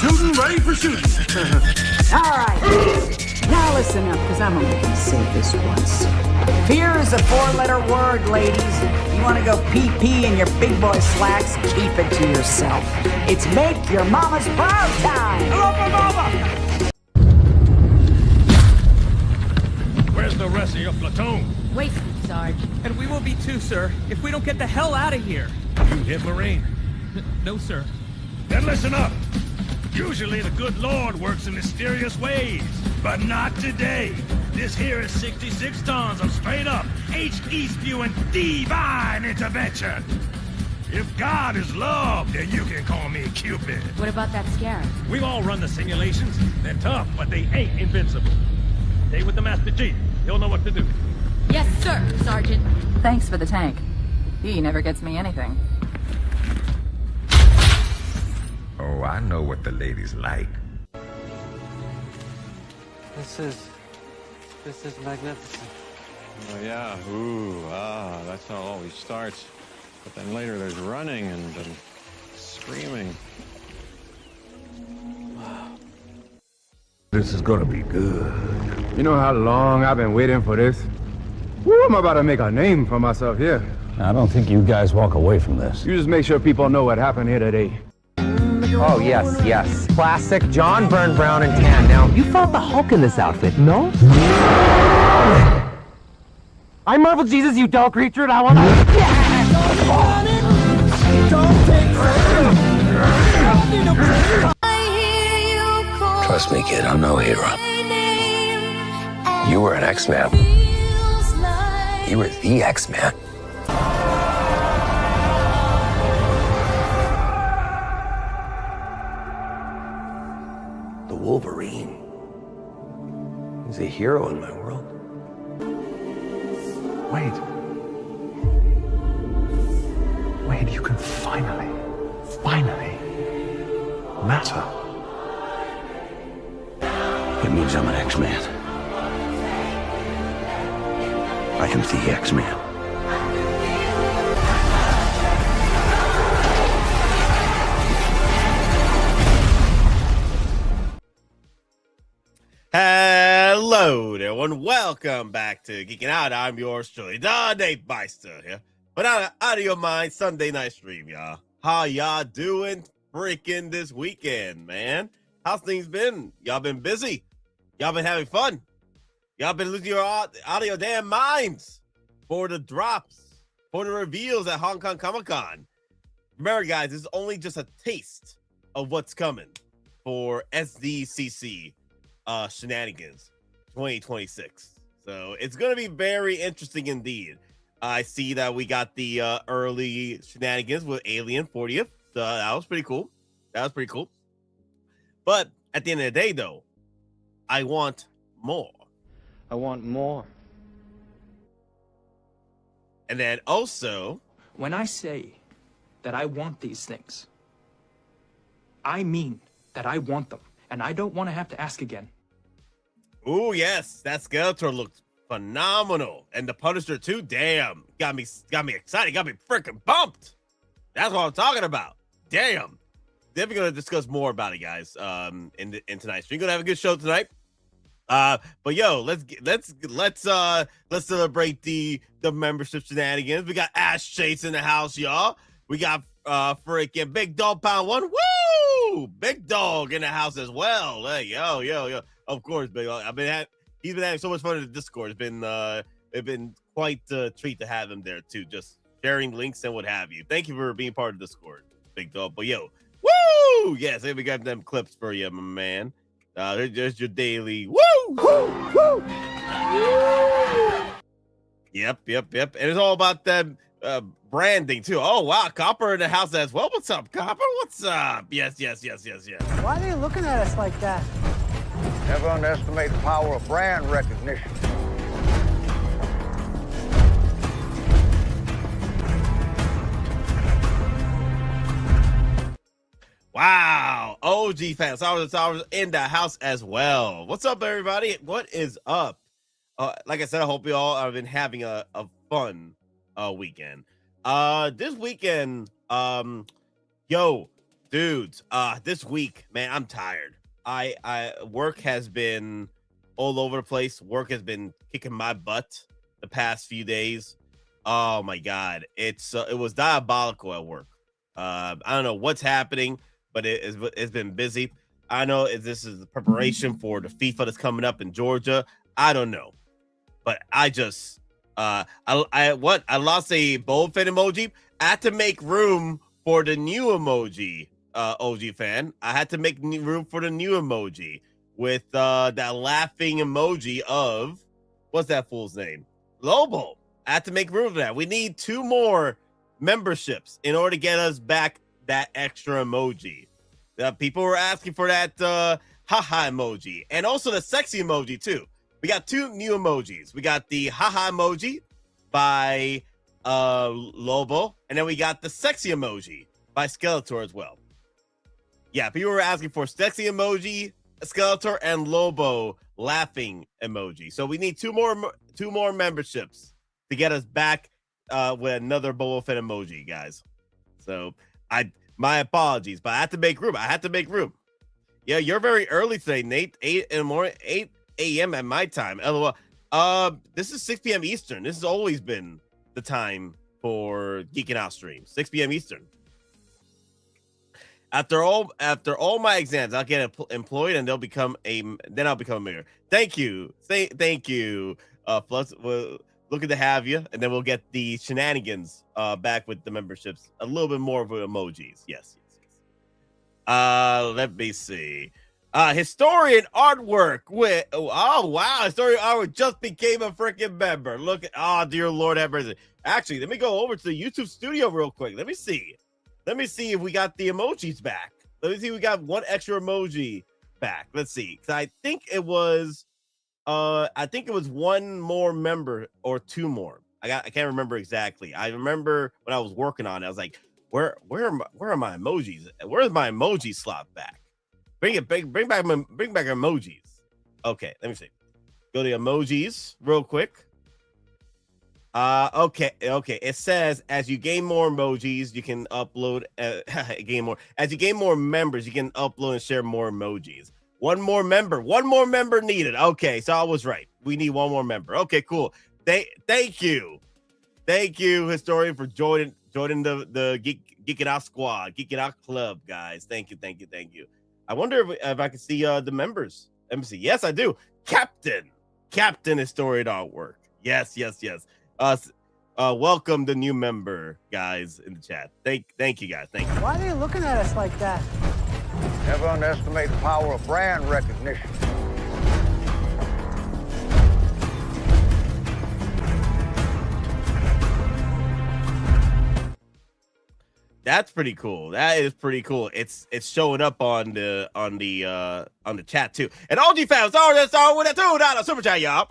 Tootin' ready for shooting. All right. Now listen up, because I'm only going to say this once. Fear is a four-letter word, ladies. You want to go pee-pee in your big boy slacks? Keep it to yourself. It's make your mama's proud time. Hello, my mama! Where's the rest of your platoon? Wait, Sarge. And we will be too, sir, if we don't get the hell out of here. You hit Marine? No, sir. Then listen up. Usually the good Lord works in mysterious ways, but not today. This here is 66 tons of straight-up, H-E-spewing divine intervention. If God is love, then you can call me Cupid. What about that scarab? We've all run the simulations. They're tough, but they ain't invincible. Stay with the Master Chief. He'll know what to do. Yes, sir, Sergeant. Thanks for the tank. He never gets me anything. Oh, I know what the ladies like. This is magnificent. Oh yeah, ooh, that's how it always starts. But then later there's running and screaming. This is gonna be good. You know how long I've been waiting for this? Woo, I'm about to make a name for myself here. I don't think you guys walk away from this. You just make sure people know what happened here today. Oh, yes, yes. Classic John Byrne Brown and tan. Now, you fought the Hulk in this outfit, no? I'm Marvel Jesus, you dull creature, and I want to... Trust me, kid, I'm no hero. You were an X-Man. You were the X-Man. Wolverine. He's a hero in my world. Wait, you can finally matter. It means I'm an X-Man. I am the X-Man. Hello there, everyone. Welcome back to Geeking Out. I'm yours truly, Dave Myster here. But out of your mind, Sunday night stream, y'all. How y'all doing freaking this weekend, man? How's things been? Y'all been busy? Y'all been having fun? Y'all been losing out of your damn minds for the drops, for the reveals at Hong Kong Comic-Con. Remember, guys, this is only just a taste of what's coming for SDCC Shenanigans 2026. So it's going to be very interesting indeed. I see that we got the early shenanigans with Alien 40th. So that was pretty cool. But at the end of the day, though, I want more. I want more. And then also, When I say that I want these things, I mean that I want them, and I don't want to have to ask again. oh yes, that Skeletor looked phenomenal, and the Punisher too. Damn, got me excited, got me freaking pumped. That's what I'm talking about. Damn, definitely gonna discuss more about it, guys. In tonight's stream, gonna have a good show tonight. But yo, let's celebrate the membership shenanigans. We got Ash Chase in the house, y'all. We got freaking Big Dog Pound 1. Woo! Big Dog in the house as well. Hey, yo. Of course, Big Dog. He's been having so much fun in the Discord. It's been quite a treat to have him there too. Just sharing links and what have you. Thank you for being part of the Discord, Big Dog. But yo, woo! Yes, we got them clips for you, my man. There's your daily woo! Woo! Yep. And it's all about that branding too. Oh wow, Copper in the house as well. What's up, Copper? What's up? Yes. Why are they looking at us like that? Never underestimate the power of brand recognition. Wow, OG fans, I was in the house as well. What's up, everybody? What is up? Like I said, I hope you all have been having a fun weekend. This weekend, Dudes, this week, man, I'm tired. I work has been all over the place. Work has been kicking my butt the past few days. Oh my god, it was diabolical at work. I don't know what's happening, but it's been busy. I know this is the preparation for the FIFA that's coming up in Georgia. I don't know, but I just I lost a Boba Fett emoji. I had to make room for the new emoji. OG fan, I had to make room for the new emoji with that laughing emoji of what's that fool's name? Lobo. I had to make room for that. We need 2 more memberships in order to get us back that extra emoji. People were asking for that haha emoji and also the sexy emoji too. We got 2 new emojis. We got the haha emoji by Lobo, and then we got the sexy emoji by Skeletor as well. Yeah, people were asking for sexy emoji, Skeletor, and Lobo laughing emoji. So we need 2 more memberships to get us back with another Boba Fett emoji, guys. So my apologies, but I had to make room. Yeah, you're very early today, Nate. 8 in the morning, 8 a.m. at my time. LOL. This is 6 p.m. Eastern. This has always been the time for Geeking Out streams. 6 p.m. Eastern. After all my exams, I'll get employed, and I'll become a mayor. Thank you. Thank you. Plus, we're looking to have you, and then we'll get the shenanigans back with the memberships. A little bit more of emojis. Yes. Let me see. Historian artwork with historian artwork just became a freaking member. Look at dear Lord have mercy. Actually, let me go over to the YouTube studio real quick. Let me see if we got the emojis back. Let me see if we got 1 extra emoji back. Let's see. Because I think it was 1 more member or 2 more. I can't remember exactly. I remember when I was working on it, I was like, where are my emojis? Where's my emoji slot back? Bring back emojis. Okay, let me see. Go to emojis real quick. Okay. It says as you gain more emojis, you can upload. As you gain more members, you can upload and share more emojis. 1 more member needed. Okay, so I was right. We need 1 more member. Okay, cool. Thank you, historian, for joining the Geek It Out squad, Geek It Out club, guys. Thank you. I wonder if I can see the members. Let me see. Yes, I do. Captain historian artwork. Yes. Welcome the new member, guys, in the chat. Thank you, guys. Thank you. Why are they looking at us like that? Never underestimate the power of brand recognition. That's pretty cool. That is pretty cool. It's showing up on the chat too. And all G fans, let's start with a $2 super chat, y'all.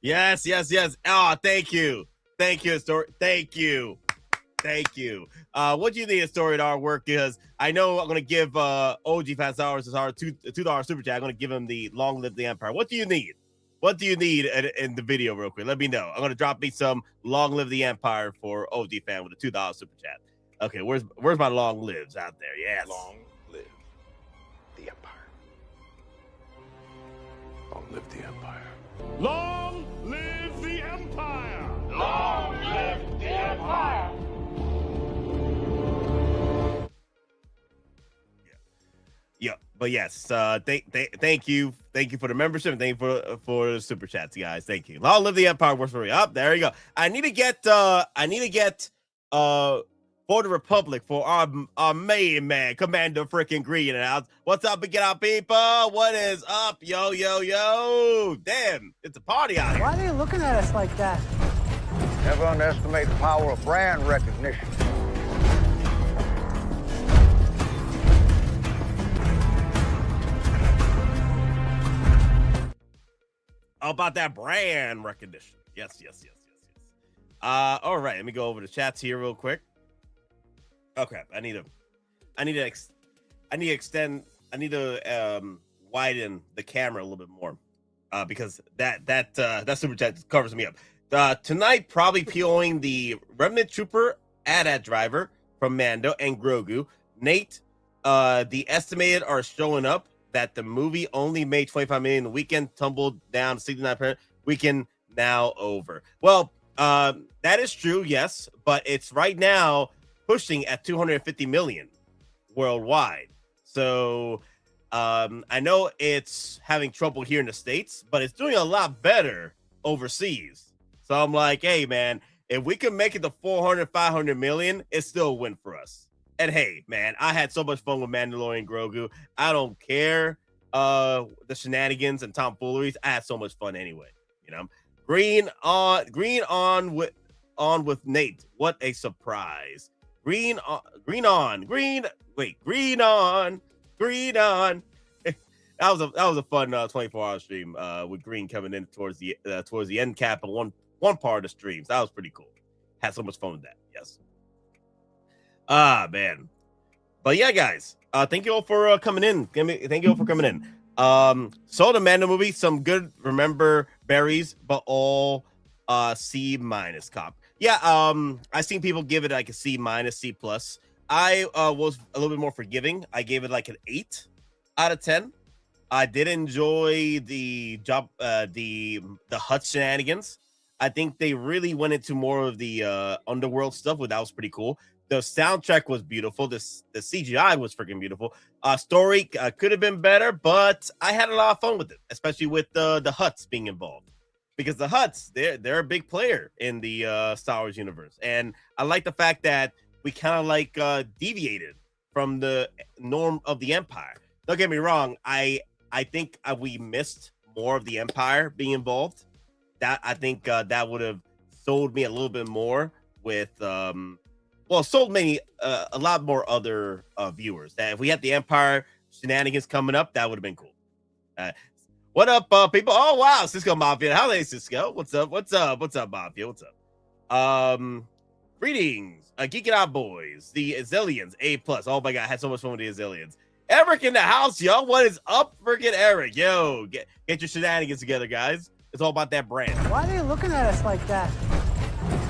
Yes. Oh, thank you, story. Thank you. What do you need, historian artwork? Because I know I'm gonna give OG Fast Hours his $2 super chat. I'm gonna give him the Long Live the Empire. What do you need? In the video, real quick? Let me know. I'm gonna drop me some Long Live the Empire for OG fan with a $2 super chat. Okay, where's my long lives out there? Yes. Long live the Empire. Long live the Empire. Long live the Empire! Long live the Empire! Yeah, but yes, thank you for the membership, and thank you for the super chats, guys. Thank you. Long live the Empire works for me. Up there you go. I need to get for the Republic for our main man, Commando freaking Green. What's up, Get Out people? What is up? Yo. Damn, it's a party out here. Why are they looking at us like that? Never underestimate the power of brand recognition. How about that brand recognition? Yes. All right, let me go over the chats here real quick. Okay, I need to widen the camera a little bit more. because that super chat covers me up. Tonight, probably POing the Remnant Trooper AT-AT driver from Mando and Grogu. Nate, the estimated are showing up that the movie only made 25 million in the weekend, tumbled down to 69%. Weekend now over. Well, that is true, yes, but it's right now pushing at 250 million worldwide. So I know it's having trouble here in the States, but it's doing a lot better overseas. So I'm like, hey, man, if we can make it to 400, 500 million, it's still a win for us. And hey, man, I had so much fun with Mandalorian Grogu. I don't care the shenanigans and tomfooleries. I had so much fun anyway. You know, green on with Nate. What a surprise! Green on. That was a fun 24-hour stream with Green coming in towards the end cap of one part of the streams. That was pretty cool. Had so much fun with that. Yes. Man. But yeah, guys. Thank you all for coming in. Thank you all for coming in. Saw the Mando movie. Some good remember berries, but all C- cop. Yeah. I seen people give it like a C-, C+. I was a little bit more forgiving. I gave it like an 8 out of 10. I did enjoy the HUTT shenanigans. I think they really went into more of the underworld stuff, that was pretty cool. The soundtrack was beautiful. The CGI was freaking beautiful. Story could have been better, but I had a lot of fun with it, especially with the HUTTs being involved. Because the HUTTs, they're a big player in the Star Wars universe. And I like the fact that we kind of like deviated from the norm of the Empire. Don't get me wrong. I think we missed more of the Empire being involved. That I think that would have sold me a little bit more with sold many a lot more other viewers. That if we had the Empire shenanigans coming up, that would have been cool. What up, people? Oh wow, Cisco Mafia. How are Cisco? What's up? What's up? What's up, Mafia? What's up? Greetings, Geek It Out boys. The Azelians, A+. Oh my god, I had so much fun with the Azelians. Eric in the house, yo. What is up, freaking Eric? Yo, get your shenanigans together, guys. It's all about that brand. Why are you looking at us like that?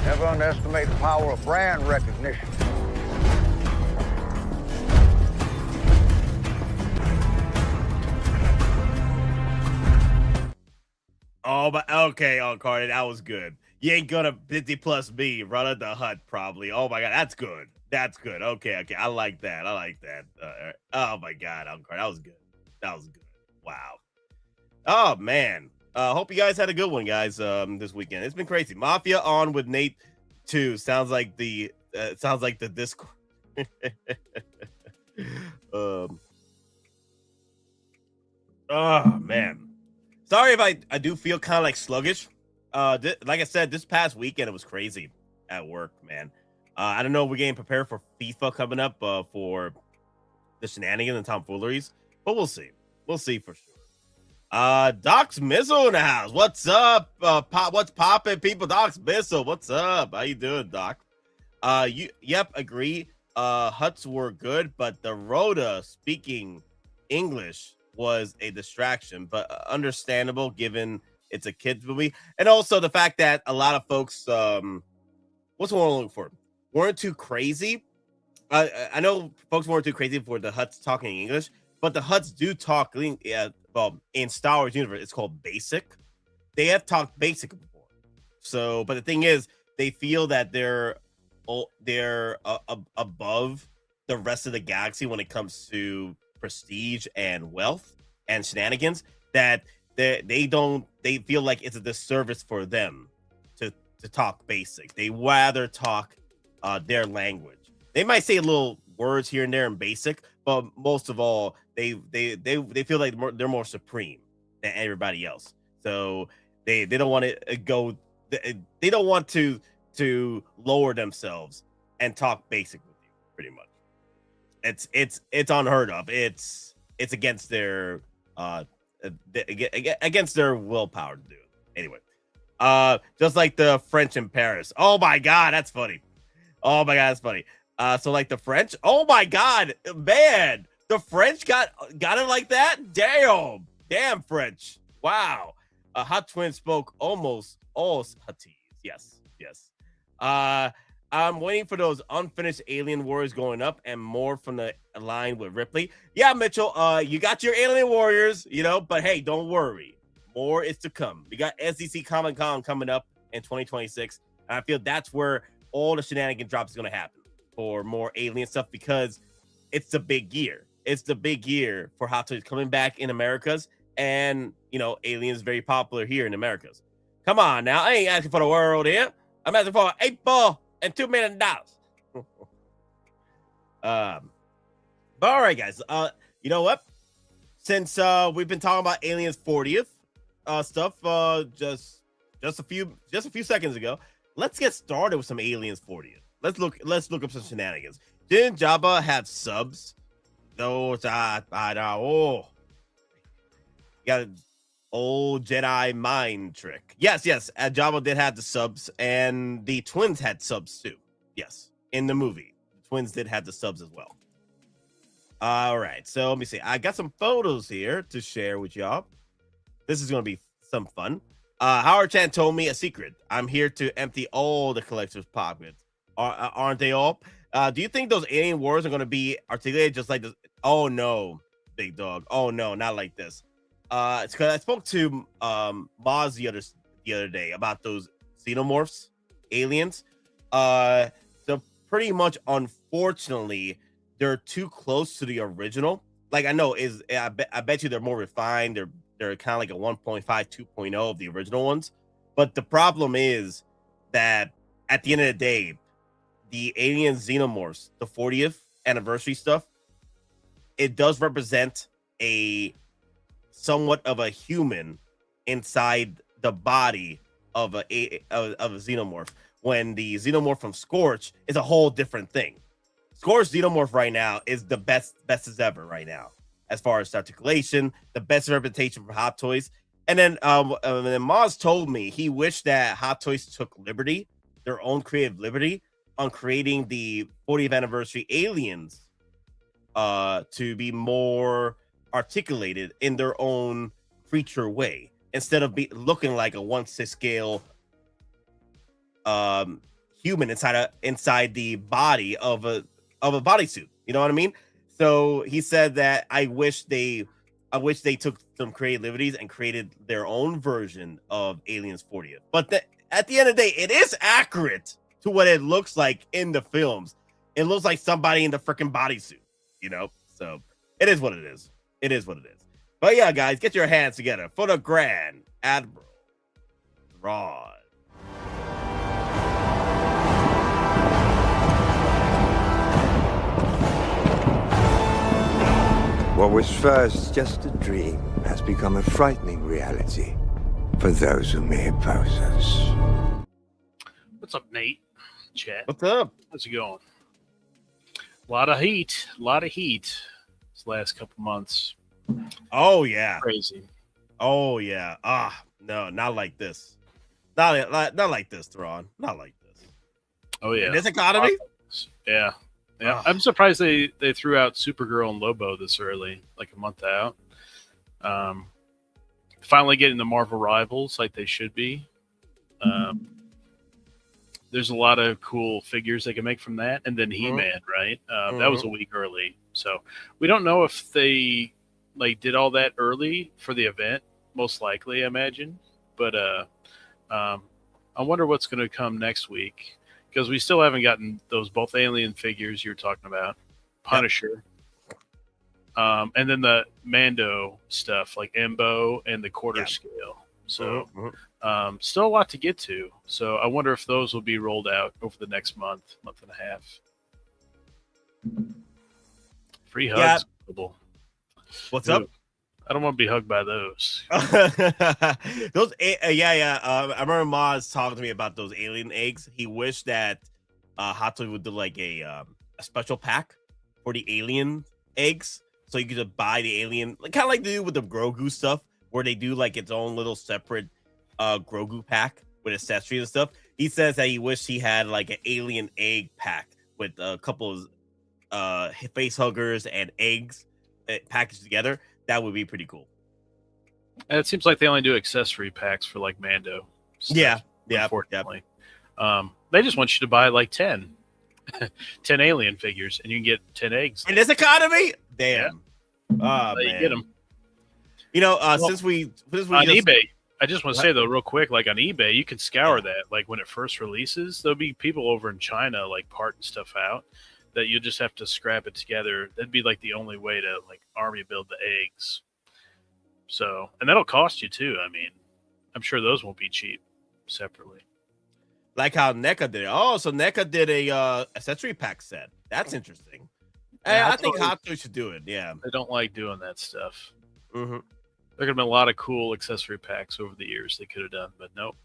Never underestimate the power of brand recognition. Oh, but okay, Carter, that was good. You ain't gonna 50 plus me, run at the HUTT probably. Oh my god, that's good. That's good. Okay. I like that. Oh my god, Carter, that was good. That was good. Wow. Oh man. Hope you guys had a good one, guys. This weekend it's been crazy. Mafia on with Nate 2 sounds like the Discord. Oh man. Sorry if I do feel kind of like sluggish. Like I said, this past weekend it was crazy at work, man. I don't know. We're getting prepared for FIFA coming up for the shenanigans and tomfooleries, but we'll see. We'll see for sure. Doc's Missile in the house. What's up? What's poppin', people? Doc's Missile. What's up? How you doing, Doc? Yep, agree. HUTTs were good, but the ROTTA speaking English was a distraction, but understandable given it's a kids movie, and also the fact that a lot of folks, what's the one I'm looking for? Weren't too crazy. I know folks weren't too crazy for the HUTTs talking English, but the HUTTs do talk. Well, in Star Wars universe, it's called basic. They have talked basic before. So, but the thing is, they feel that they're above the rest of the galaxy when it comes to prestige and wealth and shenanigans. That they feel like it's a disservice for them to talk basic. They rather talk their language. They might say little words here and there in basic, but most of all, they feel like they're more supreme than everybody else. So they don't want to go. They don't want to lower themselves and talk basic with you. Pretty much, it's unheard of. It's against their willpower to do it. Anyway, just like the French in Paris. Oh my god, that's funny. Oh my god, that's funny. So like the French. Oh my god, man, the French got it like that. Damn French. Wow. Hot Twin spoke almost all Hutties. Yes. I'm waiting for those unfinished Alien Warriors going up and more from the line with Ripley. Yeah, Mitchell, you got your Alien Warriors, but hey, don't worry. More is to come. We got SDC Comic Con coming up in 2026. And I feel that's where all the shenanigan drops is going to happen for more Alien stuff because it's the big year. It's the big year for Hot Toys coming back in Americas. And, Alien's very popular here in Americas. Come on now. I ain't asking for the world here. I'm asking for $8 and $2 million. But all right, guys. You know what? Since we've been talking about Alien's 40th stuff just a few seconds ago, let's get started with some Alien's 40th. Let's look up some shenanigans. Didn't Jabba have subs? Those I know. Got an old Jedi mind trick. Yes. Jabba did have the subs, and the twins had subs too. Yes, in the movie, the twins did have the subs as well. All right, so let me see. I got some photos here to share with y'all. This is going to be some fun. Howard Chan told me a secret. I'm here to empty all the collector's pockets. Aren't they all? Do you think those alien wars are going to be articulated just like this? Oh, no, big dog. Oh, no, not like this. It's because I spoke to Maz the other day about those xenomorphs, aliens. So pretty much, unfortunately, they're too close to the original. Like I know I bet you they're more refined. They're kind of like a 1.5, 2.0 of the original ones. But the problem is that at the end of the day, the alien xenomorphs, the 40th anniversary stuff, it does represent a somewhat of a human inside the body of a xenomorph, when the xenomorph from Scorch is a whole different thing. Scorch xenomorph right now is the best as ever right now, as far as articulation, the best reputation for Hot Toys. And then Maz told me he wished that Hot Toys took liberty, their own creative liberty, on creating the 40th anniversary aliens to be more articulated in their own creature way, instead of looking like a 1/6 scale human inside the body of a bodysuit. You know what I mean? So he said that I wish they took some creative liberties and created their own version of Aliens 40th. But at the end of the day, it is accurate to what it looks like in the films. It looks like somebody in the freaking bodysuit, So it is what it is. It is what it is. But yeah, guys, get your hands together for the Grand Admiral Thrawn. What was first just a dream has become a frightening reality for those who may oppose us. What's up, Nate? Chat. What's up? How's it going? A lot of heat. This last couple months. Oh, yeah. Crazy. Oh, yeah. No, not like this. Not like this, Thrawn. Not like this. Oh, yeah. In this economy? Yeah. I'm surprised they threw out Supergirl and Lobo this early, like a month out. Finally getting the Marvel Rivals like they should be. There's a lot of cool figures they can make from that. And then He-Man, right? That was a week early. So we don't know if they did all that early for the event. Most likely, I imagine. But I wonder what's going to come next week, because we still haven't gotten those both alien figures you're talking about, Punisher, and then the Mando stuff like Embo and the quarter scale. So still a lot to get to. So I wonder if those will be rolled out over the next month and a half. Free hugs. What's up? I don't want to be hugged by those. Those, I remember Maz talking to me about those alien eggs. He wished that Hot Toys would do like a special pack for the alien eggs, so you could just buy the alien, kind of like they do with the Grogu stuff, where they do like its own little separate Grogu pack with accessories and stuff. He says that he wished he had like an alien egg pack with a couple of face huggers and eggs packaged together. That would be pretty cool. And it seems like they only do accessory packs for like Mando stuff, unfortunately. They just want you to buy like 10 alien figures, and you can get 10 eggs. In this economy? Damn. Yeah. Oh, you man. get them. You know, since we on eBay, I just want to say though, real quick, like on eBay, you can scour that. Like when it first releases, there'll be people over in China like parting stuff out that you just have to scrap it together. That'd be like the only way to like army build the eggs. So, and that'll cost you too. I mean, I'm sure those won't be cheap separately. Like how NECA did it. Oh, so NECA did a accessory pack set. That's interesting. Yeah, I think HUTT should do it. Yeah, they don't like doing that stuff. Mm-hmm. There could have been a lot of cool accessory packs over the years they could have done, but nope.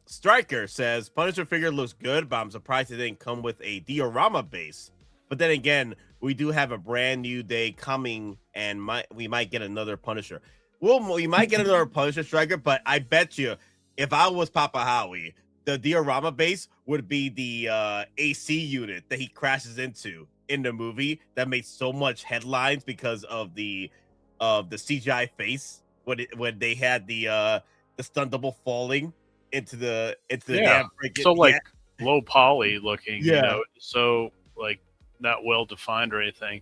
Striker says Punisher figure looks good, but I'm surprised it didn't come with a diorama base. But then again, we do have a brand new day coming, and we might get another Punisher. We might get another Punisher, Striker, but I bet you, if I was Papa Howie, the diorama base would be the AC unit that he crashes into in the movie that made so much headlines because of the CGI face when they had the stunt double falling into the damn freaking, so like low poly looking, Yeah. you know, so like not well defined or anything.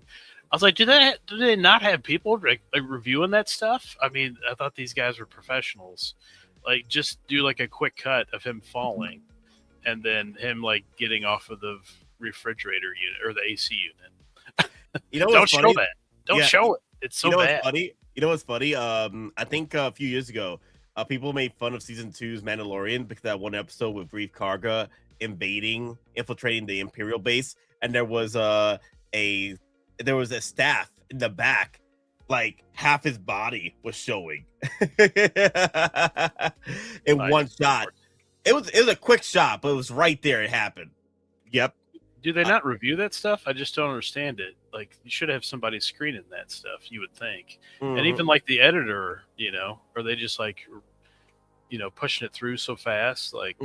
I was like, do they not have people like reviewing that stuff? I mean, I thought these guys were professionals. Like, just do like a quick cut of him falling, and then him like getting off of the refrigerator unit or the AC unit. You know, don't show that. Don't show it. It's so bad. What's funny? You know what's funny? I think a few years ago, people made fun of season 2's Mandalorian because that one episode with Grief Karga infiltrating the Imperial base, and there was a staff in the back, like half his body was showing in one shot. It was a quick shot, but it was right there. It happened. Yep. Do they not review that stuff? I just don't understand it. Like, you should have somebody screening that stuff, you would think. Mhm. And even like the editor, you know, are they just like, you know, pushing it through so fast? Like,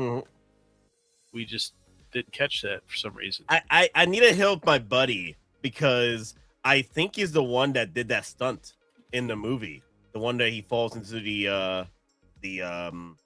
we just didn't catch that for some reason. I need to help my buddy because I think he's the one that did that stunt in the movie. The one that he falls into the damn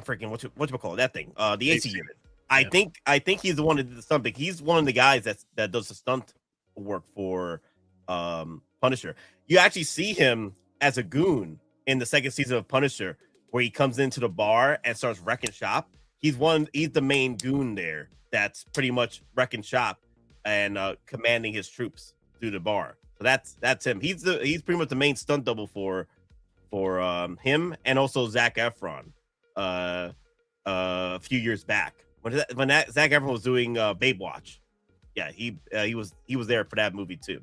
freaking whatchamacallit, that thing, the AC unit. I think he's the one that did the stunt. He's one of the guys that does the stunt work for Punisher. You actually see him as a goon in the second season of Punisher, where he comes into the bar and starts wrecking shop. He's the main goon there that's pretty much wrecking shop and commanding his troops through the bar. So that's him. He's pretty much the main stunt double for him, and also Zac Efron a few years back when Zac Efron was doing Babe Watch. Yeah, he was there for that movie too.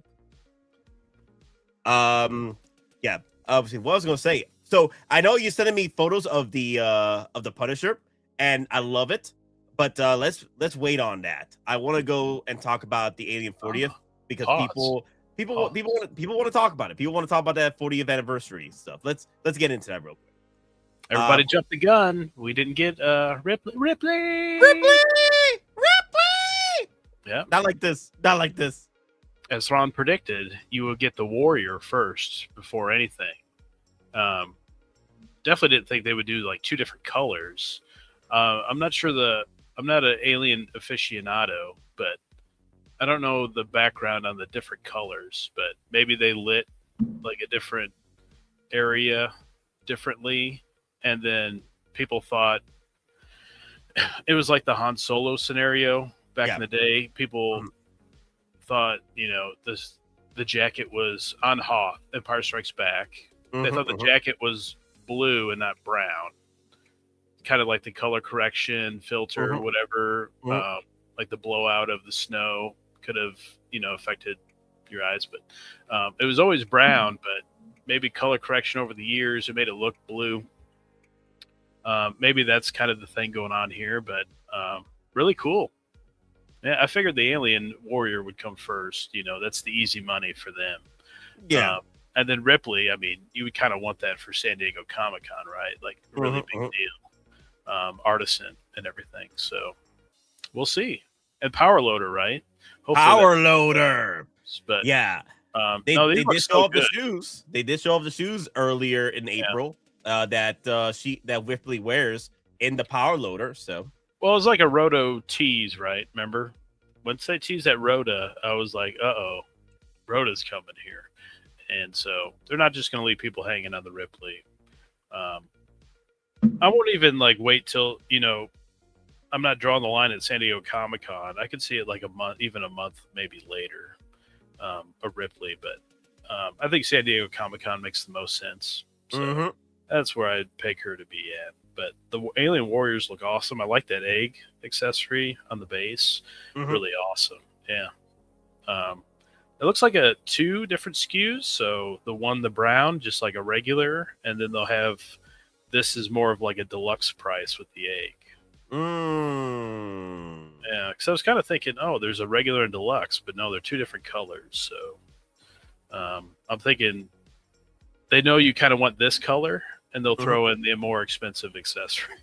Yeah, obviously, what I was gonna say. So I know you're sending me photos of the Punisher, and I love it. But let's wait on that. I want to go and talk about the Alien 40th because people want to talk about it. People want to talk about that 40th anniversary stuff. Let's get into that real quick. Everybody jumped the gun. We didn't get Ripley. Yeah. Not like this. As Thrawn predicted, you will get the Warrior first before anything. Definitely didn't think they would do like two different colors. I'm not an Alien aficionado, but I don't know the background on the different colors, but maybe they lit like a different area differently. And then people thought it was like the Han Solo scenario back in the day. People thought, you know, the jacket was on Hoth, Empire Strikes Back. They thought the jacket was blue and not brown. Kind of like the color correction filter, whatever, like the blowout of the snow could have, you know, affected your eyes. But it was always brown, but maybe color correction over the years, it made it look blue. Maybe that's kind of the thing going on here, but really cool. Yeah, I figured the Alien Warrior would come first. You know, that's the easy money for them. Yeah. And then Ripley, I mean, you would kind of want that for San Diego Comic-Con, right? Like, a really big deal. Artisan and everything. So we'll see. And Power Loader, right? Power Loader. But yeah, They no, these did look show so off the good. shoes. They did show off the shoes earlier in April that Ripley wears in the power loader. So Well, it was like a Roto tease, right? Remember? Once they teased that Rhoda, I was like, uh-oh, Rhoda's coming here. And so they're not just going to leave people hanging on the Ripley. I won't even like wait till, I'm not drawing the line at San Diego Comic-Con. I could see it like a month maybe later, a Ripley. But I think San Diego Comic-Con makes the most sense. So that's where I'd pick her to be at. But the Alien Warriors look awesome. I like that egg accessory on the base. Really awesome. Yeah. It looks like 2 different SKUs. So the brown, just like a regular, and then they'll have this is more of like a deluxe price with the egg. Yeah, because I was kind of thinking, there's a regular and deluxe, but no, they're 2 different colors. So I'm thinking they know you kind of want this color, and they'll throw in the more expensive accessory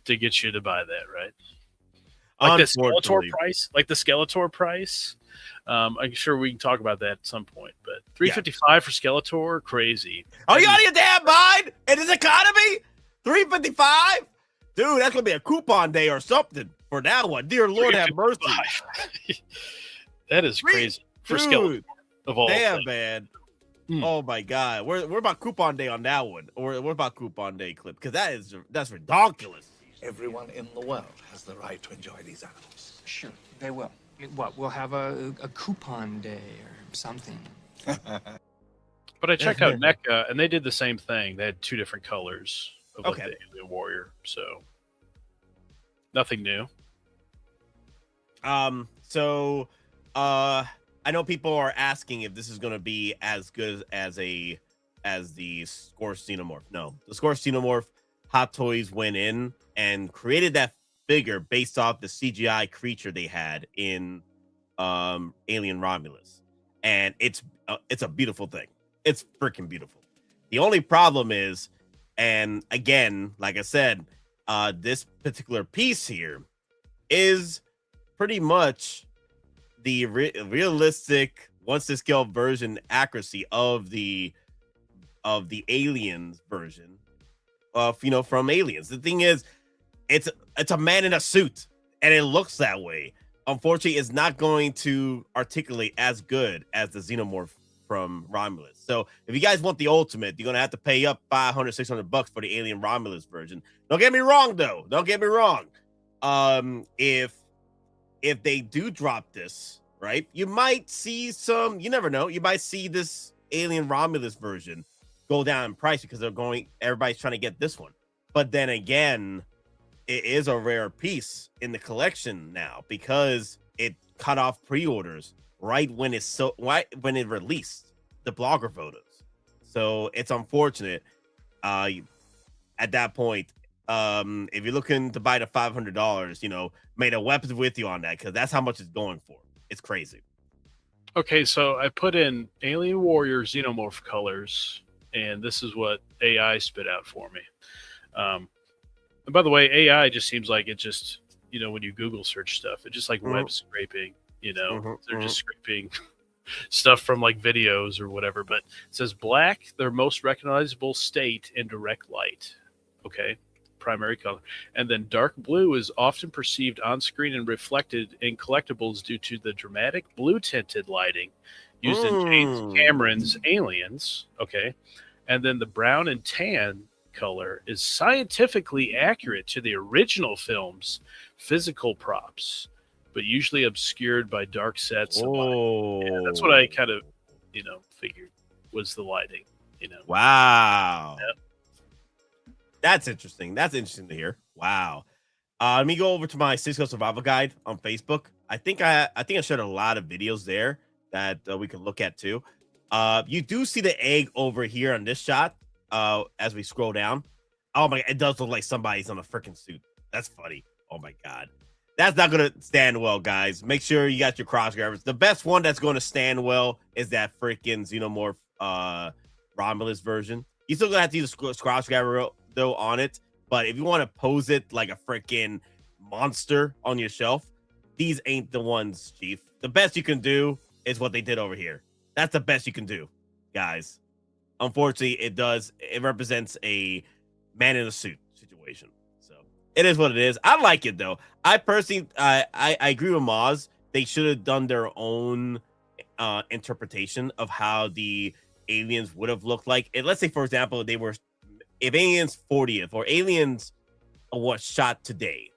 to get you to buy that, right? Like the Skeletor price. I'm sure we can talk about that at some point. But $355 for Skeletor, crazy. Are you out of your damn mind? In this economy, $355, dude. That's gonna be a coupon day or something for that one. Dear Lord, have mercy. That is crazy for Skeletor of all. Damn, things. man. Oh my God, we're about coupon day on that one, or what about coupon day clip? Because that's ridiculous. Everyone in the world has the right to enjoy these animals. Sure, they will. What, we'll have a coupon day or something. But I checked out NECA, and they did the same thing. They had 2 different colors of like the Alien Warrior, so nothing new. I know people are asking if this is going to be as good as the Scorched Xenomorph. No, the Scorched Xenomorph, Hot Toys went in and created that figure based off the CGI creature they had in Alien Romulus, and it's a beautiful thing. It's freaking beautiful. The only problem is, and again, like I said, this particular piece here is pretty much the realistic once to scale version accuracy of the Aliens version of from Aliens. The thing is, it's a man in a suit, and it looks that way. Unfortunately, it's not going to articulate as good as the Xenomorph from Romulus. So if you guys want the ultimate, you're gonna have to pay up $500-$600 for the Alien Romulus version. Don't get me wrong, though. Don't get me wrong. If they do drop this, right, you might see some. You never know. You might see this Alien Romulus version go down in price because everybody's trying to get this one. But then again, it is a rare piece in the collection now because it cut off pre-orders right when it released the blogger photos. So it's unfortunate. At that point, if you're looking to buy the $500, made a weapons with you on that because that's how much it's going for. It's crazy. Okay, so I put in Alien Warrior Xenomorph colors, and this is what AI spit out for me. And by the way, AI just seems like it just, when you Google search stuff, it's just like web scraping, they're just scraping stuff from like videos or whatever. But it says black, their most recognizable state in direct light. Okay, primary color. And then dark blue is often perceived on screen and reflected in collectibles due to the dramatic blue tinted lighting used in James Cameron's Aliens. Okay. And then the brown and tan color is scientifically accurate to the original film's physical props, but usually obscured by dark sets. Yeah, that's what I kind of, figured was the lighting. Wow. Yep. That's interesting. That's interesting to hear. Wow. Let me go over to my Cisco Survival Guide on Facebook. I think I shared a lot of videos there that we can look at too. You do see the egg over here on this shot. As we scroll down, oh my, it does look like somebody's on a freaking suit. That's funny. Oh my God, that's not gonna stand well, guys. Make sure you got your cross grabbers. The best one that's going to stand well is that freaking Xenomorph Romulus version. You still gonna have to use a cross grabber though on it, but if you want to pose it like a freaking monster on your shelf, these ain't the ones, Chief. The best you can do is what they did over here. That's the best you can do, guys. Unfortunately, it represents a man in a suit situation. So it is what it is. I like it though. I personally, I agree with Maz. They should have done their own interpretation of how the aliens would have looked like. And let's say, for example, if Aliens 40th or Aliens was shot today,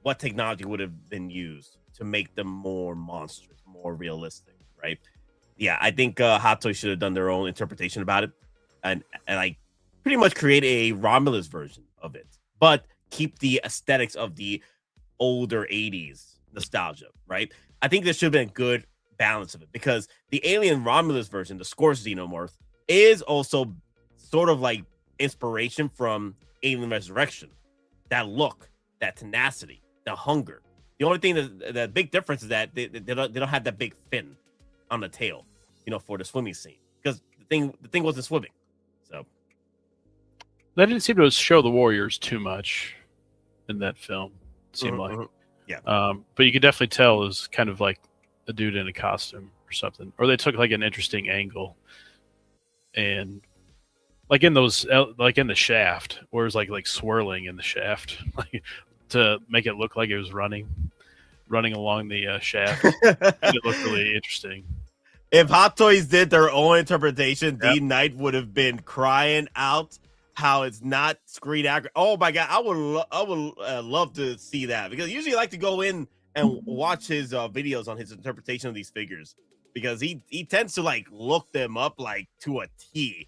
what technology would have been used to make them more monstrous, more realistic, right? Yeah, I think Hot Toys should have done their own interpretation about it, and like pretty much create a Romulus version of it, but keep the aesthetics of the older 80s nostalgia, right? I think there should have been a good balance of it, because the Alien Romulus version, the Scorch Xenomorph, is also sort of like inspiration from Alien Resurrection. That look, that tenacity, the hunger. The only thing the big difference is that they don't have that big fin on the tail, for the swimming scene, because the thing wasn't swimming. So they didn't seem to show the Warriors too much in that film. It seemed like, yeah. But you could definitely tell it was kind of like a dude in a costume or something, or they took like an interesting angle, and like in those, like in the shaft, where it's like swirling in the shaft, like to make it look like it was running along the shaft. It looked really interesting. If Hot Toys did their own interpretation, D Knight would have been crying out how it's not screen accurate. Oh my god, I would love to see that, because usually I like to go in and watch his videos on his interpretation of these figures, because he tends to like look them up like to a T.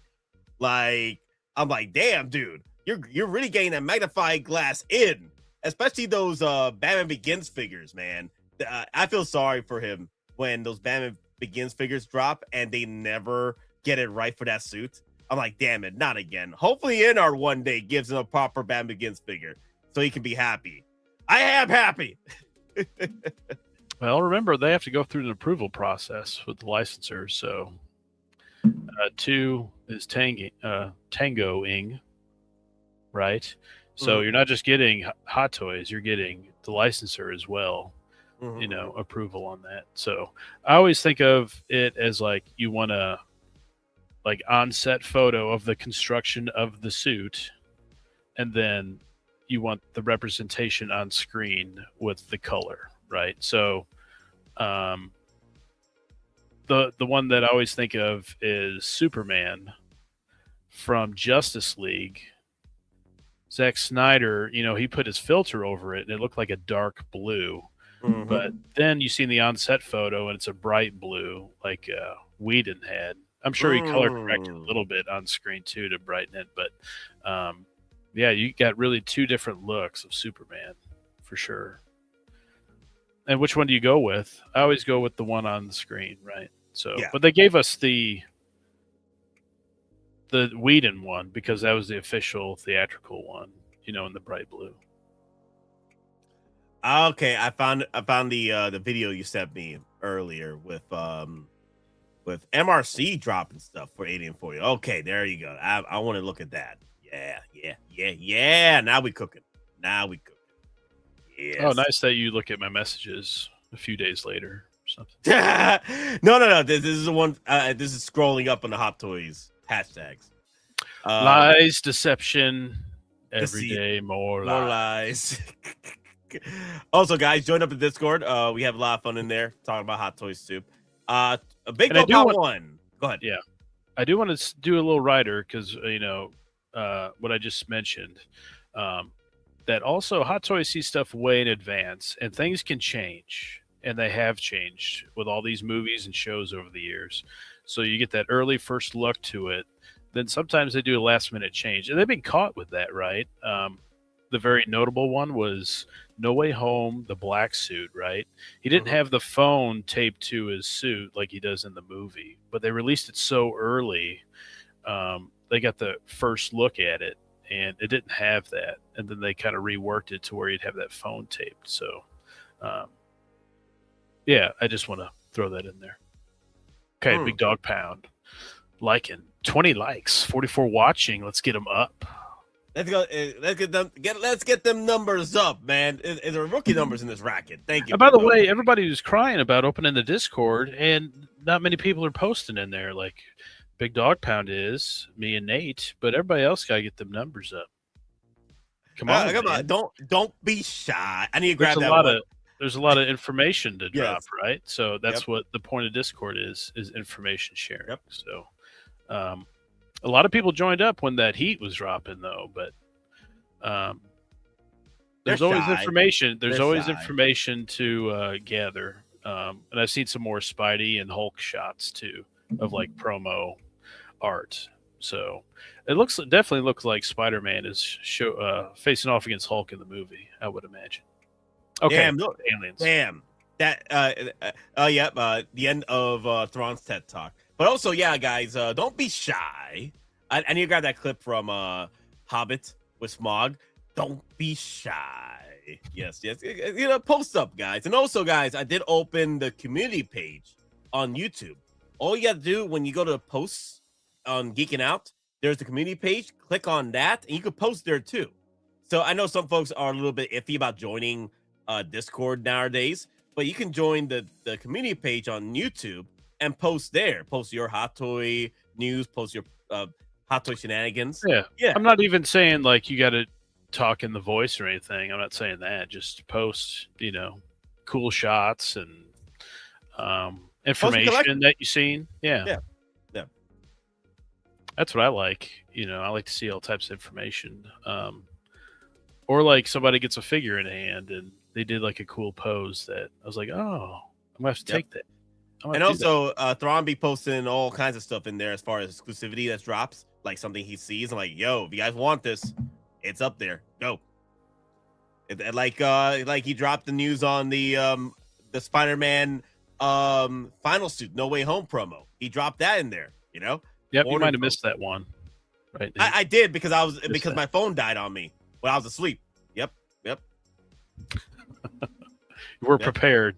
Like, I'm like, damn, dude, you're really getting that magnifying glass in, especially those Batman Begins figures, man. I feel sorry for him when those Batman Begins figures drop and they never get it right for that suit. I'm like, damn it, not again. Hopefully Inard one day gives him a proper Batman Begins figure so he can be happy. I am happy. Well, remember, they have to go through an approval process with the licensors. So 2 is Tangoing, right? So you're not just getting Hot Toys, you're getting the licensor as well, approval on that. So I always think of it as like you want a like on-set photo of the construction of the suit, and then you want the representation on screen with the color, right? So the one that I always think of is Superman from Justice League. Zack Snyder, he put his filter over it and it looked like a dark blue. But then you see in the on-set photo and it's a bright blue, like Whedon had. I'm sure he color corrected a little bit on screen too to brighten it, but yeah, you got really 2 different looks of Superman for sure. And which one do you go with? I always go with the one on the screen, right? So, yeah. But they gave us the Whedon one because that was the official theatrical one, in the bright blue. Okay, I found the video you sent me earlier with MRC dropping stuff for 80 and 40. Okay, there you go. I want to look at that. Yeah. Now we cooking. Yes. Oh, nice that you look at my messages a few days later or something. No. This is the one. This is scrolling up on the Hot Toys hashtags. Lies, deception, every day more lies. Also, guys, join up the Discord. We have a lot of fun in there talking about Hot Toys soup. A big one. Go ahead. Yeah, I do want to do a little rider because what I just mentioned. That also Hot Toys see stuff way in advance, and things can change, and they have changed with all these movies and shows over the years. So you get that early first look to it. Then sometimes they do a last minute change, and they've been caught with that, right? The very notable one was No Way Home, the black suit, right? He didn't have the phone taped to his suit like he does in the movie, but they released it so early. They got the first look at it, and it didn't have that. And then they kind of reworked it to where you'd have that phone taped. So, yeah, I just want to throw that in there. Okay, Big Dog Pound. Liking. 20 likes, 44 watching. Let's get them up. Let's go. Let's get them numbers up, man. There are rookie numbers in this racket. Thank you. And by the way, everybody was crying about opening the Discord, and not many people are posting in there. Like Big Dog Pound is, me and Nate, but everybody else got to get them numbers up. Come on, man. Don't be shy. I need to grab There's a lot of information to drop, Yes. right? So that's what the point of Discord is information sharing. Yep. So a lot of people joined up when that heat was dropping, though. But there's always information. There's always information to gather. And I've seen some more Spidey and Hulk shots too of like promo art. So it definitely looks like Spider-Man is facing off against Hulk in the movie, I would imagine. Okay, aliens. Damn. That the end of Thrawn's TED Talk. But also, yeah, guys, don't be shy. I need to grab that clip from Hobbit with Smog. Don't be shy. Yes. Post up, guys. And also, guys, I did open the community page on YouTube. All you got to do when you go to posts on Geeking Out, there's the community page. Click on that, and you can post there too. So I know some folks are a little bit iffy about joining Discord nowadays, but you can join the community page on YouTube and post there. Post your hot toy news, post your hot toy shenanigans. Yeah. I'm not even saying like you got to talk in the voice or anything. I'm not saying that. Just post, cool shots and information that you've seen. Yeah. That's what I like. I like to see all types of information. Or like somebody gets a figure in hand and they did like a cool pose that I was like, oh, I'm gonna have to take that. And also, Thrawn be posting all kinds of stuff in there as far as exclusivity that drops, like something he sees. I'm like, yo, if you guys want this, it's up there. Go. Like he dropped the news on the Spider-Man final suit, No Way Home promo. He dropped that in there. Yep, you might have missed that one. Right. I did because my phone died on me when I was asleep. Yep. We're prepared.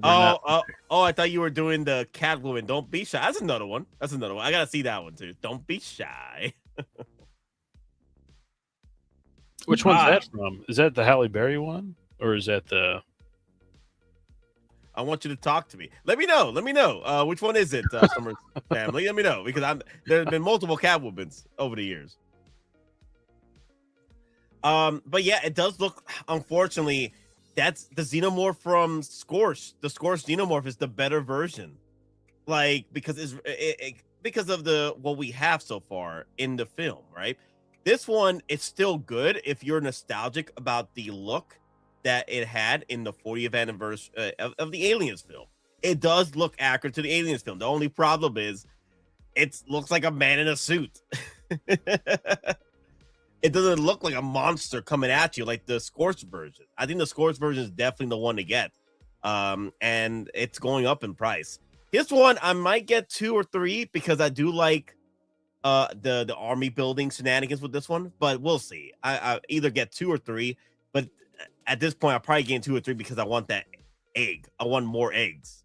I thought you were doing the Catwoman. Don't be shy. That's another one. I gotta see that one too. Don't be shy. Which one's that from? Is that the Halle Berry one, or is that the? I want you to talk to me. Let me know. Which one is it, Summer Family? Let me know because there have been multiple Catwomans over the years. But yeah, it does look. Unfortunately, that's the xenomorph from Scorch. The Scorch xenomorph is the better version, like because of what we have so far in the film, right? This one, it's still good if you're nostalgic about the look that it had in the 40th anniversary of the Aliens film. It does look accurate to the Aliens film. The only problem is it looks like a man in a suit. It doesn't look like a monster coming at you like the Scorched version. I think the Scorched version is definitely the one to get. And it's going up in price. This one, I might get 2 or 3 because I do like the army building shenanigans with this one, but we'll see. I either get 2 or 3, but at this point, I'll probably get 2 or 3 because I want that egg. I want more eggs,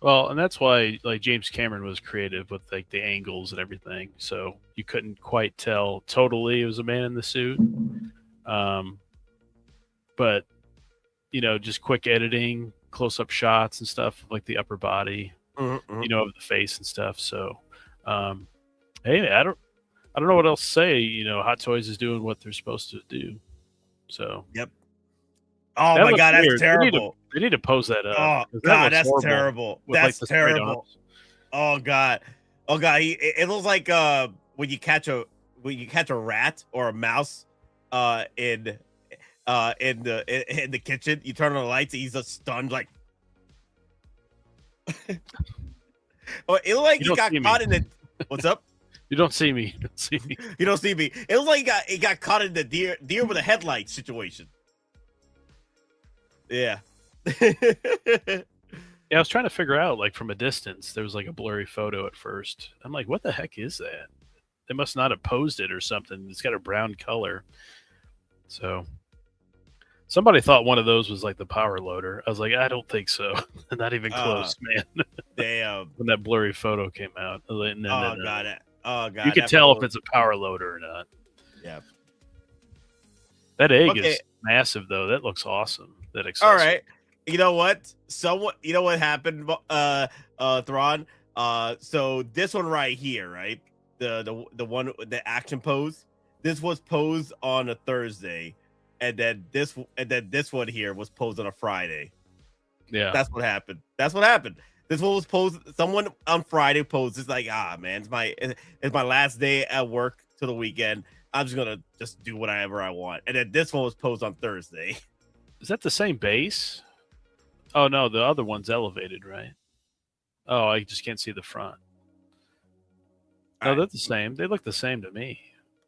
Well, and that's why like James Cameron was creative with like the angles and everything, so you couldn't quite tell totally it was a man in the suit. But just quick editing, close-up shots and stuff like the upper body, of the face and stuff. So, hey, I don't know what else to say. Hot Toys is doing what they're supposed to do. So, yep. Oh my God, that's terrible. They need to pose that up. Oh God, that's terrible. That's terrible. Oh God. It looks like when you catch a rat or a mouse in the kitchen, you turn on the lights, he's just stunned like. Oh, it looks like he got caught in the. What's up? You don't see me. You don't see me. It looks like he got caught in the deer with a headlight situation. Yeah. Yeah, I was trying to figure out, like, from a distance, there was like a blurry photo at first. I'm like, what the heck is that? They must not have posed it or something. It's got a brown color. So somebody thought one of those was like the power loader. I was like, I don't think so. Not even close, man. Damn. When that blurry photo came out. God. You can tell if it's a power loader or not. Yeah. That egg is massive, though. That looks awesome. That accessory. All right. You know what? You know what happened, Thrawn? So this one right here, right? The one, the action pose. This was posed on a Thursday, and then this one here was posed on a Friday. Yeah, that's what happened. That's what happened. This one was posed. Someone on Friday posed. It's like, man, it's my last day at work till the weekend. I'm just gonna do whatever I want. And then this one was posed on Thursday. Is that the same base? Oh no, the other one's elevated, right? Oh, I just can't see the front. No, they're the same. They look the same to me.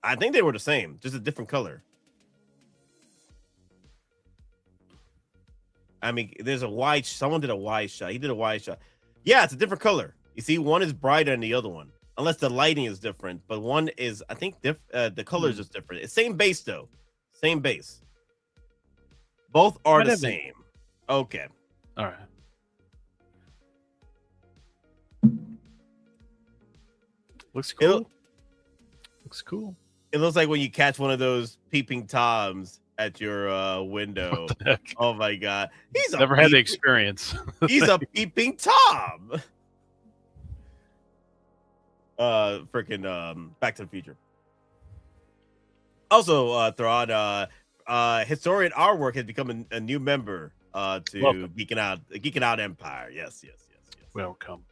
I think they were the same, just a different color. I mean, there's a wide. Someone did a wide shot. He did a wide shot. Yeah, it's a different color. You see, one is brighter than the other one, unless the lighting is different. But one is, I think, the color is just different. It's same base though, same base. Both are the same. Okay. All right. Looks cool. Looks cool. It looks like when you catch one of those peeping toms at your window. Oh my god, he's never had the experience. He's a peeping tom. Freaking Back to the Future. Also, Thrawn, Historian Artwork has become a new member to Geeking Out Empire. Yes. Welcome.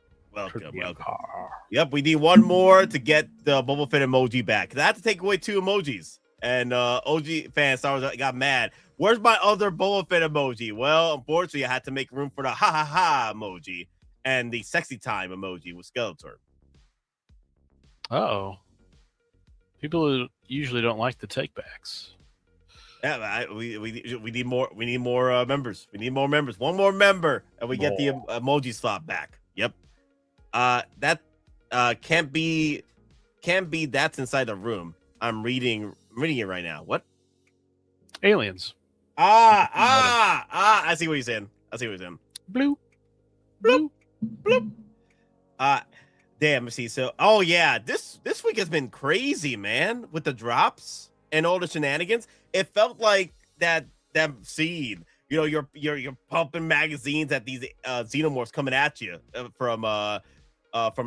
Yep, we need one more to get the Boba Fett emoji back. Cause I had to take away 2 emojis, and OG fan Star Wars got mad. Where's my other Boba Fett emoji? Well, unfortunately, I had to make room for the ha ha ha emoji and the sexy time emoji with Skeletor. Oh, people usually don't like the takebacks. Yeah, we need more. We need more members. We need more members. One more member, and we get the emoji slot back. Yep. That can't be. That's inside the room. I'm reading it right now. What? Aliens. I see what you're saying. Bloop, bloop, bloop. Damn. Let's see. So, oh yeah, this week has been crazy, man. With the drops and all the shenanigans, it felt like that scene. You know, you're pumping magazines at these xenomorphs coming at you from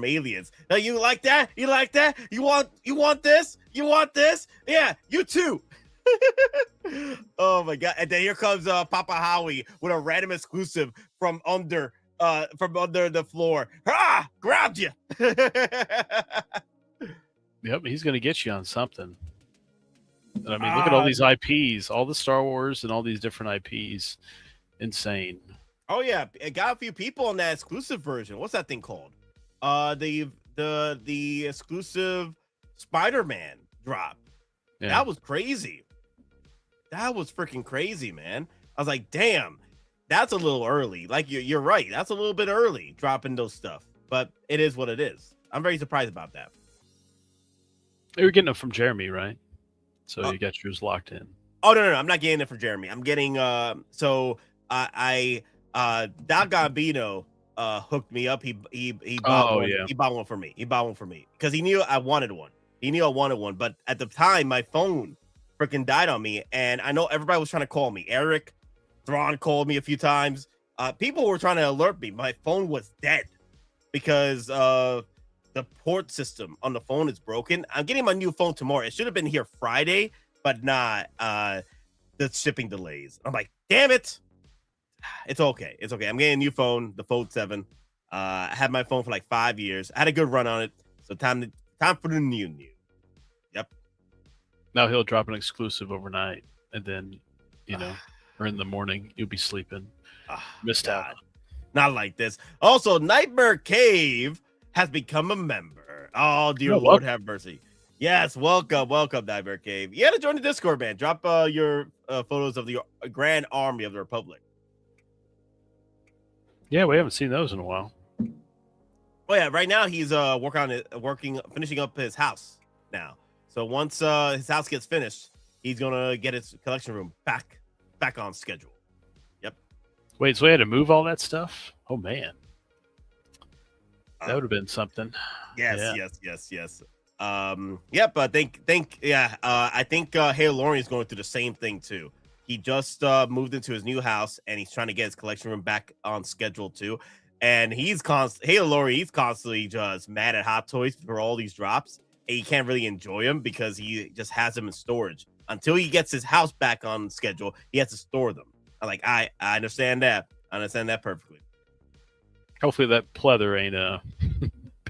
aliens. Now, you like that? You like that? You want this? You want this? Yeah, you too. Oh my god! And then here comes Papa Howie with a random exclusive from under the floor. Grabbed you. Yep, he's gonna get you on something. I mean, look at all these IPs, all the Star Wars and all these different IPs. Insane. Oh yeah, it got a few people on that exclusive version. What's that thing called? The exclusive Spider-Man drop. Yeah. That was crazy. That was freaking crazy, man. I was like, damn, that's a little early. Like you're right. That's a little bit early dropping those stuff, but it is what it is. I'm very surprised about that. You were getting it from Jeremy, right? So you got yours locked in. Oh no, I'm not getting it for Jeremy. I'm getting Doc Gambino hooked me up. He bought one. Yeah. He bought one for me. Because he knew I wanted one. But at the time, my phone freaking died on me, and I know everybody was trying to call me. Eric, Thrawn called me a few times. People were trying to alert me. My phone was dead because the port system on the phone is broken. I'm getting my new phone tomorrow. It should have been here Friday, but not the shipping delays. I'm like, damn it. It's okay. I'm getting a new phone, the Fold 7. I had my phone for like 5 years. I had a good run on it. So time for the new. Yep. Now he'll drop an exclusive overnight, and then, or in the morning, you'll be sleeping. Missed out. Not like this. Also, Nightmare Cave has become a member. Oh, dear Lord, have mercy. Yes, welcome, Nightmare Cave. You had to join the Discord, man. Drop your photos of the Grand Army of the Republic. Yeah, we haven't seen those in a while. Oh yeah, right now he's finishing up his house now. So once his house gets finished, he's gonna get his collection room back on schedule. Yep. Wait, so we had to move all that stuff? Oh man. That would have been something. Yes. Yep. I think Hale Lauren is going through the same thing too. He just moved into his new house, and he's trying to get his collection room back on schedule too. And he's constantly just mad at Hot Toys for all these drops, and he can't really enjoy them because he just has them in storage. Until he gets his house back on schedule, he has to store them. I understand that. I understand that perfectly. Hopefully that pleather ain't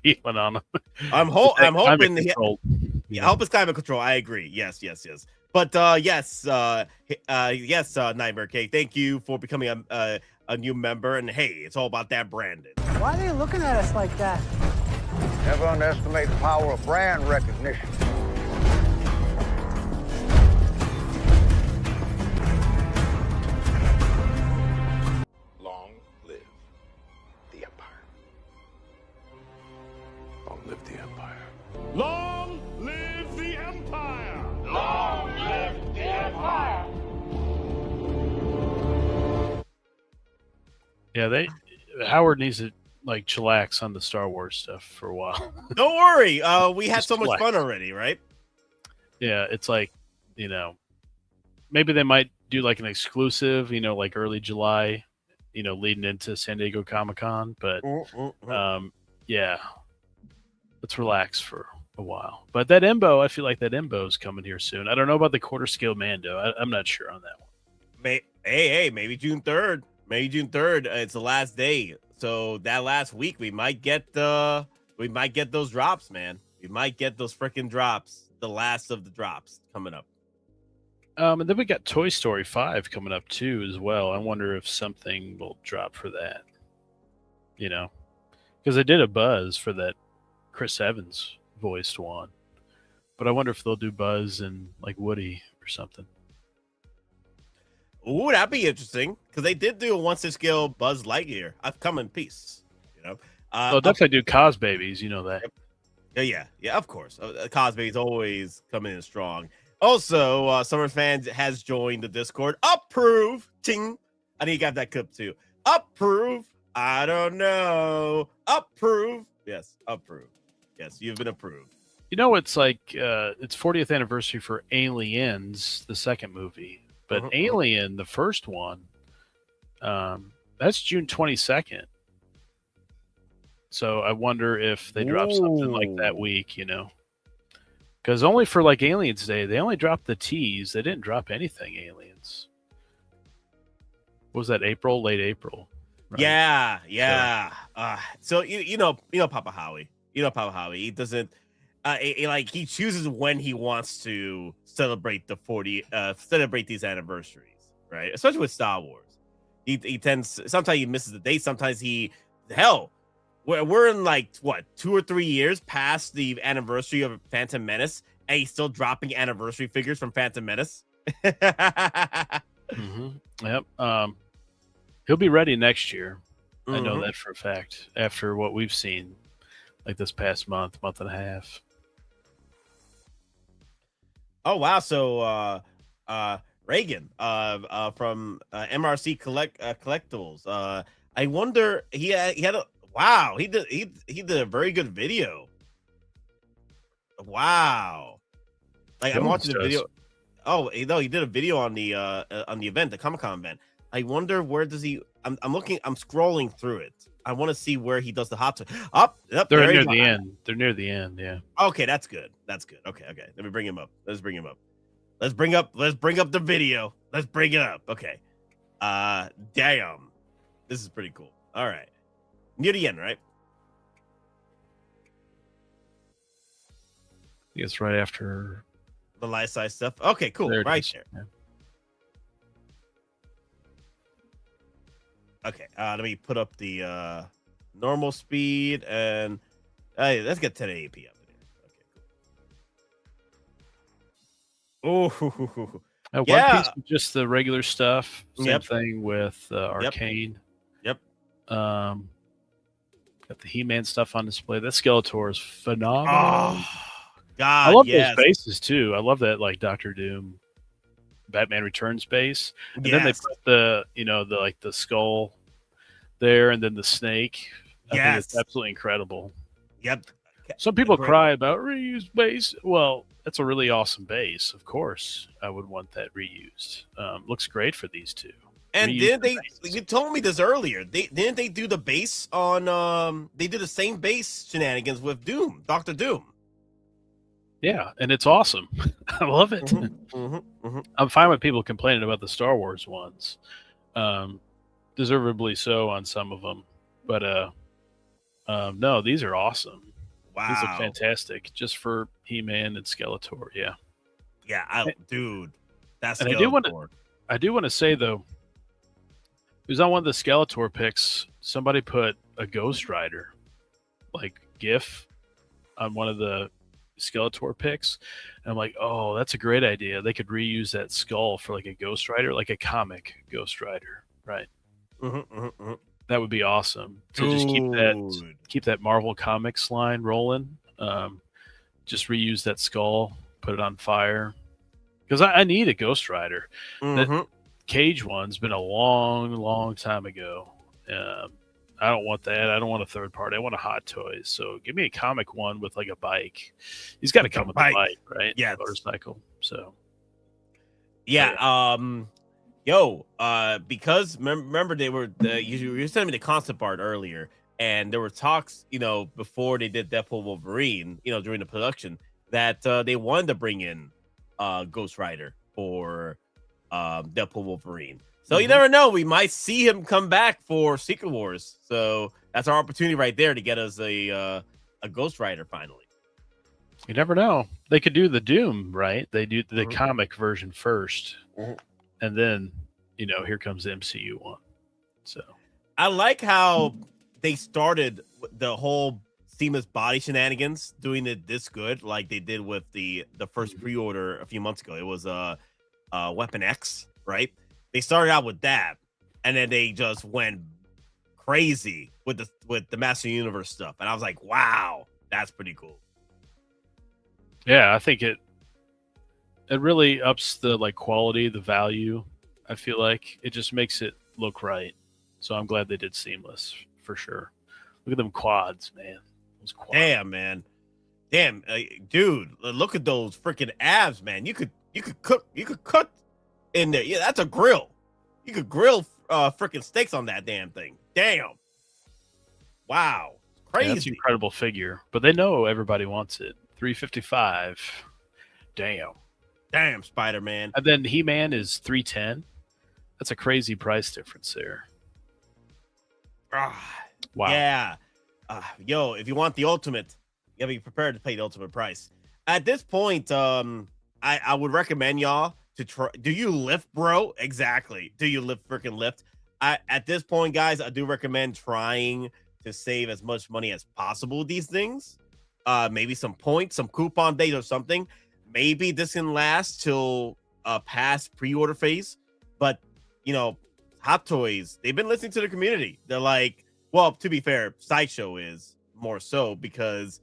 peeling on him. I'm hoping I hope it's climate control. I agree. Yes. But yes, Nightmare K, thank you for becoming a new member. And hey, it's all about that branding. Why are they looking at us like that? Never underestimate the power of brand recognition. Long live the Empire. Long live the Empire. Long live the Empire! Long live the Empire! Yeah, Howard needs to chillax on the Star Wars stuff for a while. Don't worry. We had Just so much relax. fun already, right? Yeah, it's maybe they might do an exclusive, early July, leading into San Diego Comic-Con. But yeah, let's relax for a while. But that Embo, I feel like that Embo is coming here soon. I don't know about the quarter scale Mando. I'm not sure on that one. Maybe June 3rd. Maybe June 3rd. It's the last day. So that last week we might get those drops, man. We might get those freaking drops. The last of the drops coming up. And then we got Toy Story 5 coming up too as well. I wonder if something will drop for that. Because I did a buzz for that Chris Evans voiced one. But I wonder if they'll do Buzz and Woody or something. Ooh, that'd be interesting because they did do a 1/6 scale Buzz Lightyear. I've come in peace, They'll definitely do Cos Babies, that. Yeah, of course. Cos Babies always coming in strong. Also, Summer Fans has joined the Discord. Approve, ting. I need to get that clip too. Approve. I don't know. Approve. Yes, approve. Yes, you've been approved. It's it's 40th anniversary for Aliens, the second movie. But Alien, the first one, that's June 22nd. So I wonder if they drop something like that week, Because only for Aliens Day, they only dropped the tease. They didn't drop anything Aliens. What was that, April? Late April. Right? Yeah. So you know Papa Howie. Papa Howie. He doesn't he chooses when he wants to celebrate celebrate these anniversaries, right? Especially with Star Wars. He tends, sometimes he misses the date, sometimes we're in 2 or 3 years past the anniversary of Phantom Menace, and he's still dropping anniversary figures from Phantom Menace. Yep. He'll be ready next year. I know that for a fact. After what we've seen, this past month and a half. Oh wow! So Reagan from MRC Collectibles. I wonder he did a very good video. Wow! I'm watching the video. Oh no, he did a video on the event, the Comic-Con event. I wonder where does he? I'm scrolling through it. I want to see where he does the hot. They're near the end. They're near the end. Yeah. Okay, that's good. Okay. Let me bring him up. Let's bring up the video. Let's bring it up. Okay. Damn. This is pretty cool. All right. Near the end, right? It's right after the life size stuff. Okay, cool. Right there. Yeah. Okay, let me put up the normal speed and let's get 1080p up in here. Okay, cool. Oh, yeah. One Piece with just the regular stuff. Same thing with Arcane. Yep. Got the He-Man stuff on display. That Skeletor is phenomenal. Oh, God, I love those bases too. I love that Doctor Doom, Batman Returns base, and then they put the the skull there, and then the snake. I think it's absolutely incredible. Yep. Some people cry about reused base. Well, that's a really awesome base. Of course, I would want that reused. Looks great for these two. And didn't they? You told me this earlier. Didn't they do the base on? They did the same base shenanigans with Doom, Doctor Doom. Yeah, and it's awesome. I love it. I'm fine with people complaining about the Star Wars ones, deservedly so on some of them. But no, these are awesome. Wow, these look fantastic. Just for He-Man and Skeletor. Yeah, yeah, dude, that's. And Skeletor. I do want to say though. It was on one of the Skeletor picks. Somebody put a Ghost Rider, like GIF, on one of the Skeletor picks. And I'm like, oh, that's a great idea. They could reuse that skull for like a Ghost Rider, like a comic Ghost Rider, right? That would be awesome. To just keep that Marvel Comics line rolling. Just reuse that skull, put it on fire. Because I need a Ghost Rider. That Cage one's been a long time ago. I don't want that. I don't want a third party. I want a Hot Toys. So give me a comic one with like a bike. He's got to come with a bike, right? Yeah, motorcycle. So yeah. Because remember they were you were sending me the concept art earlier, and there were talks, before they did Deadpool Wolverine, during the production, that they wanted to bring in Ghost Rider for Deadpool Wolverine. So you never know, we might see him come back for Secret Wars. So that's our opportunity right there to get us a Ghost Rider finally. You never know. They could do the Doom, right? They do the comic version first, and then here comes the MCU one. So I like how they started the whole seamless body shenanigans, doing it this good, like they did with the first pre-order a few months ago. It was Weapon X, right? They started out with that, and then they just went crazy with the Master Universe stuff. And I was like, wow, that's pretty cool. Yeah, I think it really ups the quality, the value. I feel like it just makes it look right. So I'm glad they did seamless for sure. Look at them quads, man. Those quads. Damn, man. Damn, dude, look at those freaking abs, man. You could cook in there. Yeah, that's a grill. You could grill freaking steaks on that damn thing. Damn. Wow. Crazy. Yeah, that's an incredible figure. But they know everybody wants it. $355. Damn, Spider-Man. And then He-Man is $310. That's a crazy price difference there. Wow. Yeah. Yo, if you want the ultimate, you gotta be prepared to pay the ultimate price. At this point, I would recommend y'all to try. Do you lift, bro? Exactly. Do you freaking lift? At this point, guys, I do recommend trying to save as much money as possible with these things. Maybe some points, some coupon days or something. Maybe this can last till past pre-order phase. But Hot Toys, they've been listening to the community. They're like, well, to be fair, Sideshow is more so because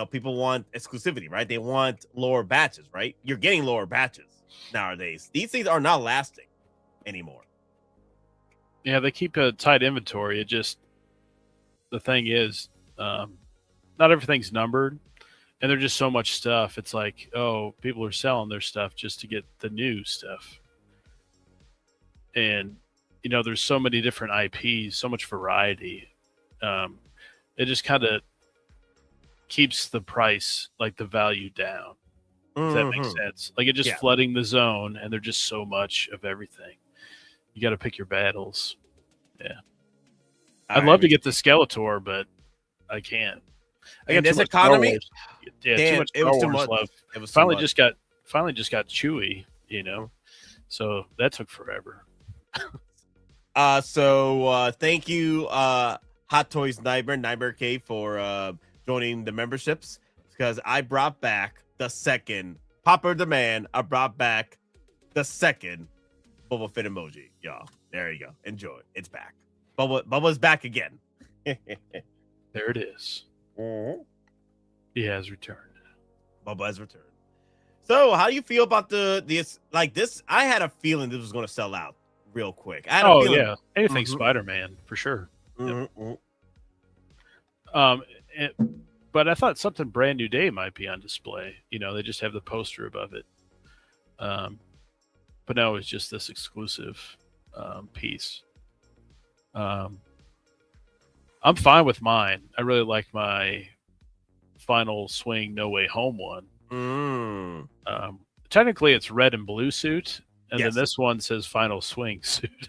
people want exclusivity, right? They want lower batches, right? You're getting lower batches nowadays. These things are not lasting anymore. Yeah, they keep a tight inventory. The thing is, not everything's numbered, and there's just so much stuff. It's like, oh, people are selling their stuff just to get the new stuff. And, there's so many different IPs, so much variety. It just kind of keeps the price, the value down. If that makes sense. It just flooding the zone, and there's just so much of everything. You got to pick your battles. Yeah. I'd love to get the Skeletor, but I can't. I got this economy. Yeah, damn, too much it was Star too Wars much. love. It was finally just got Chewie, So that took forever. So thank you, Hot Toys Nightmare K, for joining the memberships, because I brought back the second Popper the Man. I brought back the second Boba Fett emoji, y'all. There you go. Enjoy. It's back. Bubba's back again. There it is. He has returned. Bubba has returned. So, how do you feel about this? I had a feeling this was going to sell out real quick. I had a feeling. Yeah, anything Spider-Man for sure. But I thought something Brand New Day might be on display. You know, they just have the poster above it. But no, it's just this exclusive piece. I'm fine with mine. I really like my Final Swing No Way Home one. Technically, it's red and blue suit, and then this one says Final Swing suit.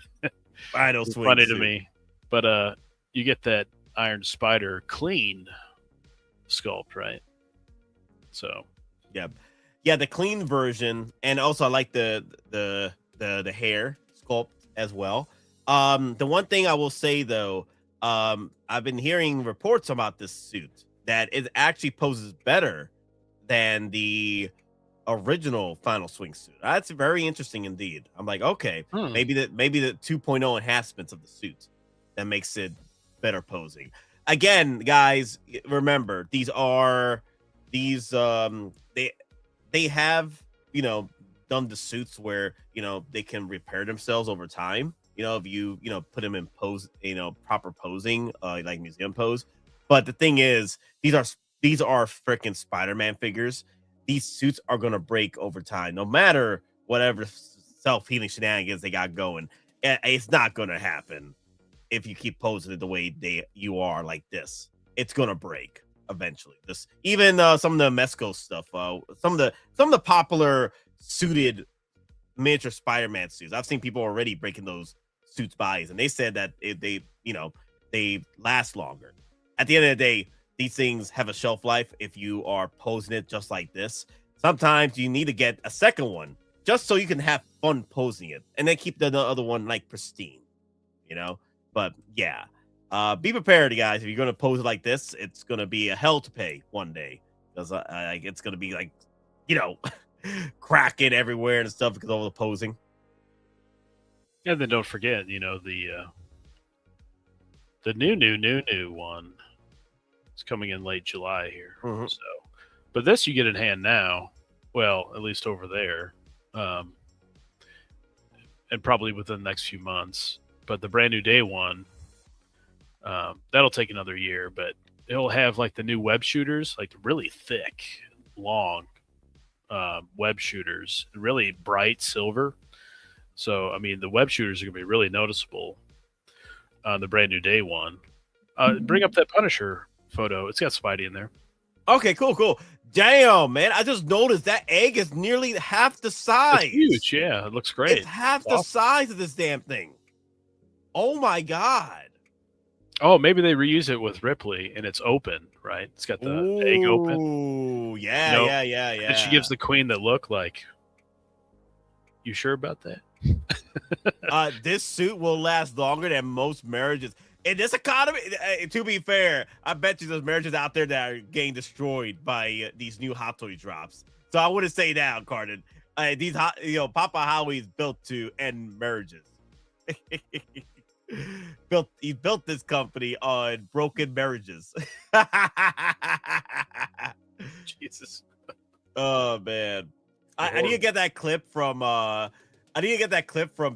Final It's Swing funny suit. to me. But you get that Iron Spider clean sculpt, right? So yeah, the clean version, and also I like the hair sculpt as well. The one thing I will say though, I've been hearing reports about this suit that it actually poses better than the original Final Swing suit. That's very interesting indeed. I'm like, okay, maybe the 2.0 enhancements of the suit that makes it better posing. Again, guys, remember they have, you know, done the suits where, you know, they can repair themselves over time. You know, if you put them in pose, you know, proper posing, like museum pose. But the thing is, these are freaking Spider-Man figures. These suits are gonna break over time, no matter whatever self-healing shenanigans they got going. It's not gonna happen if you keep posing it the way you are like this. It's gonna break eventually. This even some of the Mesco stuff, some of the popular suited miniature Spider-Man suits. I've seen people already breaking those suits' bodies, and they said that they last longer. At the end of the day, these things have a shelf life if you are posing it just like this. Sometimes you need to get a second one just so you can have fun posing it, and then keep the other one like pristine, you know. But yeah, be prepared, guys. If you're gonna pose it like this, it's gonna be a hell to pay one day, because it's gonna be like, you know, cracking everywhere and stuff because of all the posing. And then don't forget, you know, the new one is coming in late July here. So, but this you get in hand now. Well, at least over there, and probably within the next few months. But the Brand New Day one, that'll take another year. But it'll have like the new web shooters, like really thick, long web shooters, really bright silver. So, I mean, the web shooters are going to be really noticeable on the Brand New Day one. Bring up that Punisher photo. It's got Spidey in there. Okay, cool. Damn, man. I just noticed that egg is nearly half the size. It's huge, yeah. It looks great. It's half the size of this damn thing. Oh, my God. Oh, maybe they reuse it with Ripley, and it's open, right? It's got the egg open. Ooh, yeah, yeah. And she gives the queen the look like, you sure about that? This suit will last longer than most marriages. In this economy, to be fair, I bet you there's marriages out there that are getting destroyed by these new Hot Toy drops. So I wouldn't say that, Cardin. These Papa Howie's built to end marriages. He built this company on broken marriages. Jesus. Oh man. I need to get that clip from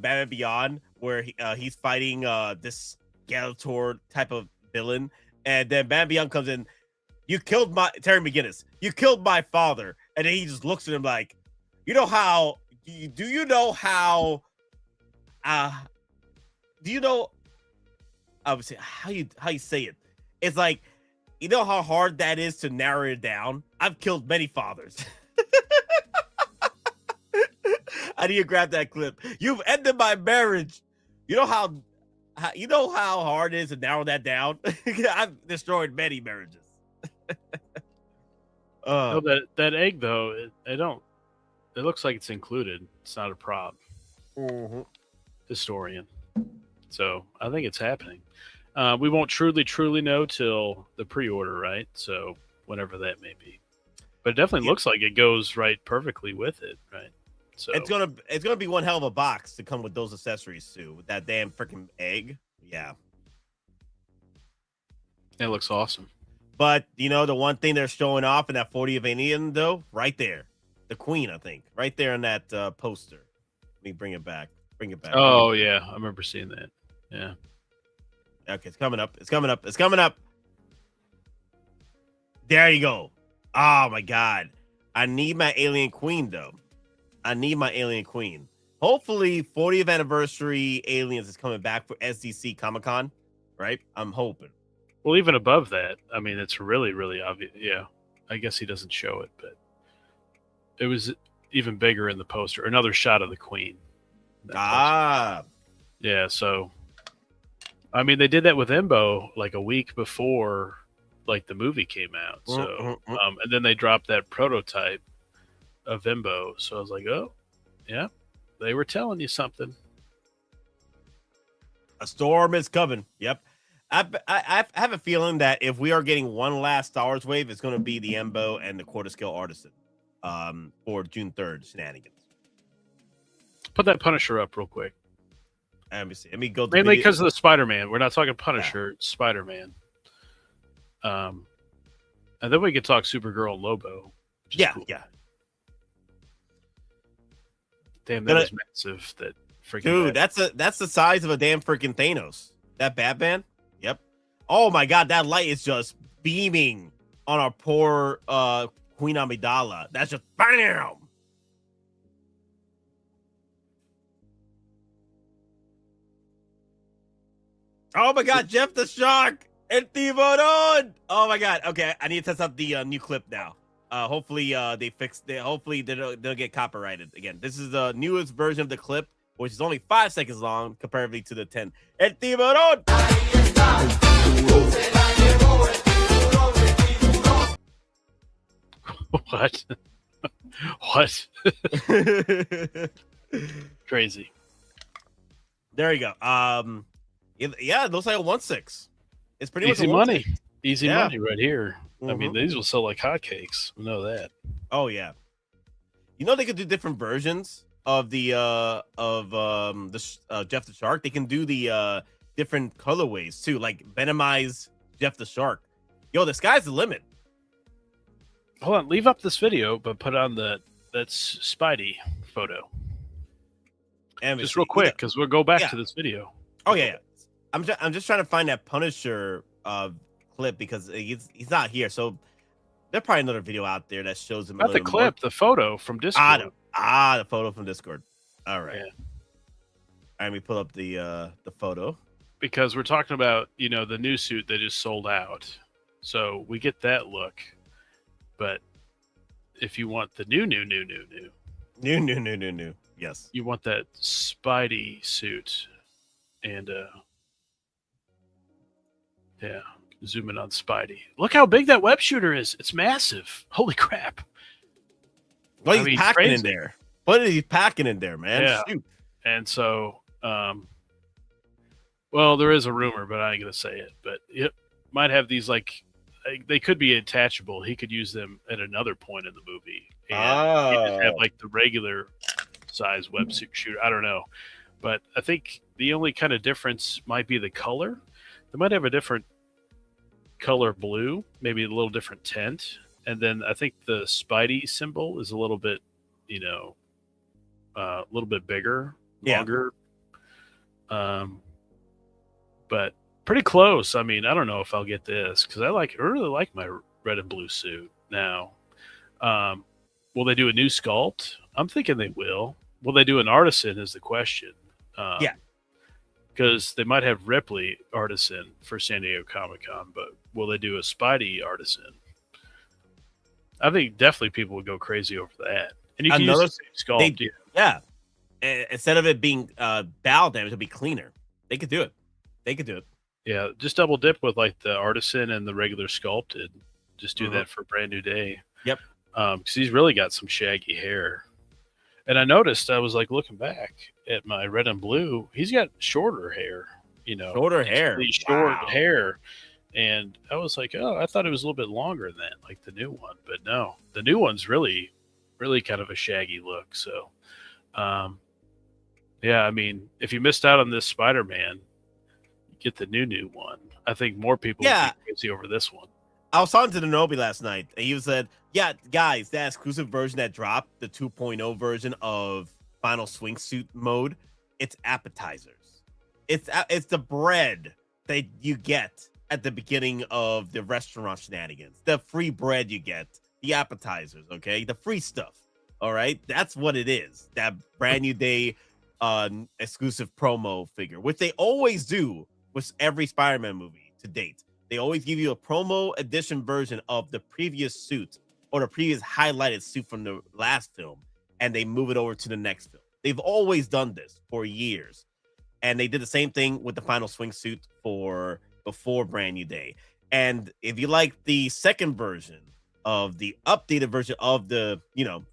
Batman Beyond where he's fighting this Skeletor type of villain, and then Batman Beyond comes in. You killed Terry McGinnis. You killed my father, and then he just looks at him like, do you know how I would say how you say it? It's like, you know how hard that is to narrow it down. I've killed many fathers. I need to grab that clip. You've ended my marriage. You know how hard it is to narrow that down? I've destroyed many marriages. No, that egg though, it looks like it's included. It's not a prop. Historian. So I think it's happening. We won't truly know till the pre-order, right? So whenever that may be. But it definitely looks like it goes right perfectly with it, right? So it's gonna be one hell of a box to come with those accessories too, with that damn freaking egg. Yeah. It looks awesome. But you know, the one thing they're showing off in that 40 of Indian though, right there. The Queen, I think. Right there in that poster. Let me bring it back. Oh yeah, I remember seeing that. Yeah. Okay, it's coming up. It's coming up. There you go. Oh my God. I need my alien queen though. I need my alien queen. Hopefully 40th anniversary aliens is coming back for SDC Comic-Con, right? I'm hoping. Well, even above that, I mean, it's really, really obvious. Yeah. I guess he doesn't show it, but it was even bigger in the poster. Another shot of the queen. Yeah, so I mean, they did that with Embo like a week before like the movie came out. So and then they dropped that prototype of Embo. So I was like, oh, yeah, they were telling you something. A storm is coming. Yep. I have a feeling that if we are getting one last Star Wars wave, it's going to be the Embo and the quarter scale Artisan for June 3rd shenanigans. Put that Punisher up real quick. Let me see. Let me go. Mainly because of the Spider-Man. We're not talking Punisher. It's Spider-Man. And then we could talk Supergirl and Lobo. Yeah, cool. Yeah. Damn, that is massive. That freaking dude. That's the size of a damn freaking Thanos. That Batman. Yep. Oh my God, that light is just beaming on our poor Queen Amidala. That's just bam. Oh my God, Jeff the Shark and Tiburon. Oh my God. Okay, I need to test out the new clip now. Hopefully they fixed it. Hopefully they don't get copyrighted again. This is the newest version of the clip, which is only 5 seconds long comparatively to the 10. El Tiburon. What? What? Crazy. There you go. Yeah, it looks like a 1/6. It's pretty easy much money. Easy money right here. I mean, these will sell like hotcakes. We know that. Oh yeah. You know they could do different versions of the Jeff the Shark. They can do the different colorways too, like Venomize Jeff the Shark. Yo, the sky's the limit. Hold on, leave up this video, but put on that's Spidey photo. And just real quick, because we'll go back to this video. Oh yeah. I'm just trying to find that Punisher clip because he's not here. So there's probably another video out there that shows him. Not the clip, the photo from Discord. The photo from Discord. All right. Yeah. All right, let me pull up the photo. Because we're talking about, the new suit that just sold out. So we get that look. But if you want the new. Yes. You want that Spidey suit. And yeah, zoom in on Spidey. Look how big that web shooter is. It's massive. Holy crap. What are you packing in there? What are you packing in there, man? Yeah. Shoot. And so, well, there is a rumor, but I ain't going to say it. But it might have these, they could be attachable. He could use them at another point in the movie. And he just have, the regular size web shooter. I don't know. But I think the only kind of difference might be the color. They might have a different color blue, maybe a little different tint. And then I think the Spidey symbol is a little bit, a little bit bigger, longer. But pretty close. I mean, I don't know if I'll get this because I really like my red and blue suit now. Will they do a new sculpt? I'm thinking they will. Will they do an Artisan is the question. Because they might have Ripley Artisan for San Diego Comic-Con, but will they do a Spidey Artisan? I think definitely people would go crazy over that. And you can use the same sculpt. Yeah. Instead of it being bow damage, it'll be cleaner. They could do it. Yeah, just double dip with the Artisan and the regular sculpted. Just do that for a brand new day. Yep. Because he's really got some shaggy hair. And I noticed, I was looking back at my red and blue, he's got shorter hair, Shorter hair. Really short hair. And I was like, oh, I thought it was a little bit longer than that, like the new one. But no, the new one's really, really kind of a shaggy look. So, yeah, I mean, if you missed out on this Spider-Man, get the new one. I think more people would be crazy over this one. I was talking to the Nobi last night, and he said, yeah, guys, that exclusive version that dropped, the 2.0 version of Final Swingsuit mode, it's appetizers. It's the bread that you get at the beginning of the restaurant shenanigans. The free bread you get, the appetizers, okay? The free stuff, all right? That's what it is. That brand new day exclusive promo figure, which they always do with every Spider-Man movie to date. They always give you a promo edition version of the previous suit or the previous highlighted suit from the last film, and they move it over to the next film. They've always done this for years. And they did the same thing with the final swing suit for before Brand New Day. And if you like the second version of the updated version of the,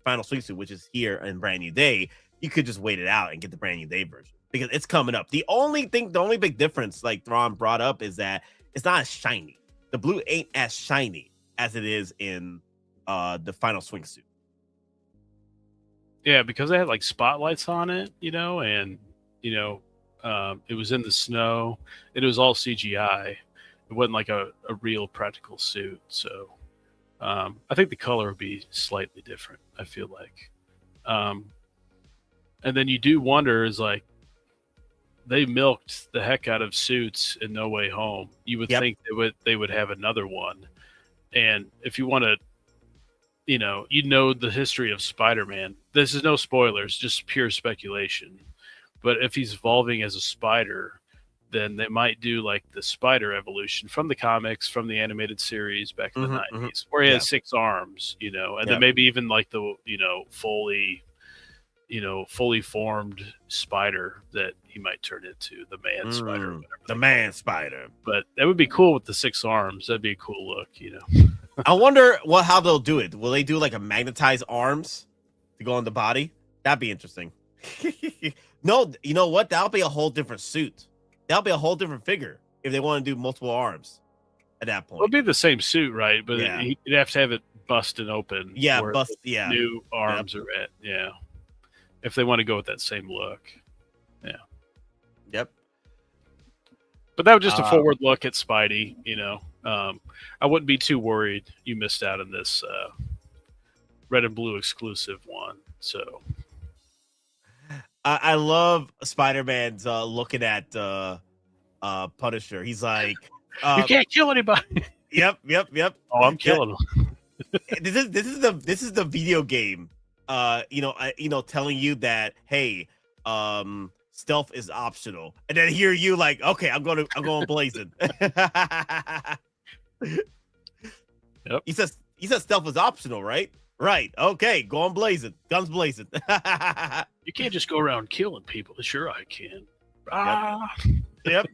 final swing suit, which is here in Brand New Day, you could just wait it out and get the Brand New Day version because it's coming up. The only big difference, like Thrawn brought up, is that it's not as shiny. The blue ain't as shiny as it is in the final swing suit. Yeah, because they had like spotlights on it, and it was in the snow. It was all CGI. It wasn't like a real practical suit. So I think the color would be slightly different, I feel like. And then you do wonder, is like, they milked the heck out of suits in No Way Home. You would think they would have another one. And if you want to, the history of Spider-Man. This is no spoilers, just pure speculation. But if he's evolving as a spider, then they might do like the spider evolution from the comics, from the animated series back in the 90s, where he has 6 arms, and then maybe even like the, fully formed spider that he might turn into, the man spider. The man spider. But that would be cool with the 6 arms. That'd be a cool look, I wonder how they'll do it. Will they do like a magnetized arms to go on the body? That'd be interesting. No, you know what? That'll be a whole different suit. That'll be a whole different figure if they want to do multiple arms at that point. It'll be the same suit, right? But you'd have to have it busted open. Yeah, new arms are at. Yeah. If they want to go with that same look. Yeah. Yep. But that was just a forward look at Spidey, I wouldn't be too worried you missed out on this red and blue exclusive one. So I love Spider-Man's looking at Punisher. He's like, you can't kill anybody. Yep. Oh, I'm killing him. This is the video game. Telling you that, hey, stealth is optional, and then here you like, okay, I'm going blazing. Yep. He says stealth is optional, right? Right. Okay, go on blazing. Guns blazing. You can't just go around killing people. Sure, I can. Yep.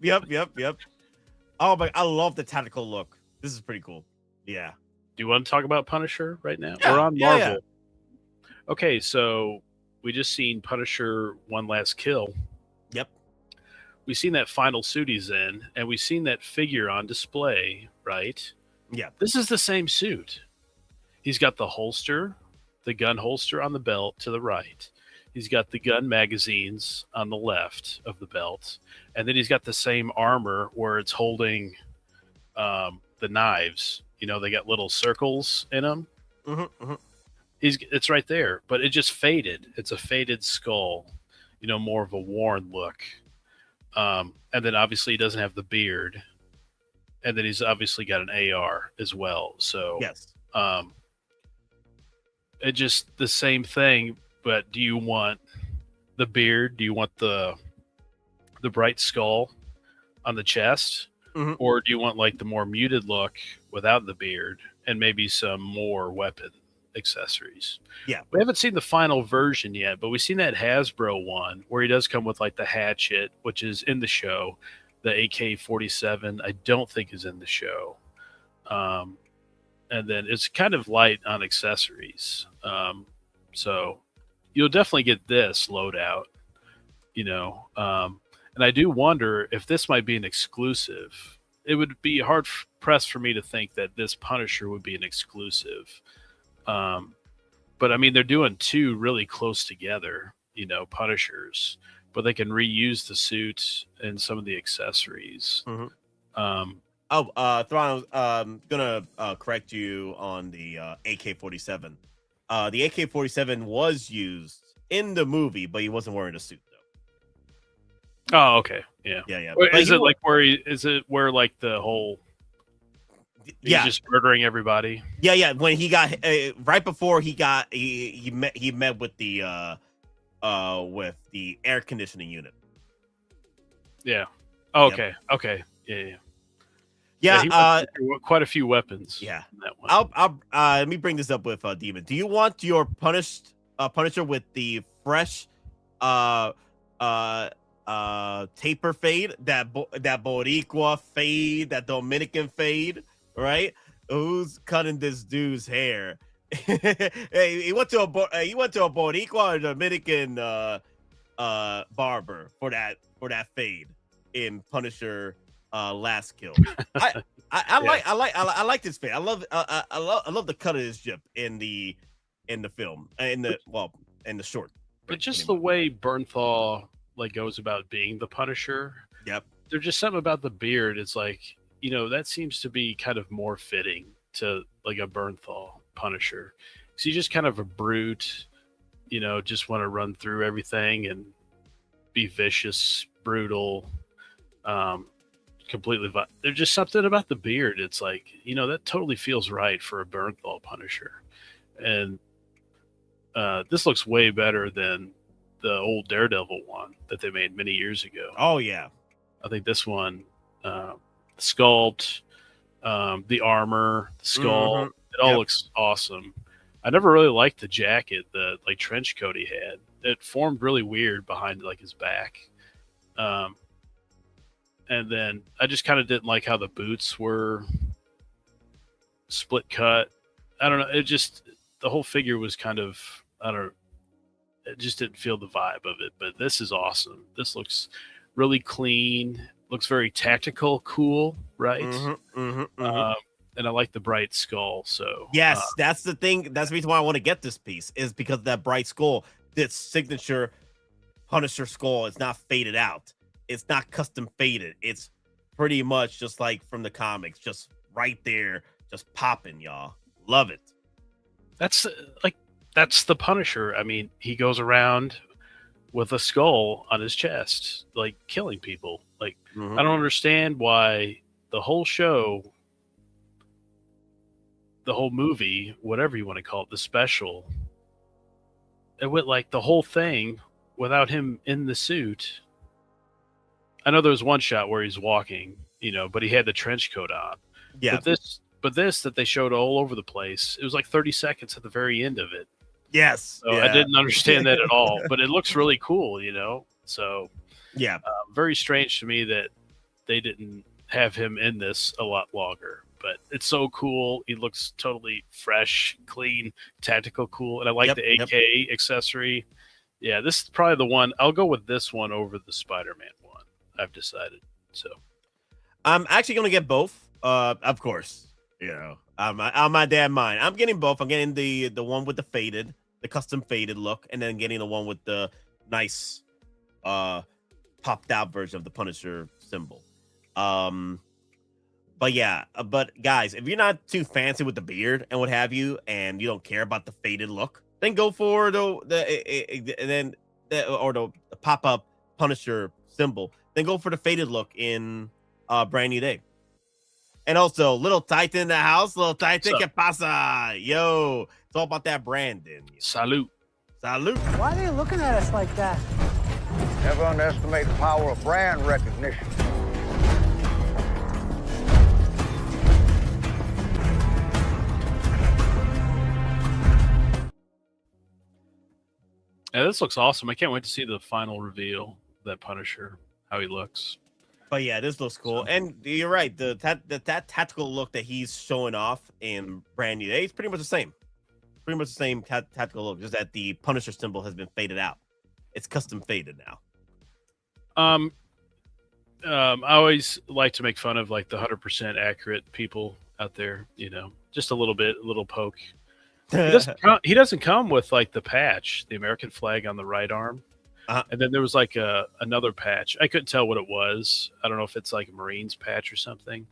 Oh my! I love the tactical look. This is pretty cool. Yeah. Do you want to talk about Punisher right now? Yeah, We're on Marvel. Yeah. Okay, so we just seen Punisher One Last Kill. Yep. We seen that final suit he's in, and we seen that figure on display, right? Yeah. This is the same suit. He's got the holster, the gun holster on the belt to the right. He's got the gun magazines on the left of the belt. And then he's got the same armor where it's holding the knives. They got little circles in them. It's right there, but it just faded. It's a faded skull, more of a worn look. And then obviously he doesn't have the beard. And then he's obviously got an AR as well. So yes. It just the same thing, but do you want the beard? Do you want the bright skull on the chest? Or do you want like the more muted look without the beard and maybe some more weapon accessories? Yeah. We haven't seen the final version yet, but we've seen that Hasbro one where he does come with like the hatchet, which is in the show. The AK-47, I don't think is in the show. And then it's kind of light on accessories. So you'll definitely get this loadout, and I do wonder if this might be an exclusive. It would be hard pressed for me to think that this Punisher would be an exclusive. But I mean, they're doing 2 really close together, Punishers, but they can reuse the suit and some of the accessories. Thrawn, I'm gonna correct you on the AK-47. The AK-47 was used in the movie, but he wasn't wearing a suit though. Oh, okay, yeah. Yeah. Is it like where like the whole He's just murdering everybody. Yeah. When he got right before he met with the air conditioning unit. Yeah. Oh, okay. Yep. Okay. Yeah. Yeah. Quite a few weapons. Yeah. In that one. I'll let me bring this up with Demon. Do you want your Punisher with the fresh taper fade, that Boricua fade, that Dominican fade, right? Who's cutting this dude's hair? Hey, he went to a Boricua or Dominican barber for that fade in Punisher last kill. I like this fade. I love the cut of his jib in the film, in the short. But just the way Bernthal goes about being the Punisher. Yep. There's just something about the beard. It's like, that seems to be kind of more fitting to a Bernthal Punisher. Because he's just kind of a brute, just want to run through everything and be vicious, brutal, completely. There's just something about the beard. It's like, that totally feels right for a Bernthal Punisher. And this looks way better than the old Daredevil one that they made many years ago. Oh yeah, I think this one, sculpt, the armor, the skull, it all looks awesome. I never really liked the jacket, the trench coat he had. It formed really weird behind his back, and then I just kind of didn't like how the boots were split cut. I don't know. It just, the whole figure was kind of, I don't know. It just didn't feel the vibe of it, but this is awesome. This looks really clean. Looks very tactical, cool, right? And I like the bright skull. So yes, that's the thing. That's the reason why I want to get this piece, is because of that bright skull. This signature Punisher skull is not faded out. It's not custom faded. It's pretty much just like from the comics, just right there, just popping, y'all. Love it. That's the Punisher. I mean, he goes around with a skull on his chest, killing people. I don't understand why the whole show, the whole movie, whatever you want to call it, the special, it went the whole thing without him in the suit. I know there was one shot where he's walking, but he had the trench coat on. Yeah. But this that they showed all over the place, it was 30 seconds at the very end of it. Yes. So I didn't understand that at all, but it looks really cool, So yeah, very strange to me that they didn't have him in this a lot longer. But it's so cool. He looks totally fresh, clean, tactical, cool, and I like the AK accessory. Yeah, this is probably the one. I'll go with this one over the Spider-Man one. I've decided. So I'm actually going to get both. Of course, on my damn mind, I'm getting both. I'm getting the one with the custom faded look, and then getting the one with the nice popped out version of the Punisher symbol. But guys, if you're not too fancy with the beard and what have you, and you don't care about the faded look, then go for the pop up Punisher symbol. Then go for the faded look in Brand New Day. And also, Little Titan in the house. Little Titan, ¿qué pasa? Yo, it's all about that branding. Salute. Why are they looking at us like that? Never underestimate the power of brand recognition. Yeah, this looks awesome. I can't wait to see the final reveal of that Punisher, how he looks. But yeah, this looks cool. And you're right. That tactical look that he's showing off in Brand New Day is pretty much the same. Pretty much the same tactical look, just that the Punisher symbol has been faded out. It's custom faded now. I always like to make fun of the 100% accurate people out there, just a little bit, a little poke. He doesn't come with the patch, the American flag on the right arm. And then there was another patch. I couldn't tell what it was. I don't know if it's a Marines patch or something,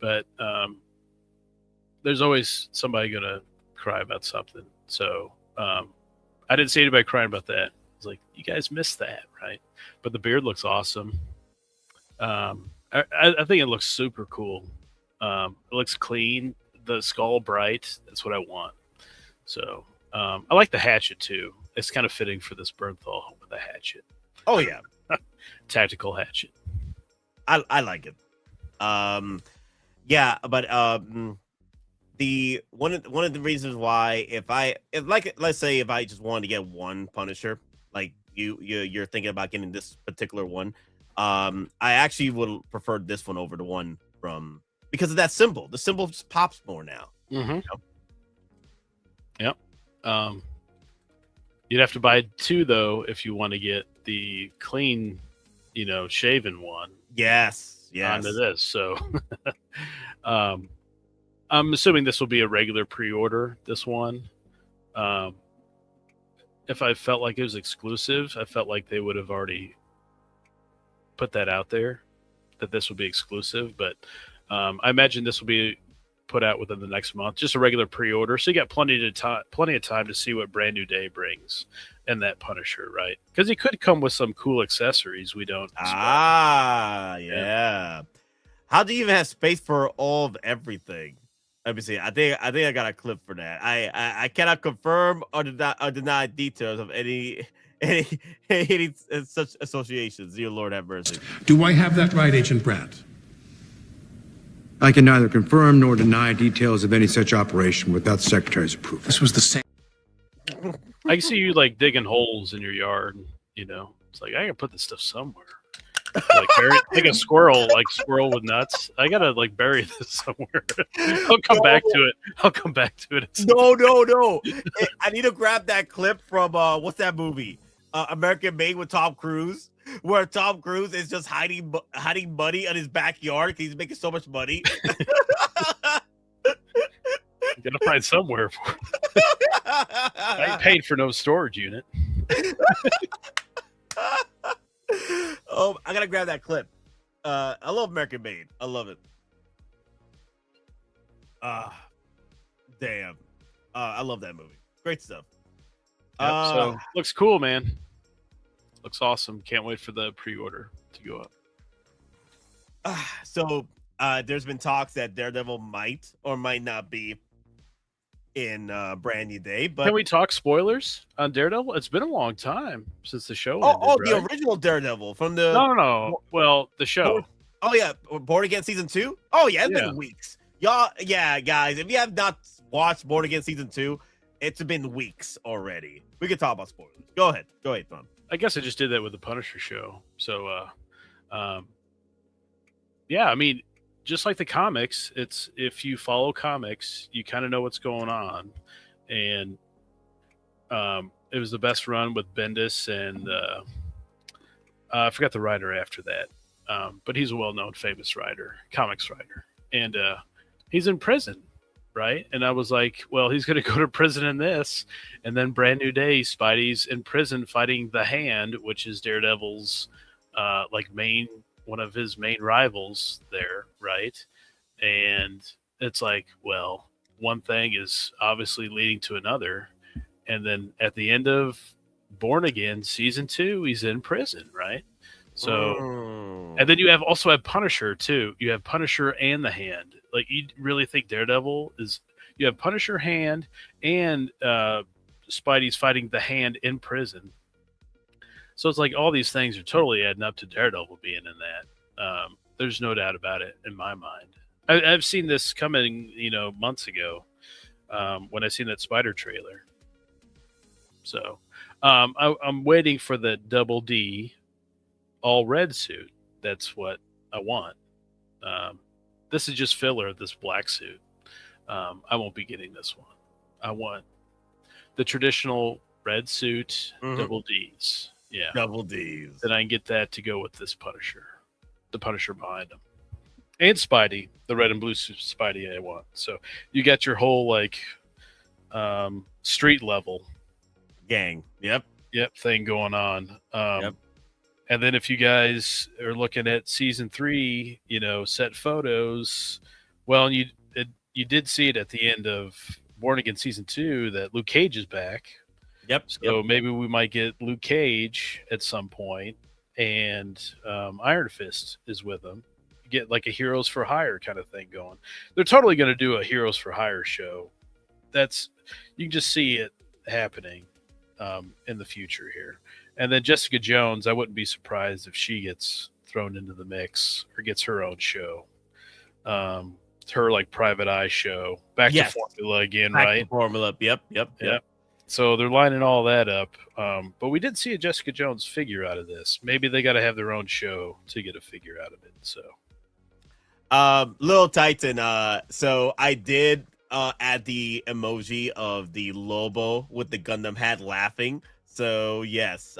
but there's always somebody going to cry about something. So I didn't see anybody crying about that. I was like, you guys missed that, right? But the beard looks awesome. I think it looks super cool. It looks clean. The skull bright. That's what I want. So I like the hatchet too. It's kind of fitting for this Bernthal with the hatchet. Oh yeah, tactical hatchet. I like it. Yeah, but the one of the reasons why let's say if I just wanted to get one Punisher, like you're thinking about getting this particular one, I actually would prefer this one over the one from, because of that symbol. The symbol just pops more now. Mm-hmm. You know? Yep. You'd have to buy two though if you want to get the clean, shaven one. Yes. Onto this. So, I'm assuming this will be a regular pre-order. This one. If I felt like it was exclusive, I felt like they would have already put that out there, that this would be exclusive. But I imagine this will be put out within the next month, just a regular pre-order. So you got plenty of time to see what Brand New Day brings and that Punisher, right? Because he could come with some cool accessories we don't. Yeah. How do you even have space for all of everything? Let me see. I think I got a clip for that. I cannot confirm or deny details of any such associations. Dear Lord have mercy. Do I have that right, Agent Brandt? I can neither confirm nor deny details of any such operation without the Secretary's approval. This was the same. I can see you like digging holes in your yard. It's like I gotta put this stuff somewhere. Like bury, like a squirrel with nuts. I gotta like bury this somewhere. I'll come back to it. No. I need to grab that clip from what's that movie? American Made with Tom Cruise, where Tom Cruise is just hiding money in his backyard because he's making so much money. You gotta find somewhere for it. I ain't paid for no storage unit. I gotta grab that clip. I love American Made. I love it. Damn. I love that movie. Great stuff. Yep, so looks cool, man. Looks awesome. Can't wait for the pre-order to go up. So there's been talks that Daredevil might or might not be in Brand New Day. But can we talk spoilers on Daredevil? It's been a long time since the show ended, right? The original Daredevil from the no. Well, the show. Oh yeah, Born Again season 2. Oh yeah, it's been weeks. Y'all, yeah, guys, if you have not watched Born Again season 2, it's been weeks already. We can talk about spoilers. Go ahead, Thrawn. I guess I just did that with the Punisher show. So, yeah, I mean, just like the comics, it's if you follow comics, you kind of know what's going on. And it was the best run with Bendis, and I forgot the writer after that. But he's a well-known, famous writer, comics writer. And he's in prison, right? And I was like, well, he's going to go to prison in this. And then Brand New Day, Spidey's in prison fighting the Hand, which is Daredevil's one of his main rivals there, right? And it's like, well, one thing is obviously leading to another. And then at the end of Born Again season 2, he's in prison, right? So, and then you also have Punisher too. You have Punisher and the Hand. Like, you really think Daredevil is? You have Punisher, Hand, and Spidey's fighting the Hand in prison. So it's like all these things are totally adding up to Daredevil being in that. There's no doubt about it in my mind. I've seen this coming, months ago when I seen that Spider trailer. So I'm waiting for the Double D all red suit. That's what I want. This is just filler, this black suit. I won't be getting this one. I want the traditional red suit, Double Ds. Yeah. Double Ds. Then I can get that to go with this Punisher. The Punisher behind him. And Spidey, the red and blue suit Spidey I want. So you got your whole street level gang. Yep, thing going on. Yep. And then if you guys are looking at season 3, set photos, well, you did see it at the end of Born Again season 2 that Luke Cage is back. Yep. So maybe we might get Luke Cage at some point, and Iron Fist is with him. get like a Heroes for Hire kind of thing going. They're totally going to do a Heroes for Hire show. You can just see it happening in the future here. And then Jessica Jones, I wouldn't be surprised if she gets thrown into the mix or gets her own show. Her like Private Eye show. Back to Formula again, Back right? to Formula. Yep. So they're lining all that up. But we did see a Jessica Jones figure out of this. Maybe they got to have their own show to get a figure out of it. So, Little Titan. So I did add the emoji of the Lobo with the Gundam hat laughing. So yes,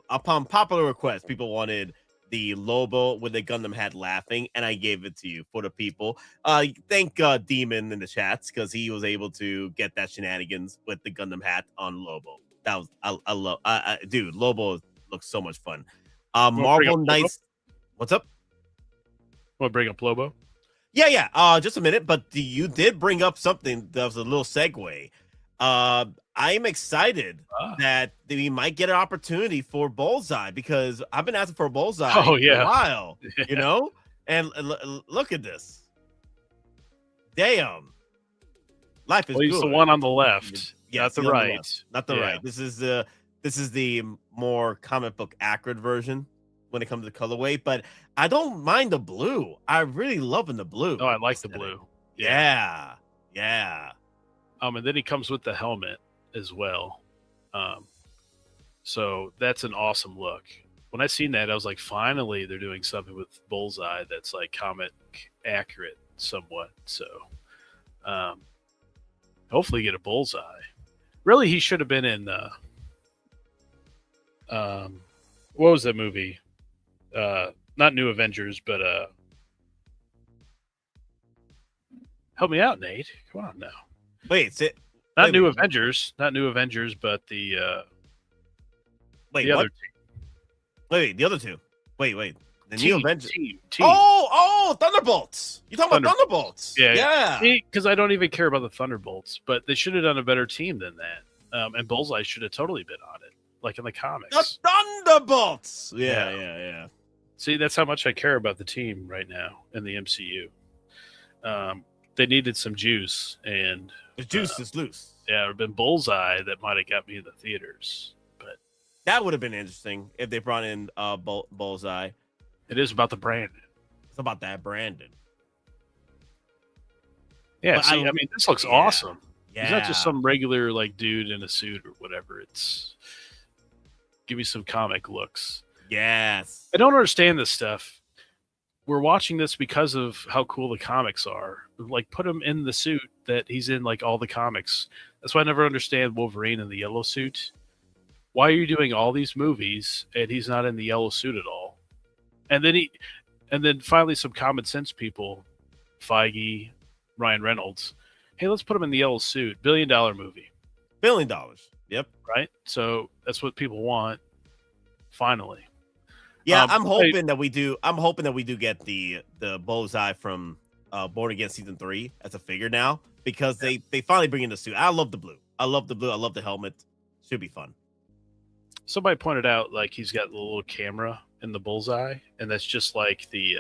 upon popular request, people wanted the Lobo with the Gundam hat laughing, and I gave it to you for the people. Thank Demon in the chats because he was able to get that shenanigans with the Gundam hat on Lobo. That was I love, dude. Lobo looks so much fun. Marvel Knights. What's up? Want to bring up Lobo? Yeah. Just a minute, but you did bring up something that was a little segue. I'm excited that we might get an opportunity for Bullseye because I've been asking for a Bullseye for a while, you know? And look at this. Damn. Life is good. He's the one on the left, not the right. Not the right. This is the more comic book accurate version when it comes to colorway, but I don't mind the blue. I really love in the blue. Oh, I like the blue. Yeah. And then he comes with the helmet as well. So that's an awesome look. When I seen that, I was like, finally, they're doing something with Bullseye that's like comic accurate somewhat. So hopefully get a Bullseye. Really, he should have been in what was that movie? Not New Avengers, but help me out, Nate. Come on now. Wait, Not New Avengers, but the wait, the what? other team. Wait, the other two. Wait. The New Avengers. Team. Oh, Thunderbolts. You talking about Thunderbolts? Yeah. Because I don't even care about the Thunderbolts, but they should have done a better team than that. And Bullseye should have totally been on it, like in the comics. The Thunderbolts. Yeah. See, that's how much I care about the team right now in the MCU. They needed some juice, and the juice is loose. Yeah, it would have been Bullseye that might have got me in the theaters, but that would have been interesting if they brought in Bullseye. It is about the Brandon. It's about that Brandon. Yeah, I mean, this looks awesome. Yeah. He's not just some regular like dude in a suit or whatever. It's give me some comic looks. Yes. I don't understand this stuff. We're watching this because of how cool the comics are. Like, put him in the suit that he's in, like all the comics. That's why I never understand Wolverine in the yellow suit. Why are you doing all these movies and he's not in the yellow suit at all? And then finally some common sense people, Feige, Ryan Reynolds. Hey, let's put him in the yellow suit. $1 billion movie. $1 billion. Yep. Right. So that's what people want. Finally. Yeah, I'm hoping that we do. I'm hoping that we do get the Bullseye from Born Again Season 3 as a figure now because they finally bring in the suit. I love the blue. I love the helmet. Should be fun. Somebody pointed out like he's got the little camera in the Bullseye, and that's just like the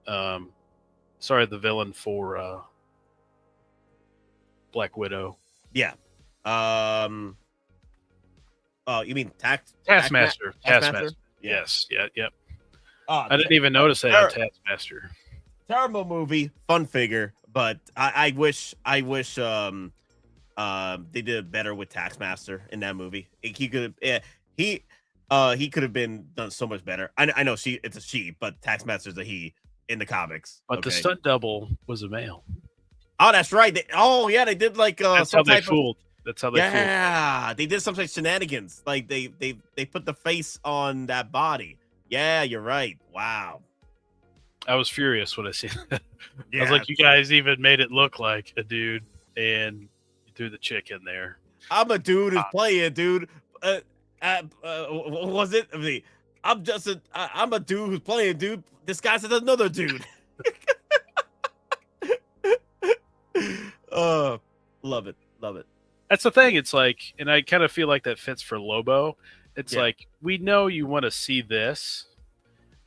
the villain for Black Widow. Yeah. You mean Taskmaster? Taskmaster. Yes. Yeah. Yep. I didn't even notice that on Taskmaster. Terrible movie, fun figure, but I wish they did better with Taskmaster in that movie. He could have been done so much better. I know it's a she, but Taskmaster's a he in the comics. But the stunt double was a male. Oh, that's right. They did like that's how they fooled. That's how they fooled. Yeah, they did some like shenanigans. Like they put the face on that body. Yeah, you're right. Wow. I was furious when I seen that. I was like, you guys even made it look like a dude, and you threw the chick in there. I'm a dude who's playing, dude. Was it? I mean, I'm a dude who's playing, dude. This guy's another dude. Love it. That's the thing. It's like, and I kind of feel like that fits for Lobo. It's like, we know you want to see this,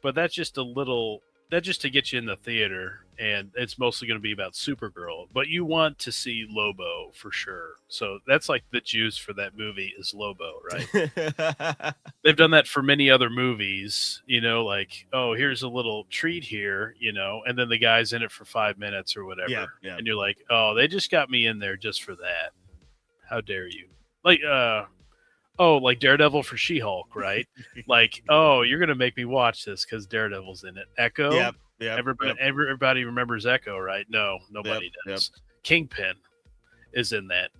but that's just a little. That's just to get you in the theater, and it's mostly going to be about Supergirl. But you want to see Lobo for sure. So that's like the juice for that movie is Lobo, right? They've done that for many other movies, you know, like, oh, here's a little treat here, you know, and then the guy's in it for 5 minutes or whatever. Yeah. And you're like, oh, they just got me in there just for that. How dare you? Like, oh, like Daredevil for She-Hulk, right? Like, oh, you're going to make me watch this because Daredevil's in it. Echo? Yep. Everybody remembers Echo, right? No, nobody does. Kingpin is in that.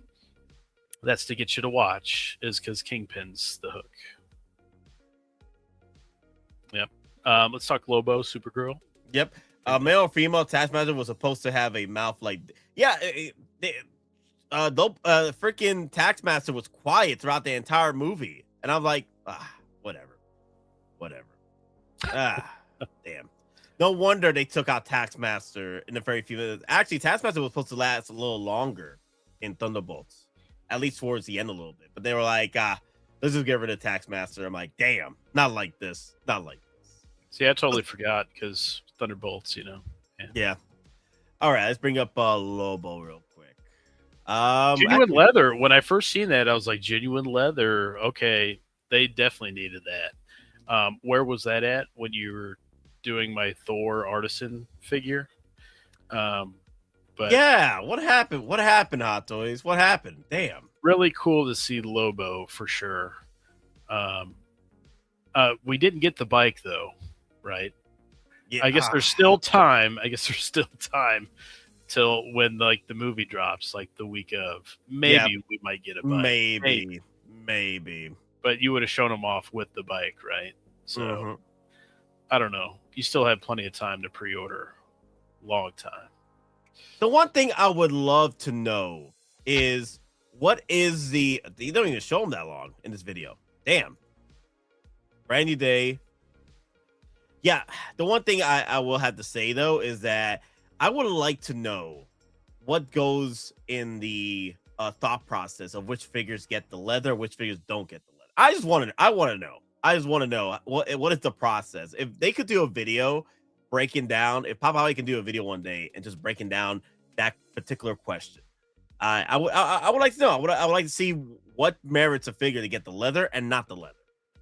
That's to get you to watch, is because Kingpin's the hook. Yep. Let's talk Lobo, Supergirl. Yep. Male or female Taskmaster was supposed to have a mouth like... Yeah, freaking Taskmaster was quiet throughout the entire movie, and I'm like, whatever. Damn. No wonder they took out Taskmaster in the very few minutes. Actually, Taskmaster was supposed to last a little longer in Thunderbolts, at least towards the end a little bit. But they were like, let's just get rid of Taskmaster. I'm like, damn, not like this. See, I totally forgot because Thunderbolts, you know. Yeah. All right, let's bring up Lobo real quick. Genuine leather. When I first seen that, I was like, genuine leather. Okay, they definitely needed that. Where was that at when you were doing my Thor Artisan figure? But yeah, what happened? Hot Toys? What happened? Damn. Really cool to see Lobo for sure. We didn't get the bike though, right? Yeah. I guess there's still time. Till when like the movie drops, like the week of. Maybe we might get a bike. Maybe. But you would have shown them off with the bike, right? So I don't know. You still have plenty of time to pre-order. Long time. The one thing I would love to know is what is the... You don't even show them that long in this video. Damn. Brand new day. Yeah, the one thing I will have to say, though, is that I would like to know what goes in the thought process of which figures get the leather, which figures don't get the leather. I want to know. I just want to know what is the process. If they could do a video breaking down, if Pop Holly can do a video one day and just breaking down that particular question, I would like to know. I would like to see what merits a figure to get the leather and not the leather.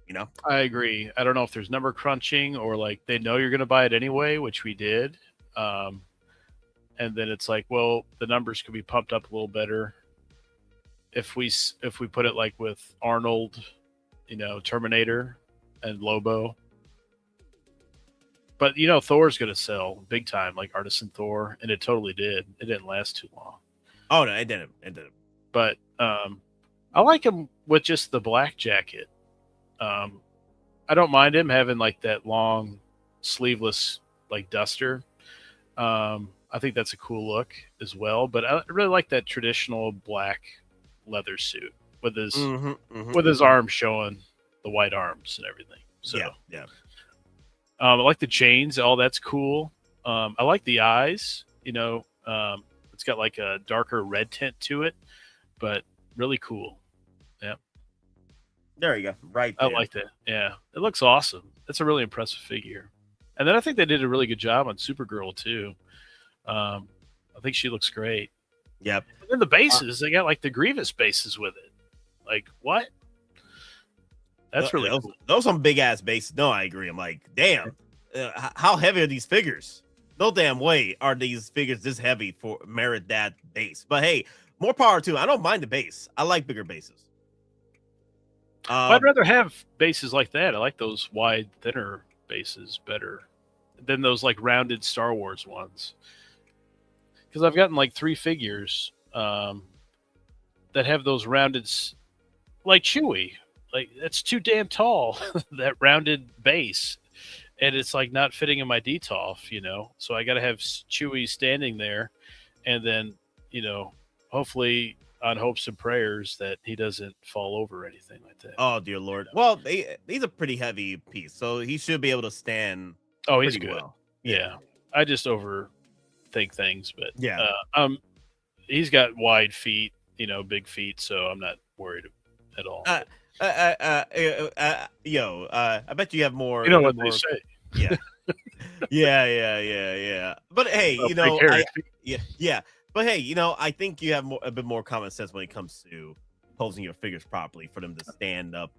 You know, I agree. I don't know if there's number crunching or like they know you're going to buy it anyway, which we did. And then it's like, well, the numbers could be pumped up a little better if we put it like with Arnold, you know, Terminator and Lobo. But you know, Thor's going to sell big time, like Artisan Thor, and it totally did. It didn't last too long. Oh no, it didn't. But I like him with just the black jacket. I don't mind him having like that long sleeveless like duster. I think that's a cool look as well, but I really like that traditional black leather suit with his with his arms showing the white arms and everything. So yeah. I like the chains. All that's cool. I like the eyes. You know, it's got like a darker red tint to it, but really cool. Yeah. There you go. Right there. I like that. Yeah. It looks awesome. It's a really impressive figure. And then I think they did a really good job on Supergirl too. I think she looks great. Yep. And then the bases, they got like the Grievous bases with it. Like what? That's really cool. Those some big ass bases. No, I agree. I'm like, damn. How heavy are these figures? No damn way are these figures this heavy for merit that base. But hey, more power to. I don't mind the base. I like bigger bases. I'd rather have bases like that. I like those wide, thinner bases better than those like rounded Star Wars ones. Because I've gotten like 3 figures that have those rounded, like Chewie. Like that's too damn tall, that rounded base. And it's like not fitting in my DTOF, you know? So I got to have Chewie standing there and then, you know, hopefully on hopes and prayers that he doesn't fall over or anything like that. Oh, dear Lord. Well, he's a pretty heavy piece, so he should be able to stand. Oh, he's good. Well. Yeah. I just overthink things, but yeah. He's got wide feet, you know, big feet, so I'm not worried at all. I bet you have more. You know what they say. Yeah. Yeah. But hey, Well, you know, big hair. yeah. But hey, you know, I think you have a bit more common sense when it comes to posing your figures properly for them to stand up.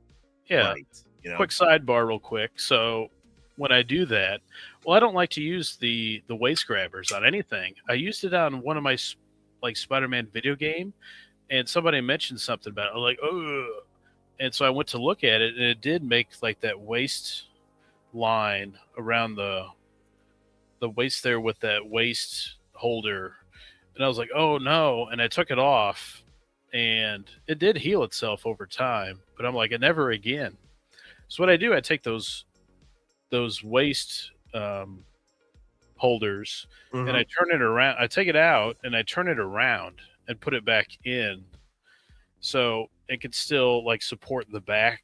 Yeah. Right. You know? Quick sidebar, real quick. So when I do that, well, I don't like to use the waist grabbers on anything. I used it on one of my like Spider-Man video game, and somebody mentioned something about it. I'm like, oh, and so I went to look at it, and it did make like that waist line around the waist there with that waist holder, and I was like, oh no, and I took it off, and it did heal itself over time, but I'm like, never again. So what I do, I take those waist holders, and I turn it around. I take it out and I turn it around and put it back in, so it can still like support the back,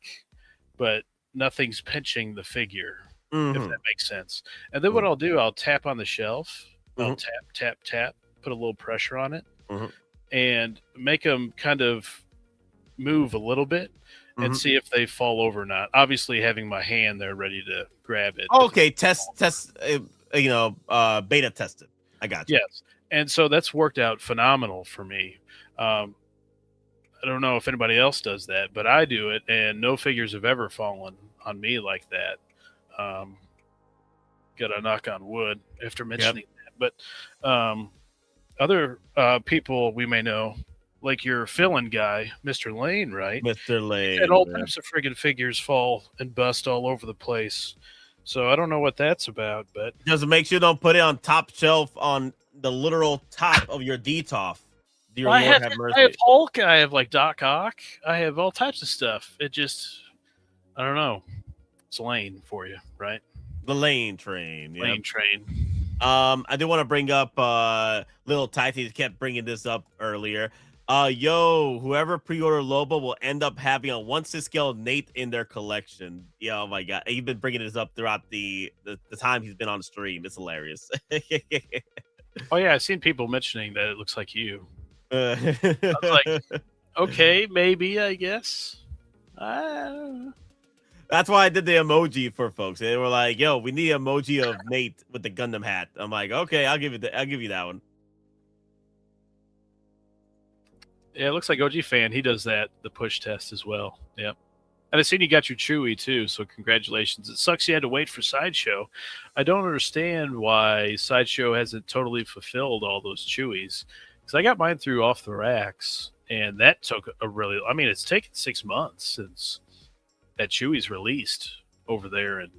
but nothing's pinching the figure, if that makes sense. And then what I'll do, I'll tap on the shelf. I'll tap, put a little pressure on it, and make them kind of move a little bit and see if they fall over or not. Obviously, having my hand there ready to grab it. Okay, test. You know, beta tested. I got you. Yes, and so that's worked out phenomenal for me. I don't know if anybody else does that, but I do it, and no figures have ever fallen on me like that. Got a knock on wood after mentioning that. But other people we may know, like your fill-in guy, Mr. Lane, right? Mr. Lane. Had all types of friggin' figures fall and bust all over the place. So I don't know what that's about, but just make sure you don't put it on top shelf on the literal top of your DTOF. I have Hulk, I have like Doc Ock, I have all types of stuff. It just, I don't know. It's Lane for you, right? The Lane train. Lane train. I do want to bring up Little Tighty kept bringing this up earlier. Whoever pre-ordered Lobo will end up having a 1/6 scale Nate in their collection. Yeah, oh my god, he's been bringing this up throughout the time he's been on the stream. It's hilarious. Oh yeah, I've seen people mentioning that it looks like you. I was like, okay, maybe, I guess. That's why I did the emoji for folks. They were like, "Yo, we need an emoji of Nate with the Gundam hat." I'm like, "Okay, I'll give you that one." Yeah, it looks like OG Fan. He does the push test as well. Yep. And I seen you got your Chewie too, so congratulations. It sucks you had to wait for Sideshow. I don't understand why Sideshow hasn't totally fulfilled all those Chewies. Because I got mine through Off the Racks, and that took it's taken 6 months since that Chewie's released over there, and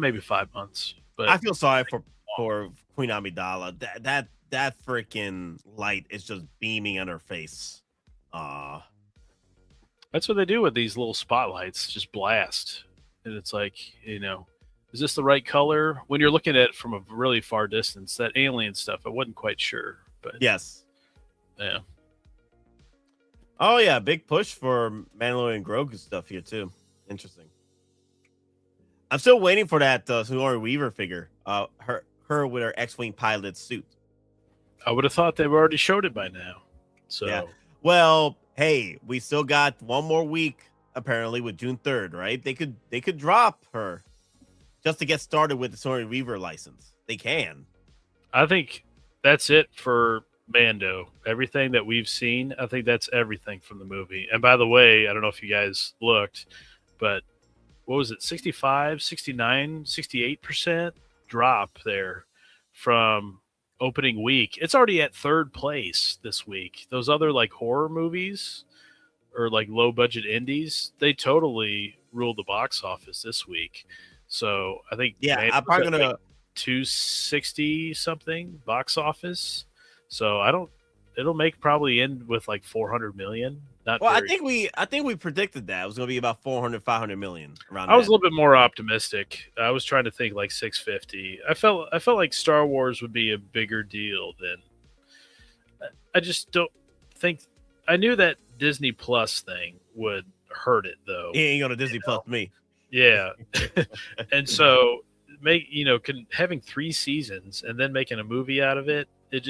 maybe 5 months. But I feel sorry for Queen Amidala. That freaking light is just beaming on her face. That's what they do with these little spotlights, just blast. And it's like, is this the right color? When you're looking at it from a really far distance, that alien stuff, I wasn't quite sure. But yes. Yeah. Oh, yeah. Big push for Mandalorian Grogu stuff here, too. Interesting. I'm still waiting for that Sigourney Weaver figure. Her with her X-Wing pilot suit. I would have thought they've already showed it by now. So, yeah. Well, hey, we still got one more week, apparently, with June 3rd, right? They could drop her just to get started with the Sigourney Weaver license. They can. I think that's it for Mando. Everything that we've seen, I think that's everything from the movie. And by the way, I don't know if you guys looked, but what was it? 65, 69, 68% drop there from opening week. It's already at 3rd place this week. Those other like horror movies or like low budget indies, they totally ruled the box office this week. So I think I'm probably gonna like 260 something box office. So it'll make probably end with like 400 million. I think we predicted that it was gonna be about 400, 500 million around. I was a little bit more optimistic. I was trying to think like 650. I felt like Star Wars would be a bigger deal than. I just don't think. I knew that Disney Plus thing would hurt it though. He ain't gonna Disney Plus me. Yeah, and so having 3 seasons and then making a movie out of it, it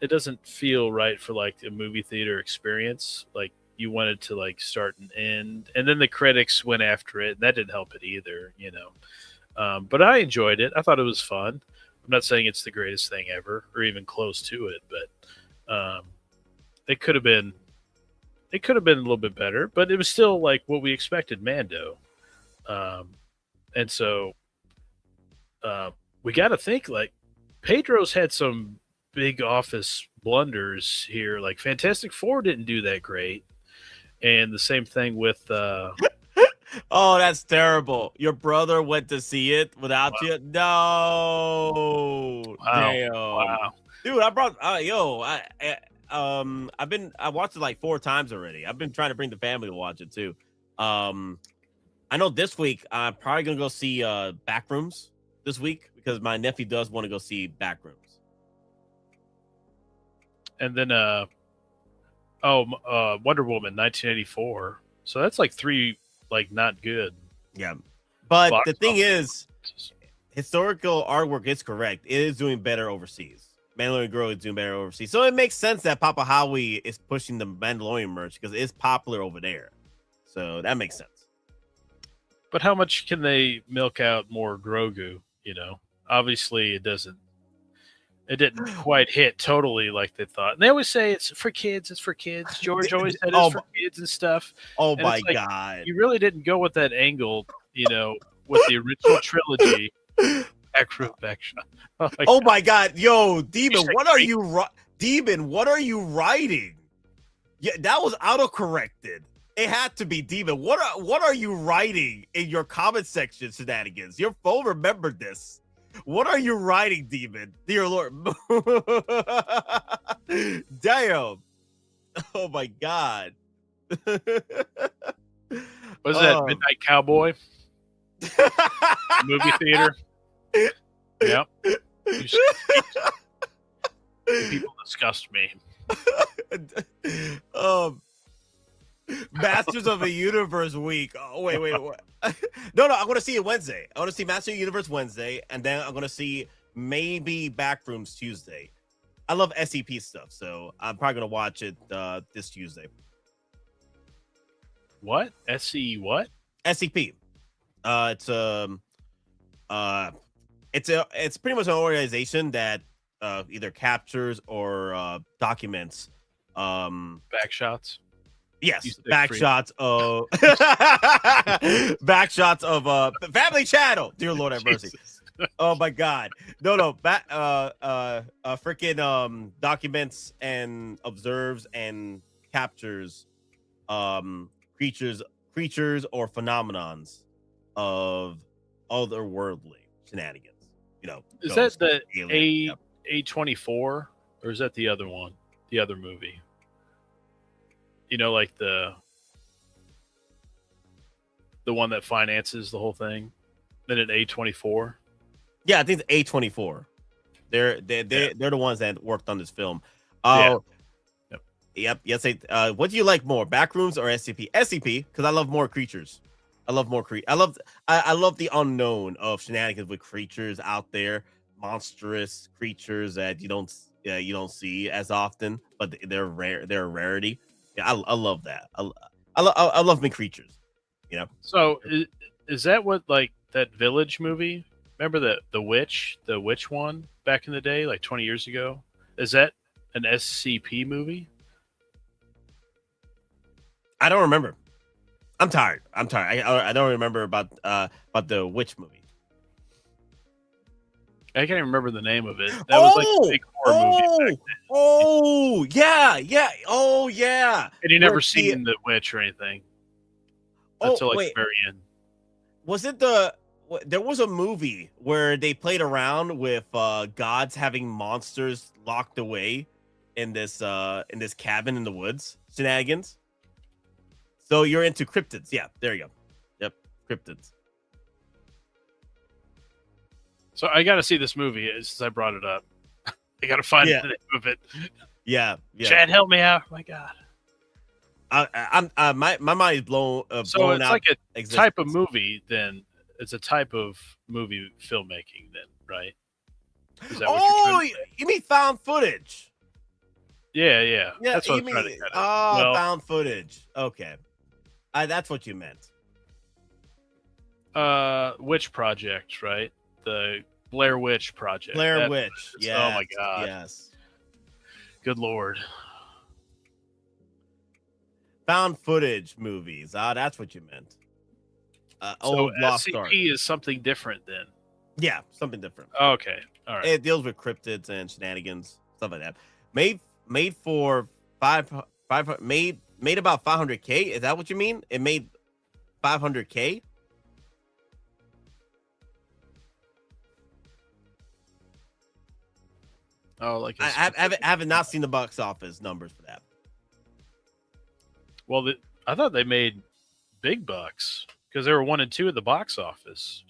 doesn't feel right for like a movie theater experience. Like you wanted to like start and end, and then the critics went after it, and that didn't help it either, But I enjoyed it. I thought it was fun. I'm not saying it's the greatest thing ever, or even close to it, but it could have been. It could have been a little bit better, but it was still like what we expected, Mando. And so we got to think like Pedro's had some big office blunders here. Like Fantastic Four didn't do that great, and the same thing with. Oh, that's terrible! Your brother went to see it without you. No, Wow. damn, Wow. dude! I brought I watched it like 4 times already. I've been trying to bring the family to watch it too. I know this week I'm probably gonna go see Backrooms this week because my nephew does want to go see Backrooms. And then Wonder Woman 1984. So that's like 3 like not good. Yeah. But Box the thing office. is, historical artwork is correct. It is doing better overseas. Mandalorian Girl is doing better overseas. So it makes sense that Papa Howie is pushing the Mandalorian merch because it's popular over there. So that makes sense. But how much can they milk out more Grogu? Obviously it didn't quite hit totally like they thought. And they always say it's for kids. It's for kids. George always said it's for kids and stuff. Oh And my it's like, God. you really didn't go with that angle, with the original trilogy. Back shot. Oh my God. Yo, Demon, what are you writing? Yeah, that was autocorrected. It had to be Demon. What are you writing in your comment section shenanigans? Your phone remembered this. What are you writing, Demon? Dear Lord. Damn. Oh my God. Was that Midnight Cowboy? Movie theater? Yep. People disgust me. Masters of the Universe week. Oh, wait. No, I'm going to see it Wednesday. I want to see Masters of the Universe Wednesday, and then I'm going to see maybe Backrooms Tuesday. I love SCP stuff, so I'm probably going to watch it this Tuesday. What? SC what? SCP. It's pretty much an organization that either captures or documents backshots. Yes, backshots of Family Channel. Dear Lord have mercy. Oh my God. No. Freaking documents and observes and captures creatures or phenomenons of otherworldly shenanigans. Is that the A24 or is that the other one? The other movie? Like the one that finances the whole thing. Then an A24. Yeah, I think it's A24. They're the ones that worked on this film. Yep. Yes. What do you like more, Backrooms or SCP? SCP, because I love more creatures. I love more I love the unknown of shenanigans with creatures out there, monstrous creatures that you don't see as often, but they're rare. They're a rarity. Yeah, I love that. I love me creatures. So is that what like that Village movie? Remember the witch one back in the day, like 20 years ago? Is that an SCP movie? I don't remember. I'm tired. I don't remember about the witch movie. I can't even remember the name of it. That was like a big horror movie back then. Oh, yeah. Oh, yeah. And you never seen the witch or anything until like the very end. Was it there was a movie where they played around with gods having monsters locked away in this cabin in the woods shenanigans. So you're into cryptids. Yeah, there you go. Yep, cryptids. So I got to see this movie since I brought it up. I got to find the name of it. Yeah. Chad, help me out. Oh my God. My mind is blown. So it's out like a existence. type of movie. Then it's a type of movie filmmaking. Then right? Is that what you're trying to say? You mean found footage? Yeah. Yeah, That's what you I'm mean, trying to cut it. found footage. Okay. That's what you meant. Witch Project, right? The Blair Witch Project. Blair Witch. Oh my Yes, God. Yes. Good Lord. Found footage movies. That's what you meant. So Old Lost SCP Ark. is something different then. Yeah, something different. Okay. All right. It deals with cryptids and shenanigans, stuff like that. Made for five made about 500K. Is that what you mean? It made 500K. Oh, like I have not seen the box office numbers for that. Well, I thought they made big bucks because they were 1 and 2 at the box office.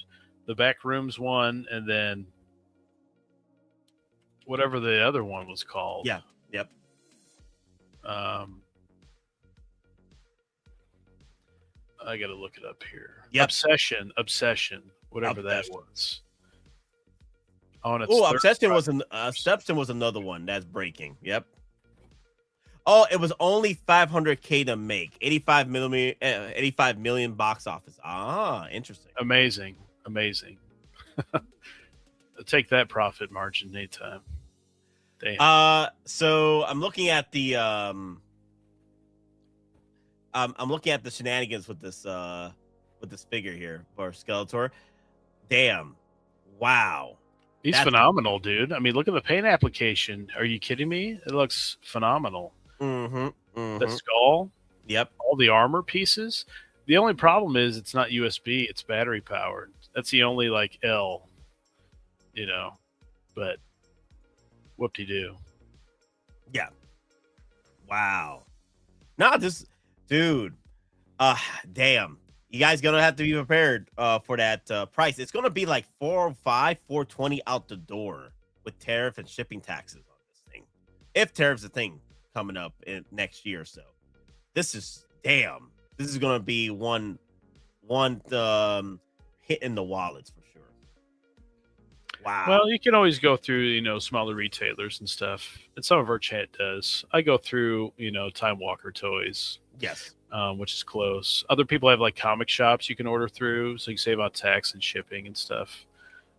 The Back Rooms one, and then whatever the other one was called. Yeah. Yep. I got to look it up here. Yep. Obsession, whatever that was. Oh, and it's Obsession was another one that's breaking. Yep. Oh, it was only 500K to make. 85 million box office. Interesting. Amazing. Take that profit margin anytime. Damn. So I'm looking at the I'm looking at the shenanigans with this figure here for Skeletor. Damn. Wow. He's phenomenal, dude. I mean, look at the paint application. Are you kidding me? It looks phenomenal. The skull. Yep. All the armor pieces. The only problem is it's not USB. It's battery powered. That's the only like L, but whoop-de-doo. Yeah. Wow. This dude. Damn. You guys gonna have to be prepared for that price. It's gonna be like $405, $420 out the door with tariff and shipping taxes on this thing. If tariff's a thing coming up in next year or so. This is gonna be one hit in the wallets for sure. Wow. Well, you can always go through, smaller retailers and stuff. And some of our chat does. I go through, Time Walker Toys. Yes. Which is close. Other people have like comic shops you can order through, so you can save on tax and shipping and stuff.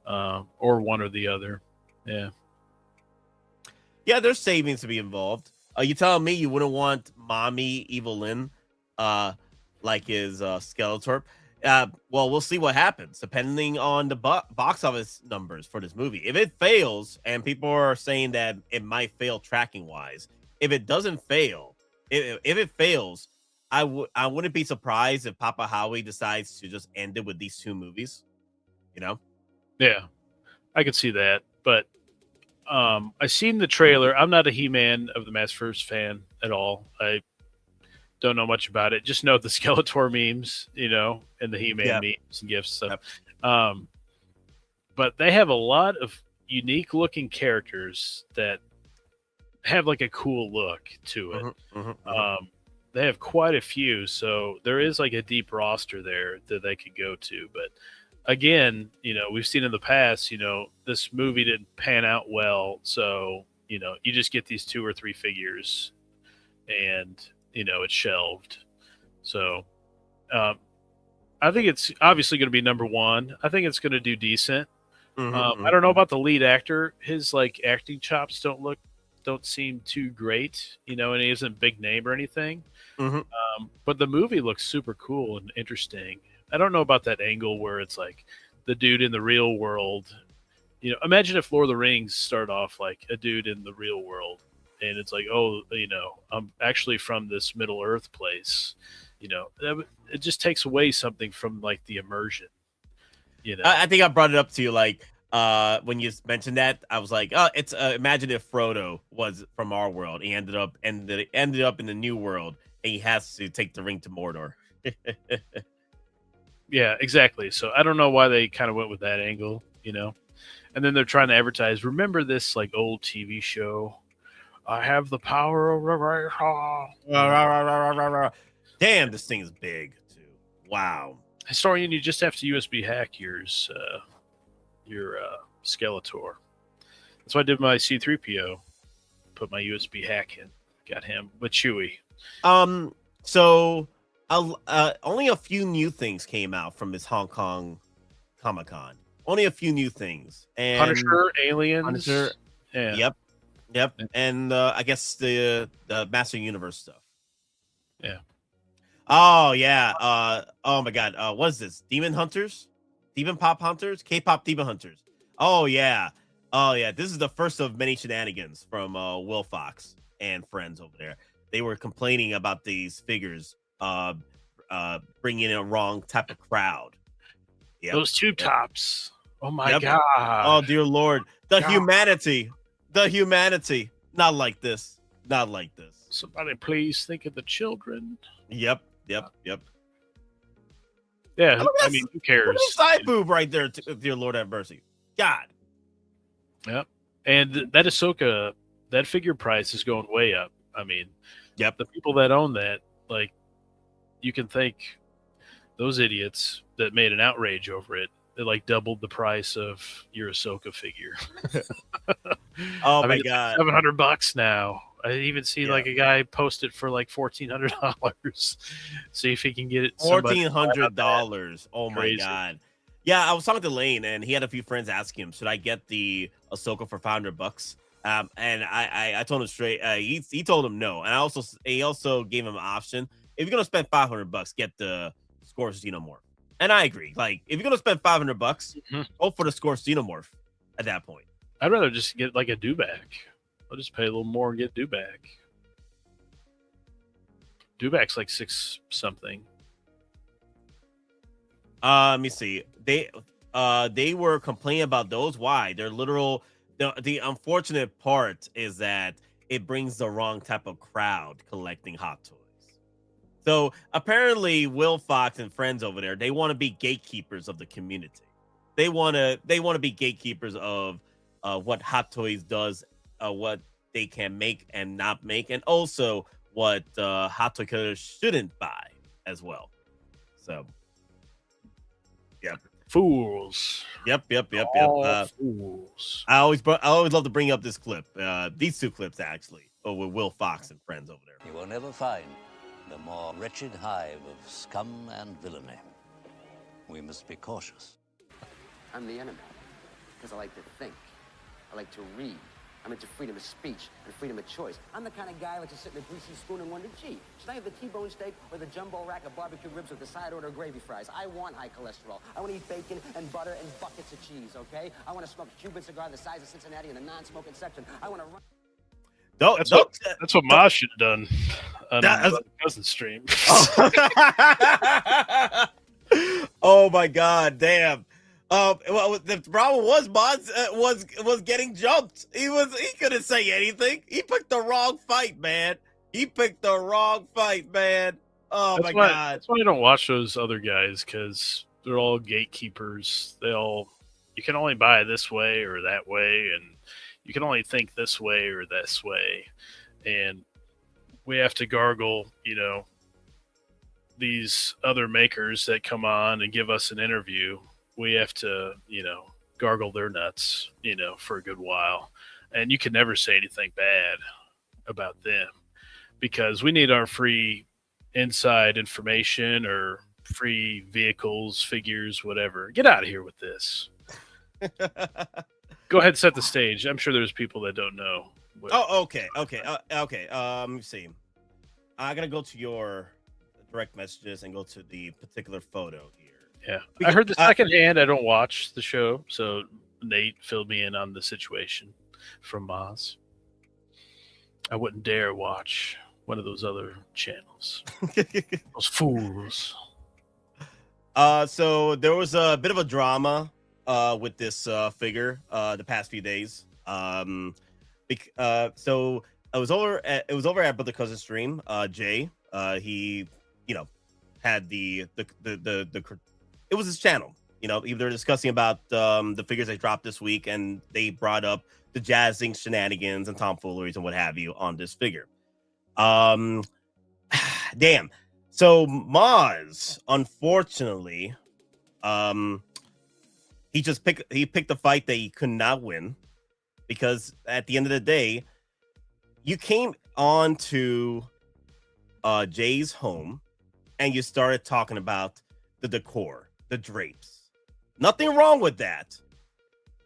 Or one or the other. Yeah. Yeah, there's savings to be involved. You telling me you wouldn't want Mommy Evelyn like his Skeletor? Well, we'll see what happens depending on the box office numbers for this movie. If it fails, and people are saying that it might fail tracking wise, if it doesn't fail, if it fails, I wouldn't be surprised if Papa Howie decides to just end it with these two movies. Yeah, I could see that. But I seen the trailer. I'm not a He-Man of the Massverse fan at all. I don't know much about it. Just know the Skeletor memes, and the He-Man memes and gifts stuff. But they have a lot of unique looking characters that have like a cool look to it. They have quite a few, so there is like a deep roster there that they could go to. But again, we've seen in the past, this movie didn't pan out well, so you just get these 2 or 3 figures, and it's shelved. So I think it's obviously going to be number 1. I think it's going to do decent. I don't know about the lead actor. His like acting chops don't seem too great, and he isn't a big name or anything. But the movie looks super cool and interesting. I don't know about that angle where it's like the dude in the real world. Imagine if Lord of the Rings started off like a dude in the real world, and it's like, I'm actually from this Middle Earth place. It just takes away something from like the immersion. I think I brought it up to you like when you mentioned that. I was like, it's imagine if Frodo was from our world. He ended up in the new world, and he has to take the ring to Mordor. Yeah, exactly. So I don't know why they kind of went with that angle, and then they're trying to advertise. Remember this like old TV show? I have the power of Damn, this thing is big too. Wow. Historian, you just have to USB hack your Skeletor. That's what I did with my C-3PO. put my USB hack in. Got him with Chewie. So only a few new things came out from this Hong Kong Comic-Con. Only a few new things. And Punisher, Aliens. Punisher, Yeah. Yep. And I guess the Master Universe stuff. Yeah. Oh yeah. Oh my God. What is this? Demon Hunters? Demon Pop Hunters? K-pop Demon Hunters. Oh yeah. Oh yeah. This is the first of many shenanigans from Will Fox and friends over there. They were complaining about these figures bringing in a wrong type of crowd. Yep. Those tube tops. Oh my God. Oh dear Lord. The humanity. Not like this. Not like this. Somebody please think of the children. Yep. Yeah, I mean, who cares? Look at the side boob right there, dear Lord have mercy. God. Yep. And that Ahsoka, that figure price is going way up. I mean, yep. The people that own that, like, you can thank those idiots that made an outrage over it. They like doubled the price of your Ahsoka figure. Oh I my mean, God. It's like $700 now. I even see like a guy post it for like $1,400. See if he can get it. $1,400. Oh my Crazy. God. Yeah, I was talking to Lane, and he had a few friends asking him, should I get the Ahsoka for $500? And I told him straight. He told him no, and he also gave him an option. If you're gonna spend $500, get the Score Xenomorph. And I agree. Like, if you're gonna spend $500, go for the Score Xenomorph. At that point, I'd rather just get like a dewback. I'll just pay a little more and get dewback. Dewback's like $6 something. Let me see. They were complaining about those. Why? They're literal. The unfortunate part is that it brings the wrong type of crowd collecting hot toys. So apparently, Will Fox and friends over there, they want to be gatekeepers of the community. They want to be gatekeepers of what Hot Toys does, what they can make and not make, and also what Hot Toy killers shouldn't buy as well. So, yep. Fools. Yep. Fools. I always love to bring up this clip. These two clips actually, with Will Fox and friends over there. You will never find the more wretched hive of scum and villainy. We must be cautious. I'm the enemy because I like to think. I like to read. I'm into freedom of speech and freedom of choice. I'm the kind of guy who likes to sit in a greasy spoon and wonder, gee, should I have the T-bone steak or the jumbo rack of barbecue ribs with the side order gravy fries? I want high cholesterol. I want to eat bacon and butter and buckets of cheese, okay? I want to smoke a Cuban cigar the size of Cincinnati in the non-smoking section. I want to run... That's what Ma should have done on the cousin stream. Oh my God, damn. Well, the problem was Mods was getting jumped. He couldn't say anything. He picked the wrong fight, man. Oh my God. That's why I don't watch those other guys, because they're all gatekeepers. You can only buy this way or that way, and you can only think this way or this way, and we have to gargle, these other makers that come on and give us an interview. We have to, gargle their nuts, for a good while. And you can never say anything bad about them, because we need our free inside information or free vehicles, figures, whatever. Get out of here with this. Go ahead and set the stage. I'm sure there's people that don't know. Okay. Let me see. I'm going to go to your direct messages and go to the particular photo here. Yeah, I heard the second hand. I don't watch the show, so Nate filled me in on the situation from Maz. I wouldn't dare watch one of those other channels. Those fools. So there was a bit of a drama with this figure the past few days. So it was over at Brother Cousin stream. Jay, he had the it was his channel. They're discussing about the figures they dropped this week, and they brought up the jazzing shenanigans and tomfooleries and what have you on this figure. Damn. So Maz, unfortunately, he picked a fight that he could not win, because at the end of the day, you came on to Jay's home and you started talking about the decor, the drapes. Nothing wrong with that.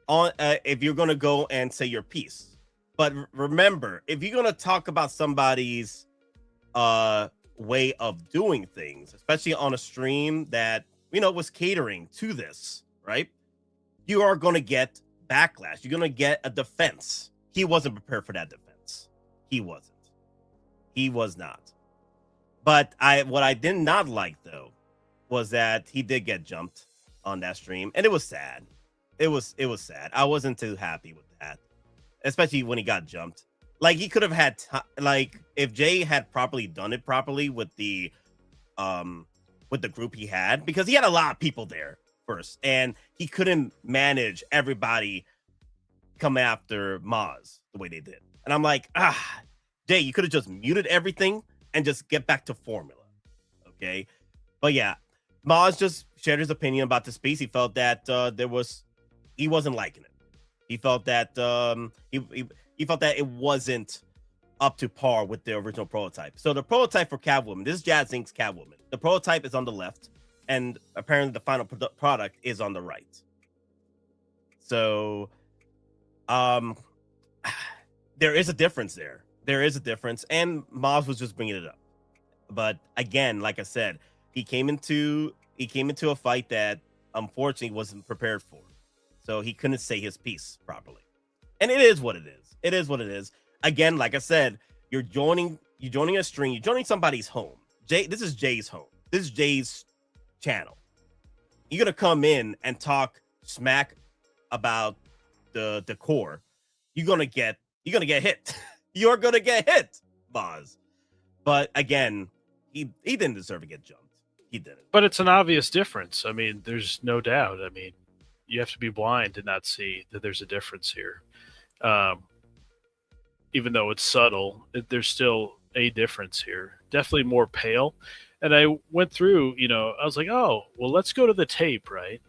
If you're gonna go and say your piece, but remember, if you're gonna talk about somebody's way of doing things, especially on a stream that was catering to this, right? You are gonna get backlash. You're gonna get a defense. He wasn't prepared for that defense. He wasn't. He was not. But what I did not like though was that he did get jumped on that stream, and it was sad. It was sad. I wasn't too happy with that, especially when he got jumped. Like, he could have had like, if Jay had done it properly with the group he had, because he had a lot of people there first, and he couldn't manage everybody come after Maz the way they did. And I'm like, Jay, you could have just muted everything and just get back to formula. Okay. But yeah, Maz just shared his opinion about the space. He felt that he wasn't liking it. He felt that he felt that it wasn't up to par with the original prototype. So the prototype for Catwoman, this is Jazz Inc.'s Catwoman. The prototype is on the left, and apparently the final product is on the right. So there is a difference there. There is a difference, and Maz was just bringing it up. But again, like I said, he came into a fight that unfortunately wasn't prepared for. So he couldn't say his piece properly. And it is what it is. It is what it is. Again, like I said, you're joining a stream, you're joining somebody's home. This is Jay's home. This is Jay's channel. You're gonna come in and talk smack about the decor. You're gonna get hit. You're gonna get hit, Boz. But again, he didn't deserve to get jumped. He didn't. But it's an obvious difference. I mean, there's no doubt. I mean, you have to be blind to not see that there's a difference here. Even though it's subtle, there's still a difference here. Definitely more pale. And I went through, I was like, oh, well, let's go to the tape, right?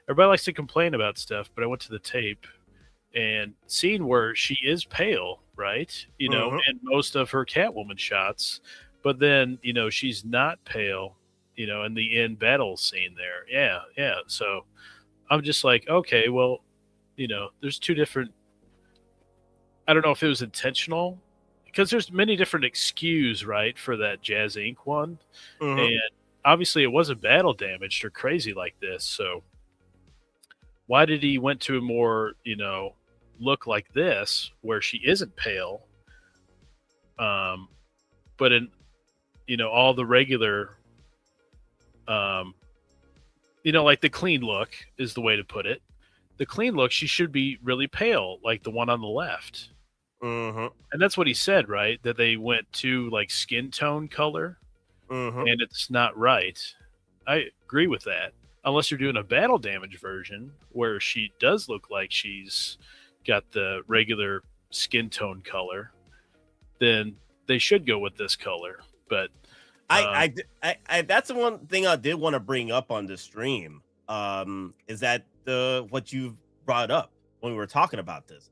Everybody likes to complain about stuff, but I went to the tape and seeing where she is pale, right? And most of her Catwoman shots, but then, she's not pale, in the end battle scene there. Yeah. So I'm just like, okay, well, there's two different, I don't know if it was intentional, because there's many different excuses, right, for that Jazz Inc. one. And obviously it wasn't battle damaged or crazy like this. So why did he went to a more, look like this where she isn't pale? But in, all the regular, like the clean look is the way to put it. The clean look, she should be really pale, like the one on the left. And that's what he said, right? That they went to like skin tone color, and it's not right. I agree with that. Unless you're doing a battle damage version where she does look like she's got the regular skin tone color, then they should go with this color. But I that's the one thing I did want to bring up on this stream, is that what you brought up when we were talking about this.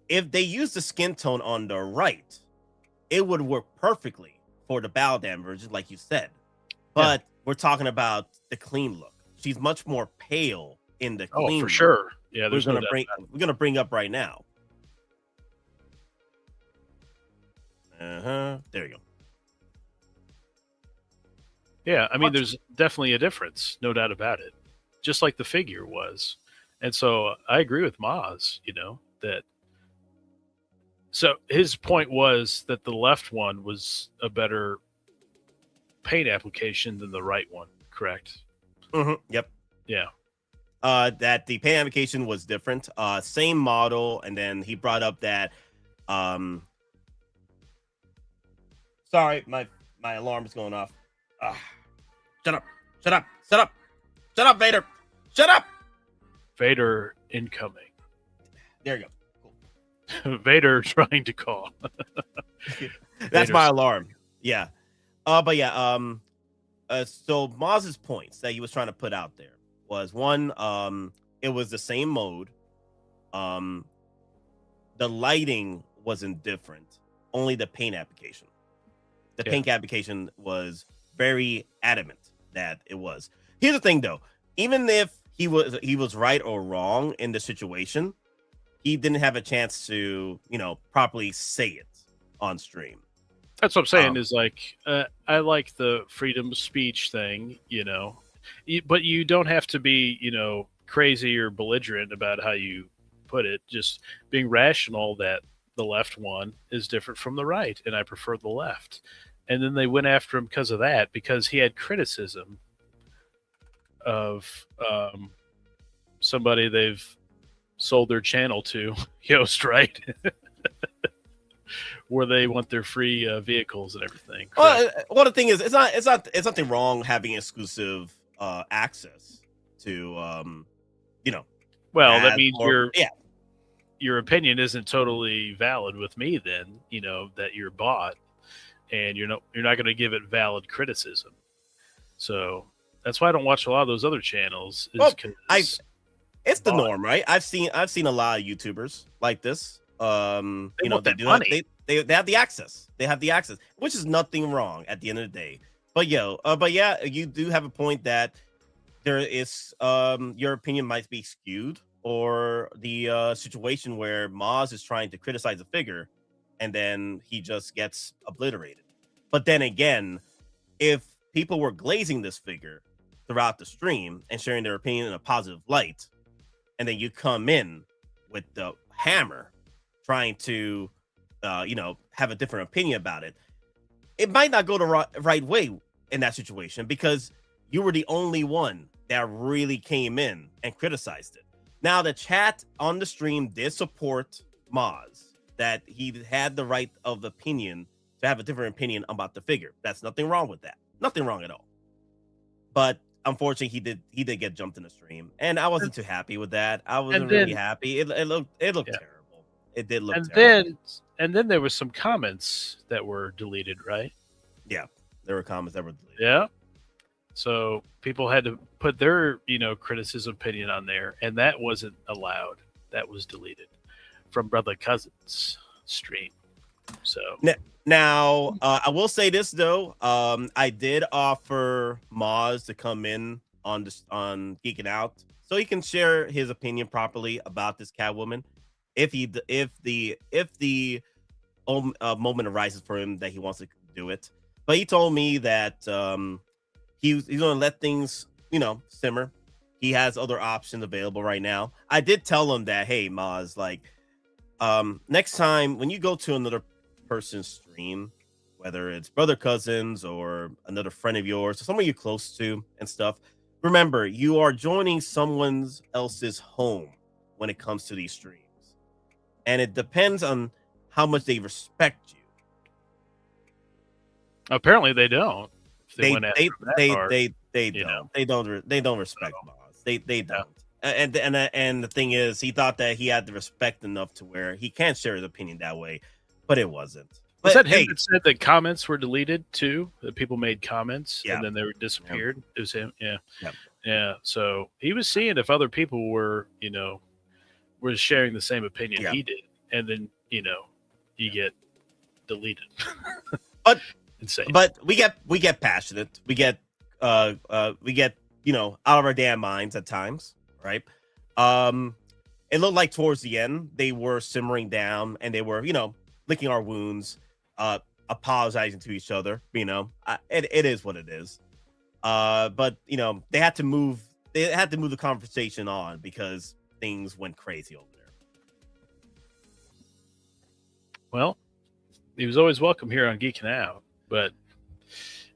If they use the skin tone on the right, it would work perfectly for the battle damage version, like you said. But we're talking about the clean look. She's much more pale in the clean look. Sure. Yeah, we're gonna bring up right now. There you go. Yeah, I mean, there's definitely a difference, no doubt about it. Just like the figure was. And so I agree with Maz, that. So his point was that the left one was a better paint application than the right one, correct? Yep. Yeah. That the paint application was different. Same model, and then he brought up that sorry, my alarm is going off. Shut up, Vader. Shut up. Vader incoming. There you go. Vader trying to call. That's Vader's my alarm. Yeah. But yeah, so Maz's points that he was trying to put out there was one, it was the same mode. The lighting wasn't different. Only the paint application. The paint application was very adamant that it was. Here's the thing, though. Even if he was right or wrong in the situation, he didn't have a chance to, properly say it on stream. That's what I'm saying is like, I like the freedom of speech thing, but you don't have to be, crazy or belligerent about how you put it. Just being rational that the left one is different from the right, and I prefer the left. And then they went after him because of that, because he had criticism of somebody they've sold their channel to, Yoast, right? Where they want their free vehicles and everything. Well, the thing is, it's nothing wrong having exclusive access to, Well, that means your opinion isn't totally valid with me. Then that you're bought, and you're not going to give it valid criticism. So that's why I don't watch a lot of those other channels. It's the norm, right? I've seen a lot of YouTubers like this. They have the access. They have the access, which is nothing wrong at the end of the day. But yeah, you do have a point that there is your opinion might be skewed, or the situation where Maz is trying to criticize a figure and then he just gets obliterated. But then again, if people were glazing this figure throughout the stream and sharing their opinion in a positive light, and then you come in with the hammer trying to have a different opinion about it, it might not go the right way in that situation, because you were the only one that really came in and criticized it. Now, the chat on the stream did support Maz, that he had the right of opinion to have a different opinion about the figure. That's nothing wrong with that. Nothing wrong at all. But unfortunately, he did get jumped in the stream, and I wasn't too happy with that. I wasn't really happy. It looked terrible. It did look terrible. And then there was some comments that were deleted, right? Yeah, there were comments that were deleted. Yeah. So people had to put their, criticism opinion on there, and that wasn't allowed. That was deleted from Brother Cousin's stream. So now, I will say this though. I did offer Maz to come in on Geeking Out, so he can share his opinion properly about this Catwoman, if the moment arises for him that he wants to do it. But he told me that he's going to let things, simmer. He has other options available right now. I did tell him that, hey, Maz, like, next time when you go to another person's stream, whether it's Brother Cousins or another friend of yours or someone you're close to and stuff, remember, you are joining someone else's home when it comes to these streams. And it depends on how much they respect you. Apparently they don't. They don't respect Maz. They don't. And the thing is, he thought that he had the respect enough to where he can't share his opinion that way, but it wasn't. Was that him that said that comments were deleted too? That people made comments and then they were disappeared? Yeah. It was him. Yeah. Yep. Yeah. So he was seeing if other people were, were sharing the same opinion he did, and then you get deleted. But insane. But we get passionate. We get out of our damn minds at times, right? It looked like towards the end they were simmering down and they were, licking our wounds, apologizing to each other. It is what it is. But they had to move the conversation on because things went crazy over there. Well, he was always welcome here on Geeking Out, but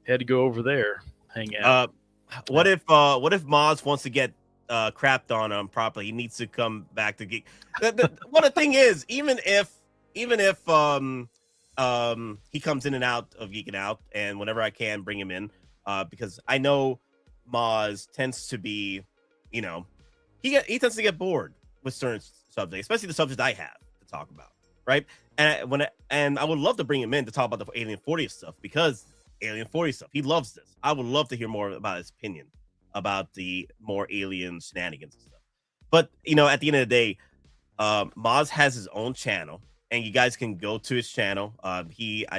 he had to go over there, hang out. What if Maz wants to get crapped on him properly? He needs to come back to Geek. The thing is, even if he comes in and out of Geeking Out, and whenever I can bring him in, because I know Maz tends to be, he tends to get bored with certain subjects, especially the subjects I have to talk about, right? And I would love to bring him in to talk about the Alien 40 stuff, because Alien 40 stuff, he loves this. I would love to hear more about his opinion about the more alien shenanigans and stuff. But at the end of the day, Maz has his own channel, and you guys can go to his channel. I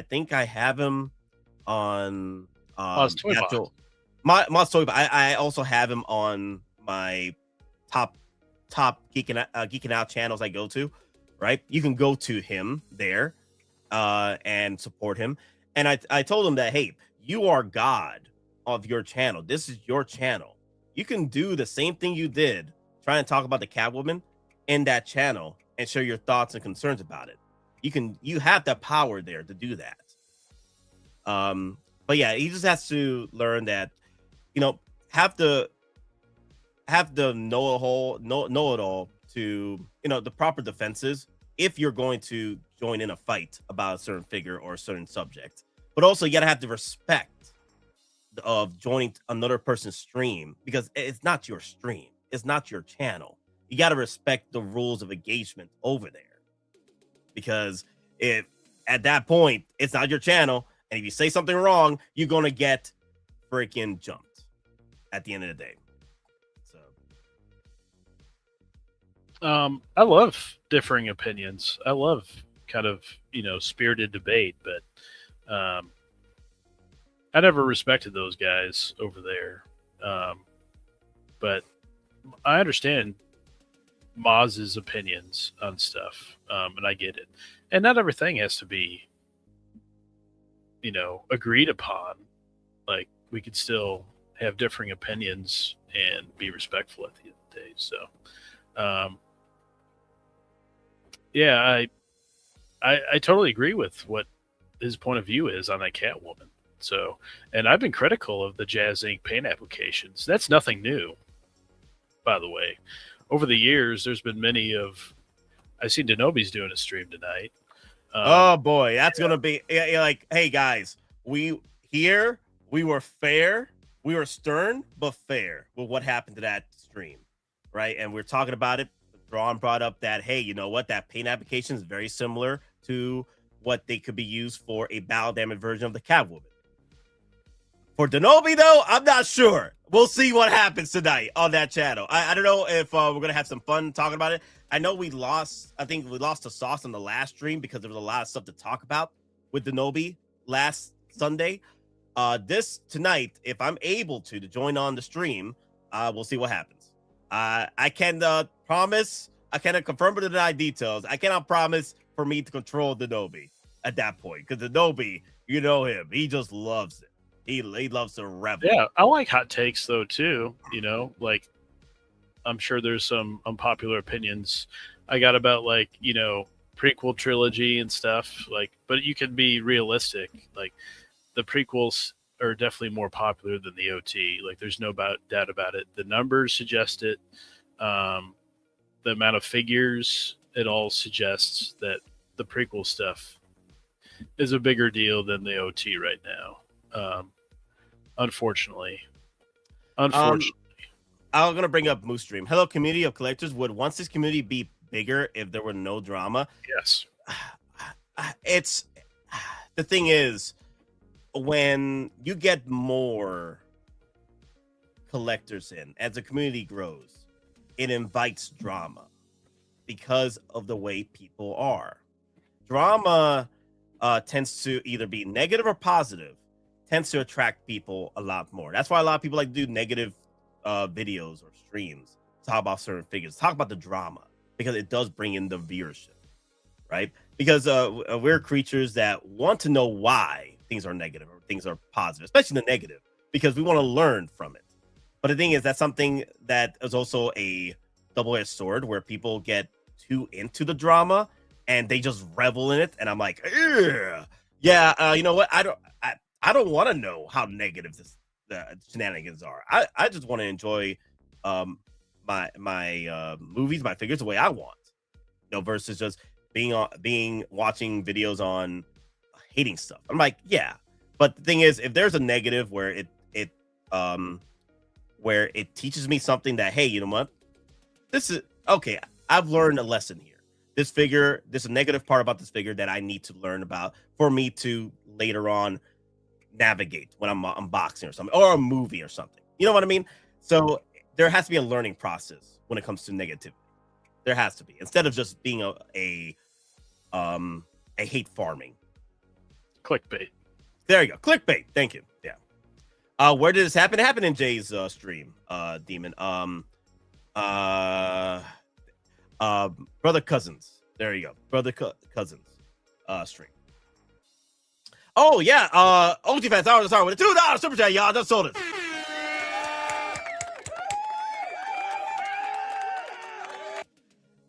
think I have him on Moz Toy Toy. I also have him on my top geeking out channels I go to. Right, you can go to him there and support him. And I told him that, hey, you are God of your channel. This is your channel. You can do the same thing you did trying to talk about the Catwoman in that channel and share your thoughts and concerns about it. You have the power there to do that. But yeah, he just has to learn that, have the know-it-all to, the proper defenses if you're going to join in a fight about a certain figure or a certain subject. But also, you gotta have the respect of joining another person's stream, because it's not your stream, it's not your channel. You gotta respect the rules of engagement over there, because if at that point it's not your channel, and if you say something wrong, you're gonna get freaking jumped at the end of the day. I love differing opinions. I love kind of, spirited debate, but I never respected those guys over there. But I understand Moz's opinions on stuff, and I get it. And not everything has to be, agreed upon. Like, we could still have differing opinions and be respectful at the end of the day. So, yeah, I totally agree with what his point of view is on that Catwoman. So, and I've been critical of the Jazz Ink paint applications. That's nothing new, by the way. Over the years, there's been many I see Denobi's doing a stream tonight. Oh boy, that's gonna be like, hey guys, we were fair, we were stern but fair with what happened to that stream, right? And we're talking about it. Thrawn brought up that, hey, you know what? That paint application is very similar to what they could be used for a battle damage version of the Catwoman. For Denobi, though, I'm not sure. We'll see what happens tonight on that channel. I don't know if we're going to have some fun talking about it. I know I think we lost the sauce on the last stream because there was a lot of stuff to talk about with Denobi last Sunday. Tonight, if I'm able to join on the stream, we'll see what happens. I can promise, I cannot confirm or deny details. I cannot promise for me to control Denobi at that point, because Denobi, you know him, he just loves it. He loves to revel. Yeah, I like hot takes though too. Like, I'm sure there's some unpopular opinions I got about, like, prequel trilogy and stuff. Like, but you can be realistic. Like, the prequels are definitely more popular than the OT. Like, there's no doubt about it. The numbers suggest it. The amount of figures, it all suggests that the prequel stuff is a bigger deal than the OT right now. Unfortunately. I'm going to bring up Moose Dream. Hello, community of collectors. Would once this community be bigger if there were no drama? Yes. It's the thing is, when you get more collectors in, as the community grows, it invites drama because of the way people are. Drama tends to either be negative or positive, tends to attract people a lot more. That's why a lot of people like to do negative videos or streams, talk about certain figures, talk about the drama, because it does bring in the viewership, right? Because we're creatures that want to know why things are negative or things are positive, especially the negative, because we want to learn from it. But the thing is, that's something that is also a double-edged sword, where people get too into the drama and they just revel in it. And I'm like, yeah, you know what? I don't want to know how negative the shenanigans are. I just want to enjoy my movies, my figures the way I want, versus just watching videos on hating stuff. I'm like, yeah, but the thing is, if there's a negative where it teaches me something that, hey, you know what, this is okay, I've learned a lesson here. This figure, there's a negative part about this figure that I need to learn about for me to later on navigate when I'm unboxing or something, or a movie or something. You know what I mean? So there has to be a learning process when it comes to negativity. There has to be, instead of just being a I hate farming. Clickbait. There you go. Clickbait. Thank you. Yeah. Where did this happen? It happened in Jay's stream, Demon. Brother Cousins. There you go. Brother Cousins stream. Oh yeah. OG fans, sorry, with a $2 super chat, y'all just sold it.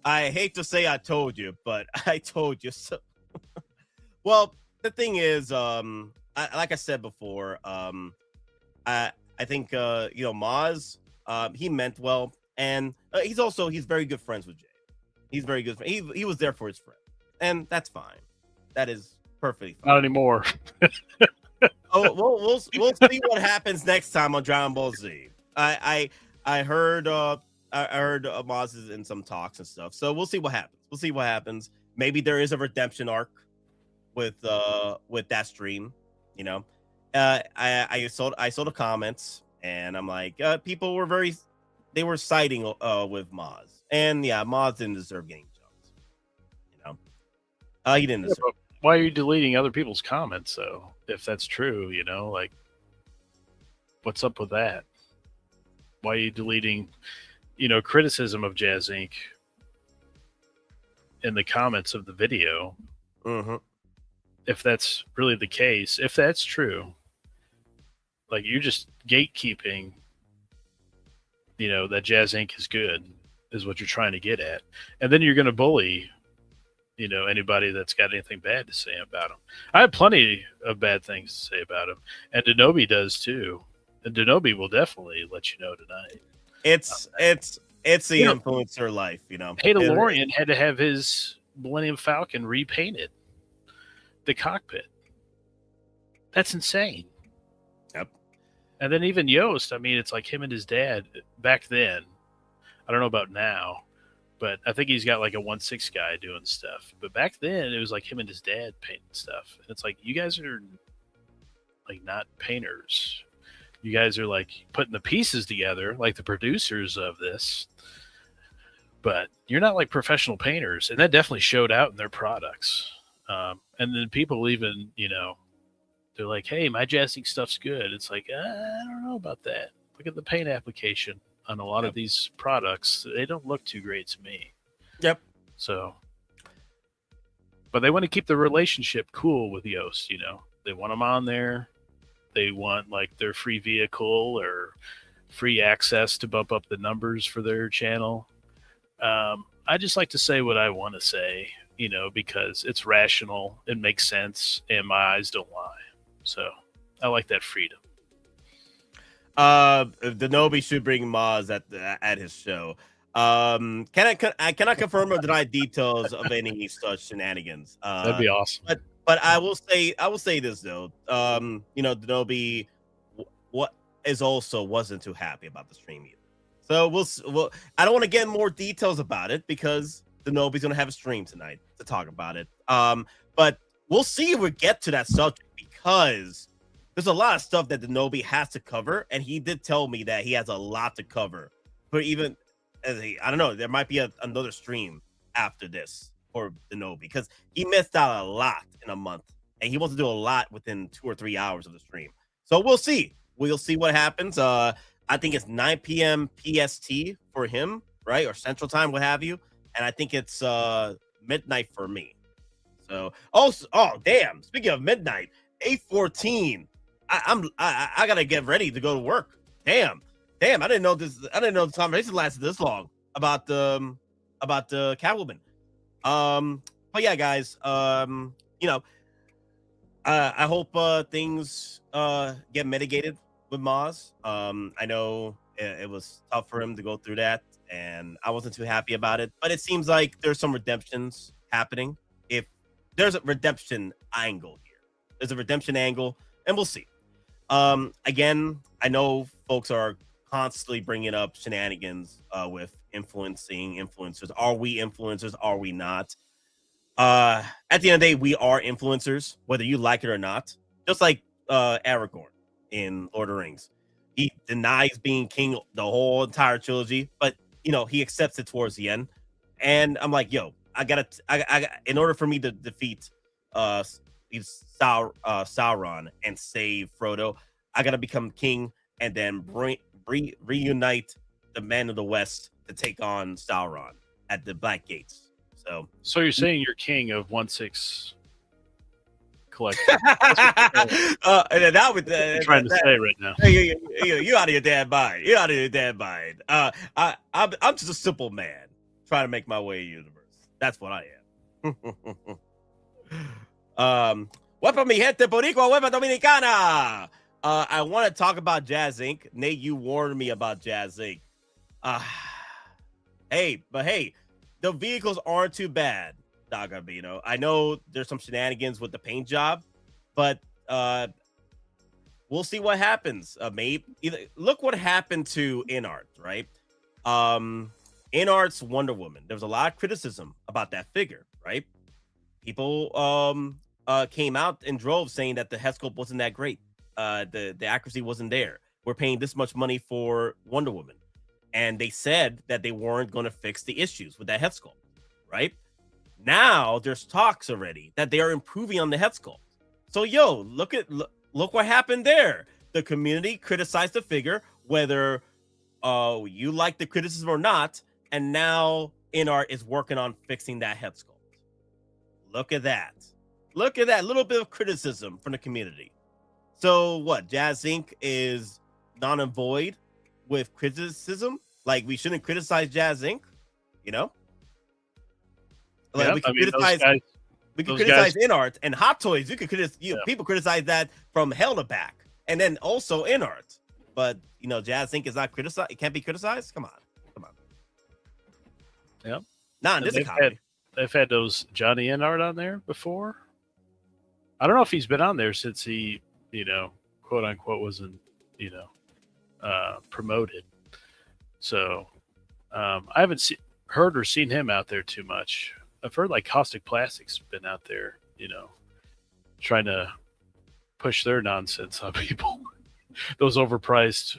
I hate to say I told you, but I told you so. Well, the thing is, like I said before, I think Maz, he meant well, and he's very good friends with Jay. He's very good. He was there for his friend, and that's fine. That is perfectly fine. Not anymore. Oh, we'll see what happens next time on Dragon Ball Z. I heard Maz is in some talks and stuff, so we'll see what happens. Maybe there is a redemption arc with that stream. I saw the comments, and I'm like, people were siding with Maz, and yeah, Maz didn't deserve getting jumped. He didn't deserve. Why are you deleting other people's comments, though? If that's true, like, what's up with that? Why are you deleting, criticism of Jazz Inc. in the comments of the video? Mm-hmm. If that's really the case, if that's true, like, you're just gatekeeping, that Jazz Inc. is good, is what you're trying to get at. And then you're going to bully, anybody that's got anything bad to say about him. I have plenty of bad things to say about him. And Denobi does too. And Denobi will definitely let you know tonight. It's the influencer life, Hey, DeLorean had to have his Millennium Falcon repainted. The cockpit. That's insane. Yep. And then even Yost, I mean, it's like him and his dad back then. I don't know about now, but I think he's got like a 1/6 guy doing stuff. But back then, it was like him and his dad painting stuff. And it's like, you guys are like not painters. You guys are like putting the pieces together, like the producers of this. But you're not like professional painters. And that definitely showed out in their products. And then people even, they're like, hey, my Jazz Inc. stuff's good. It's like, I don't know about that. Look at the paint application on a lot of these products. They don't look too great to me. Yep. So, but they want to keep the relationship cool with Yost, They want them on there. They want like their free vehicle or free access to bump up the numbers for their channel. I just like to say what I want to say, because it's rational, it makes sense, and my eyes don't lie. So I like that freedom. Denobi should bring Maz at his show. Can I confirm or deny details of any such shenanigans? That'd be awesome. But I will say this though. Denobi wasn't too happy about the stream either. So I don't want to get more details about it because Denobi's gonna have a stream tonight to talk about it. But we'll see if we get to that subject because there's a lot of stuff that Denobi has to cover, and he did tell me that he has a lot to cover. But even I don't know, there might be another stream after this for Denobi because he missed out a lot in a month, and he wants to do a lot within 2 or 3 hours of the stream. So we'll see. We'll see what happens. I think it's 9 p.m. PST for him, right? Or Central Time, what have you. And I think it's midnight for me. So, oh damn. Speaking of midnight, 8:14. I gotta get ready to go to work. Damn. I didn't know the conversation lasted this long about the Catwoman. But yeah, guys. I hope things get mitigated with Maz. I know it was tough for him to go through that, and I wasn't too happy about it. But it seems like there's some redemptions happening. If there's a redemption angle here, there's a redemption angle, and we'll see. Again, I know folks are constantly bringing up shenanigans with influencing influencers. Are we influencers? Are we not? At the end of the day, we are influencers, whether you like it or not. Just like Aragorn in Lord of the Rings. He denies being king the whole entire trilogy, but he accepts it towards the end. And I'm like, yo, in order for me to defeat Sauron and save Frodo, I gotta become king and then reunite the men of the West to take on Sauron at the Black Gates. So you're saying you're king of 1/6 collection? And then that would trying to say right now. You out of your damn mind. You out of your damn mind. I'm just a simple man trying to make my way in the universe. That's what I am. Wepa mi gente boricua, wepa dominicana. I want to talk about Jazz Inc. Nate, you warned me about Jazz Inc. Hey, the vehicles aren't too bad, Doc Arbino. I know there's some shenanigans with the paint job, but we'll see what happens. Look what happened to InArt, right? InArt's Wonder Woman. There was a lot of criticism about that figure, right? People came out in droves saying that the head sculpt wasn't that great. The accuracy wasn't there. We're paying this much money for Wonder Woman. And they said that they weren't going to fix the issues with that head sculpt, right? Now there's talks already that they are improving on the head sculpt. So, look what happened there. The community criticized the figure, whether you like the criticism or not, and now InArt is working on fixing that head sculpt. Look at that. Look at that little bit of criticism from the community. So what? Jazz Inc. is non and void with criticism? Like, we shouldn't criticize Jazz Inc., you know? Like, we can criticize InArt and Hot Toys. You could criticize, people criticize that from hell to back, and then also InArt. But Jazz Inc. is not criticized. It can't be criticized. Come on. Yep. Not in this economy. They've had those Johnny InArt on there before. I don't know if he's been on there since he, quote unquote, wasn't, promoted. So I haven't heard or seen him out there too much. I've heard like Caustic Plastic's been out there, trying to push their nonsense on people. Those overpriced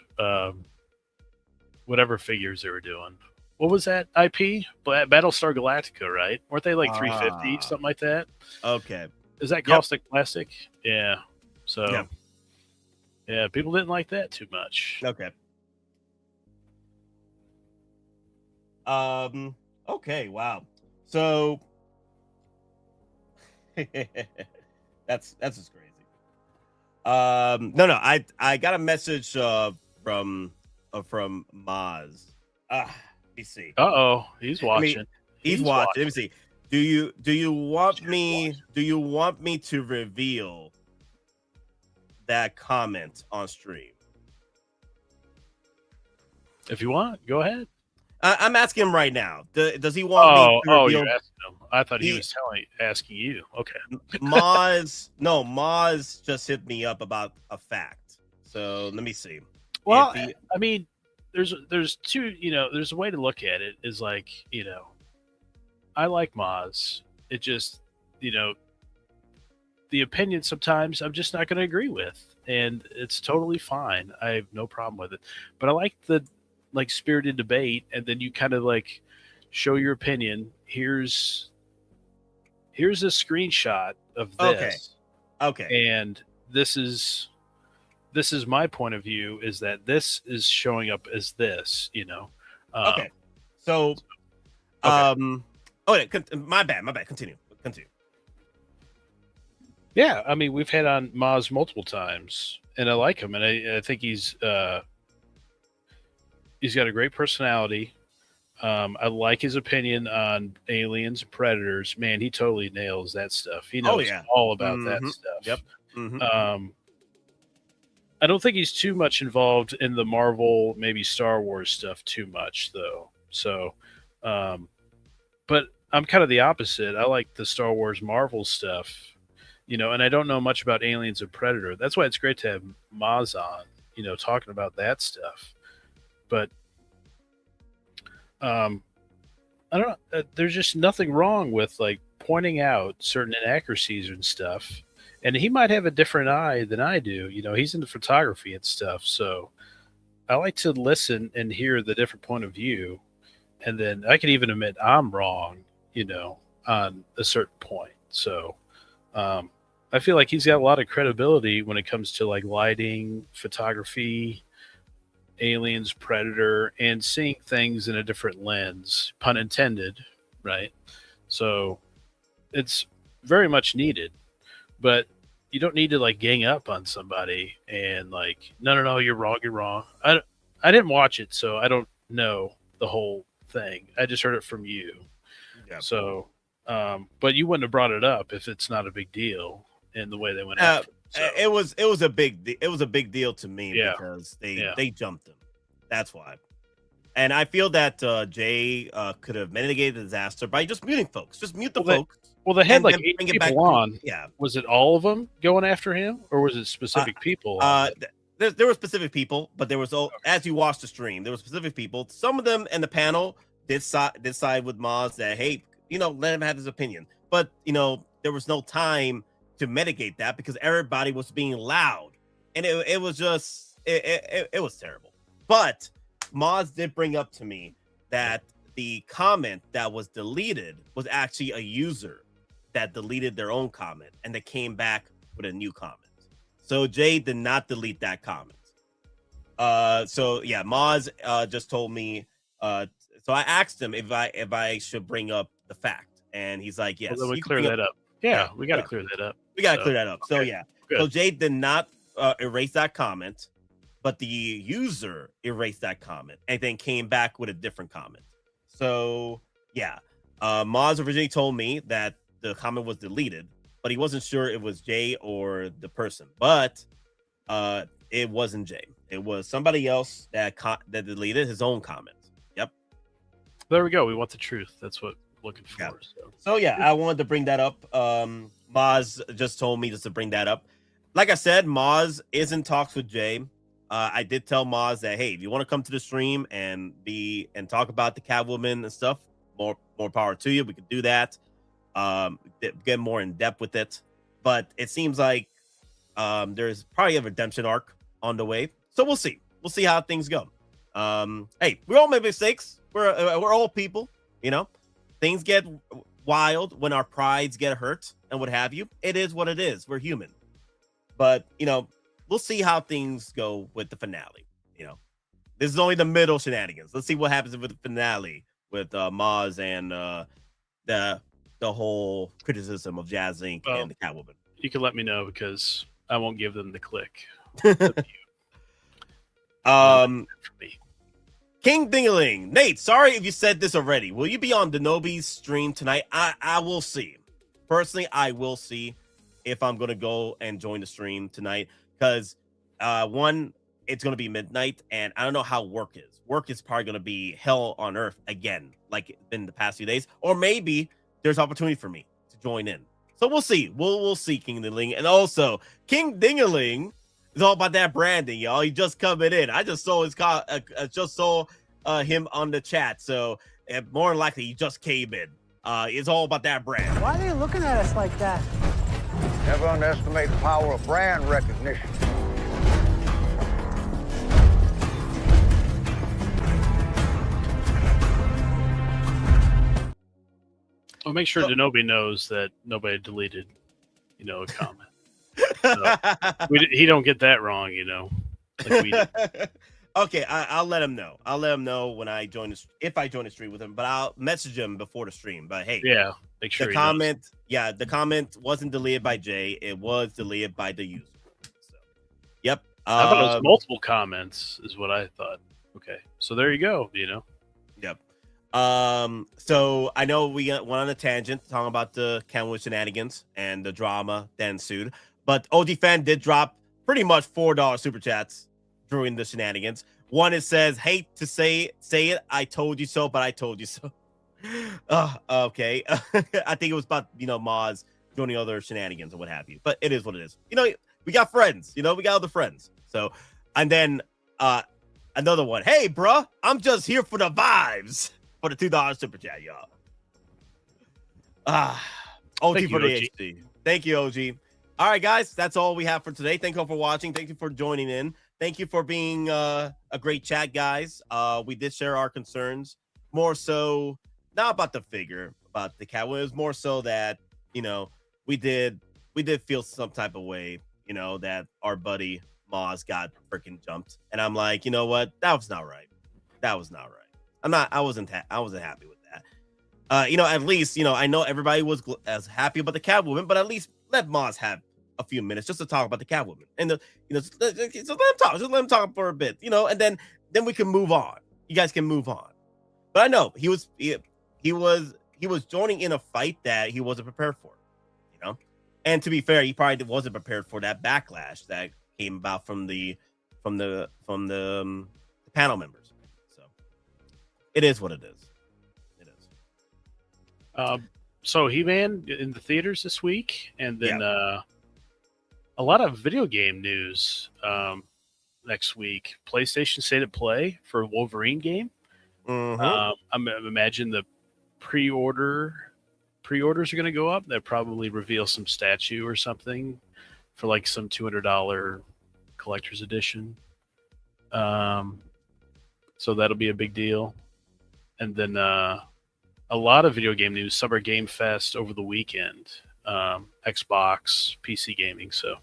whatever figures they were doing. What was that IP? Battlestar Galactica, right? Weren't they like 350, something like that? Okay. Is that Caustic Plastic? Yeah. So yeah, people didn't like that too much. Okay. Okay, wow. So that's just crazy. No, I got a message from Maz. Let me see. He's watching. He's watching. Let me see. Do you want me to reveal that comment on stream? If you want, go ahead. I'm asking him right now. Does he want me to reveal? You're asking him. I thought he was asking you. Okay. Maz just hit me up about a fact. So let me see. Well, I mean, there's two, there's a way to look at it is like, I like Maz. It just, the opinion sometimes I'm just not going to agree with, and it's totally fine. I have no problem with it, but I like the spirited debate, and then you kind of show your opinion. Here's a screenshot of this. Okay. And this is my point of view, is that this is showing up as this, okay. So, my bad. Continue. Yeah, I mean, we've had on Maz multiple times, and I like him, and I think he's got a great personality. I like his opinion on aliens and predators. Man, he totally nails that stuff. He knows all about that stuff. Yep. Mm-hmm. I don't think he's too much involved in the Marvel, maybe Star Wars stuff too much, though. So, but I'm kind of the opposite. I like the Star Wars Marvel stuff, and I don't know much about aliens and Predator. That's why it's great to have Maz on, talking about that stuff. But I don't know. There's just nothing wrong with pointing out certain inaccuracies and stuff. And he might have a different eye than I do. He's into photography and stuff. So I like to listen and hear the different point of view. And then I can even admit I'm wrong, on a certain point. So I feel like he's got a lot of credibility when it comes to like lighting, photography, aliens, predator, and seeing things in a different lens, pun intended, right? So it's very much needed, but you don't need to like gang up on somebody and like, no, you're wrong. I didn't watch it, so I don't know the whole thing. I just heard it from you. Yep. So, but you wouldn't have brought it up if it's not a big deal in the way they went after it. So. It was a big deal to me because they jumped him. That's why. And I feel that Jay could have mitigated the disaster by just muting folks. Just mute the folks. Well, they had like 8 people on. Yeah. Was it all of them going after him, or was it specific people? There were specific people, but there was, as you watched the stream, there were specific people. Some of them in the panel did side with Maz that, hey, let him have his opinion. But, there was no time to mitigate that because everybody was being loud. And it was just, it was terrible. But Maz did bring up to me that the comment that was deleted was actually a user that deleted their own comment and they came back with a new comment. So Jay did not delete that comment. So yeah, Maz just told me. So I asked him if I should bring up the fact, and he's like, yes. Well, then we clear that up. Yeah, we got to clear that up. We got to clear that up. So yeah, good. So Jay did not erase that comment, but the user erased that comment and then came back with a different comment. So yeah, Maz originally told me that the comment was deleted, but he wasn't sure it was Jay or the person. But it wasn't Jay. It was somebody else that deleted his own comment. Yep. There we go. We want the truth. That's what we're looking for. Yeah. So yeah, I wanted to bring that up. Maz just told me just to bring that up. Like I said, Maz is in talks with Jay. I did tell Maz that, hey, if you want to come to the stream and talk about the Catwoman and stuff, more power to you. We could do that. Get more in depth with it, but it seems like there's probably a redemption arc on the way, so we'll see how things go. Hey, we all make mistakes. We're all people, things get wild when our prides get hurt and what have you. It is what it is. We're human, but we'll see how things go with the finale. This is only the middle shenanigans. Let's see what happens with the finale with Maz and the whole criticism of Jazz Inc. and the Catwoman. You can let me know because I won't give them the click. King Dingaling, Nate, sorry if you said this already. Will you be on Denobi's stream tonight? I will see. Personally, I will see if I'm gonna go and join the stream tonight because one, it's gonna be midnight, and I don't know how work is. Work is probably gonna be hell on earth again, like it's been the past few days, or maybe there's opportunity for me to join in. So we'll see. We'll see King Dingaling. And also, King Dingaling is all about that branding, y'all. He just coming in. I just saw him on the chat. So more than likely, he just came in. It's all about that brand. Why are they looking at us like that? Never underestimate the power of brand recognition. Well, make sure Denobi knows that nobody deleted, a comment. So he don't get that wrong, like we did. Okay, I'll let him know. I'll let him know when I join if I join the stream with him, but I'll message him before the stream. But hey, yeah, make sure the comment, the comment wasn't deleted by Jay. It was deleted by the user. So, yep. I thought it was multiple comments, is what I thought. Okay, so there you go. Yep. So I know we went on a tangent talking about the Catwoman shenanigans and the drama that ensued, but OG Fan did drop pretty much $4 super chats during the shenanigans. One, it says, hate to say it, I told you so, but I told you so. Okay. I think it was about, Maz joining other shenanigans or what have you, but it is what it is. We got friends, we got other friends. So, and then another one, hey, bruh, I'm just here for the vibes. For the $2 super chat, y'all. OG for the HD. Thank you, OG. All right, guys, that's all we have for today. Thank you all for watching. Thank you for joining in. Thank you for being a great chat, guys. We did share our concerns, more so not about the figure, about the Catwoman. It was more so that, you know, we did feel some type of way, you know, that our buddy Maz got freaking jumped. And I'm like, you know what? That was not right. That was not right. I wasn't happy with that. You know, at least, you know, I know everybody was as happy about the Catwoman, but at least let Maz have a few minutes just to talk about the Catwoman. And you know, so let him talk. Just let him talk for a bit, you know, and then we can move on. You guys can move on. But I know he was joining in a fight that he wasn't prepared for, you know. And to be fair, he probably wasn't prepared for that backlash that came about from the panel members. So it is what it is. It is. So He-Man in the theaters this week, and then a lot of video game news next week. PlayStation State of Play for Wolverine game. I imagine the pre-orders are going to go up. They'll probably reveal some statue or something for like some $200 collector's edition. So that'll be a big deal. And then a lot of video game news. Summer Game Fest over the weekend. Xbox, PC gaming. So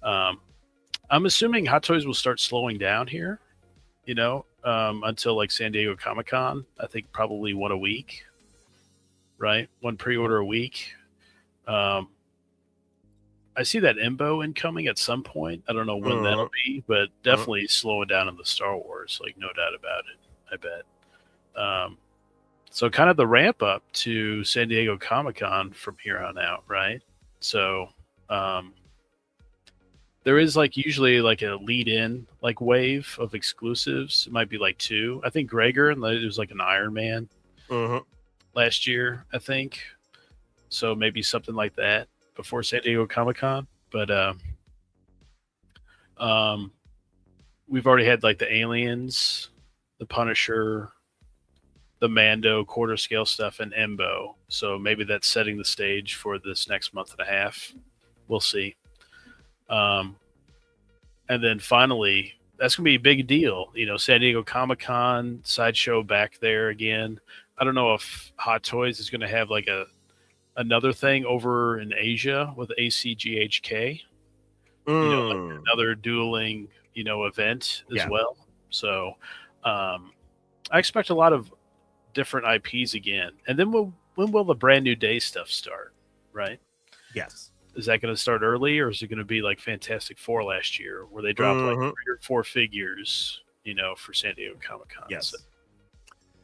I'm assuming Hot Toys will start slowing down here, you know, until like San Diego Comic-Con. I think probably one a week. Right, one pre-order a week. I see that Embo incoming at some point. I don't know when that'll be, but definitely slowing down in the Star Wars, like no doubt about it. I bet. So kind of the ramp up to San Diego Comic-Con from here on out, right? So there is like usually like a lead-in like wave of exclusives. It might be like 2. I think Gregor and it was like an Iron Man. Last year, I think. So maybe something like that before San Diego Comic-Con. But we've already had like the Aliens, the Punisher, the Mando quarter scale stuff, and Embo. So maybe that's setting the stage for this next month and a half. We'll see. And then finally, that's going to be a big deal. You know, San Diego Comic-Con, Sideshow back there again. I don't know if Hot Toys is going to have like another thing over in Asia with ACGHK. You know, like another dueling, you know, event as well. So I expect a lot of different IPs again. And then when will the Brand New Day stuff start, right? Yes. Is that going to start early, or is it going to be like Fantastic Four last year where they dropped like 3 or 4 figures, you know, for San Diego Comic-Con? Yes.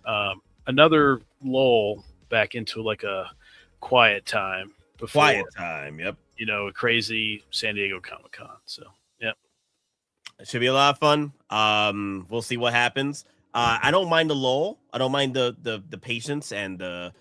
So, another lull back into like a quiet time before, yep. You know, a crazy San Diego Comic-Con. So, yeah. It should be a lot of fun. We'll see what happens. I don't mind the lull. I don't mind the patience and the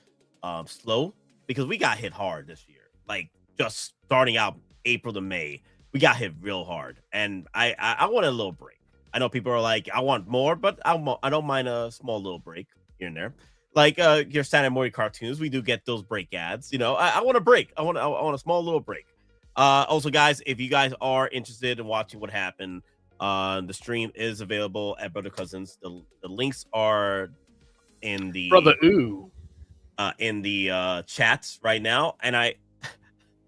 slow, because we got hit hard this year. Like just starting out April to May, we got hit real hard. And I want a little break. I know people are like, I want more, but I don't mind a small little break here and there. Like your Saturday morning cartoons, we do get those break ads. You know, I want a break. I want a small little break. Also, guys, if you guys are interested in watching what happened, the stream is available at Brother Cousins. The links are in the in the chats right now. And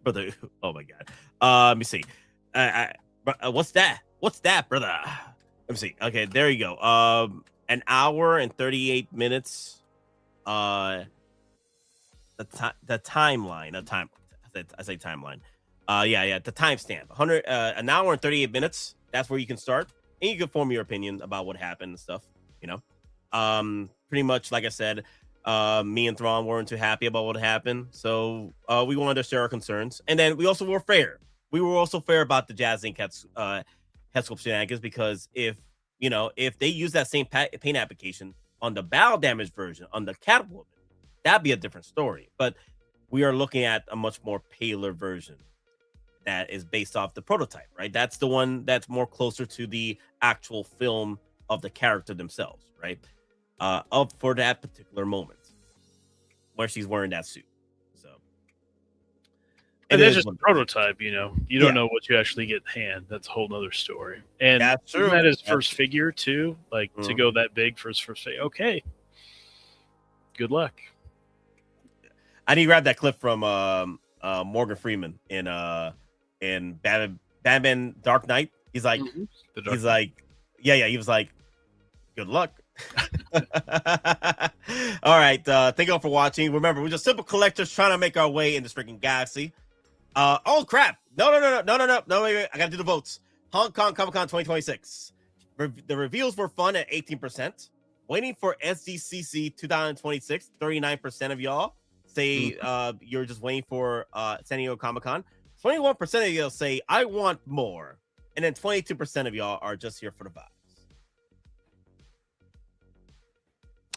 Brother, oh my God. Let me see. What's that? What's that, brother? Let me see. Okay, there you go. An hour and 38 minutes. The timeline. I say timeline. The timestamp. An hour and 38 minutes. That's where you can start, and you can form your opinion about what happened and stuff. You know, pretty much like I said, me and Thrawn weren't too happy about what happened, so we wanted to share our concerns, and then we also were fair. We were also fair about the Jazz Inc. head sculpt shenanigans, because if they use that same paint application on the battle damage version on the Catwoman, that'd be a different story. But we are looking at a much more paler version that is based off the prototype, right? That's the one that's more closer to the actual film of the character themselves, right? Up for that particular moment where she's wearing that suit. So, and it's just a prototype, you know. You don't know what you actually get in hand. That's a whole nother story. And that's true. That is first figure too, like to go that big for his first figure. Okay, good luck. I need to grab that clip from Morgan Freeman in Batman Dark Knight. He's like, he was like, good luck. All right, thank you all for watching. Remember, we're just simple collectors trying to make our way in this freaking galaxy. Oh crap! No, wait, I gotta do the votes. Hong Kong Comic-Con 2026. The reveals were fun at 18%. Waiting for SDCC 2026. 39% of y'all say you're just waiting for San Diego Comic-Con. 21% of y'all say I want more, and then 22% of y'all are just here for the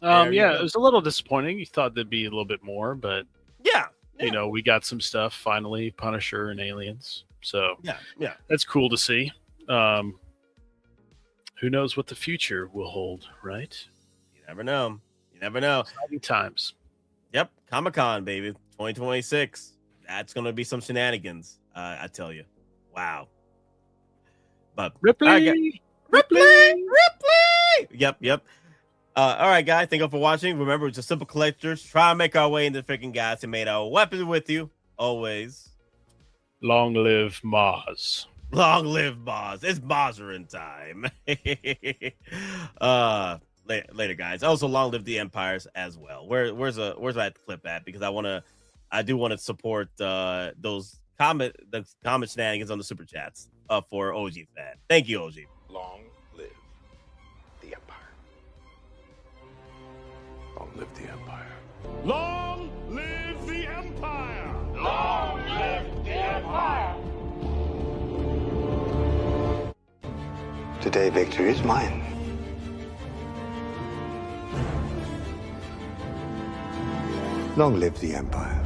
vibes. Yeah, it was a little disappointing. You thought there'd be a little bit more, but yeah. You know, we got some stuff finally, Punisher and Aliens. So yeah, that's cool to see. Who knows what the future will hold, right? You never know. You never know. Exciting times. Yep, Comic-Con, baby, 2026. That's gonna be some shenanigans. I tell you. Wow. But Ripley. Yep. All right, guys. Thank you for watching. Remember, we're just simple collectors. Try to make our way into the freaking guys and made our weapons with you. Always. Long live Maz. Long live Maz. It's Mazarin time. Later, guys. Also, long live the Empires as well. Where's that clip at? Because I do want to support those comment shenanigans on the super chats for OG Fan. Thank you, OG. Long live the Empire. Long live the Empire. Long live the Empire! Long live the Empire! Today, victory is mine. Long live the Empire.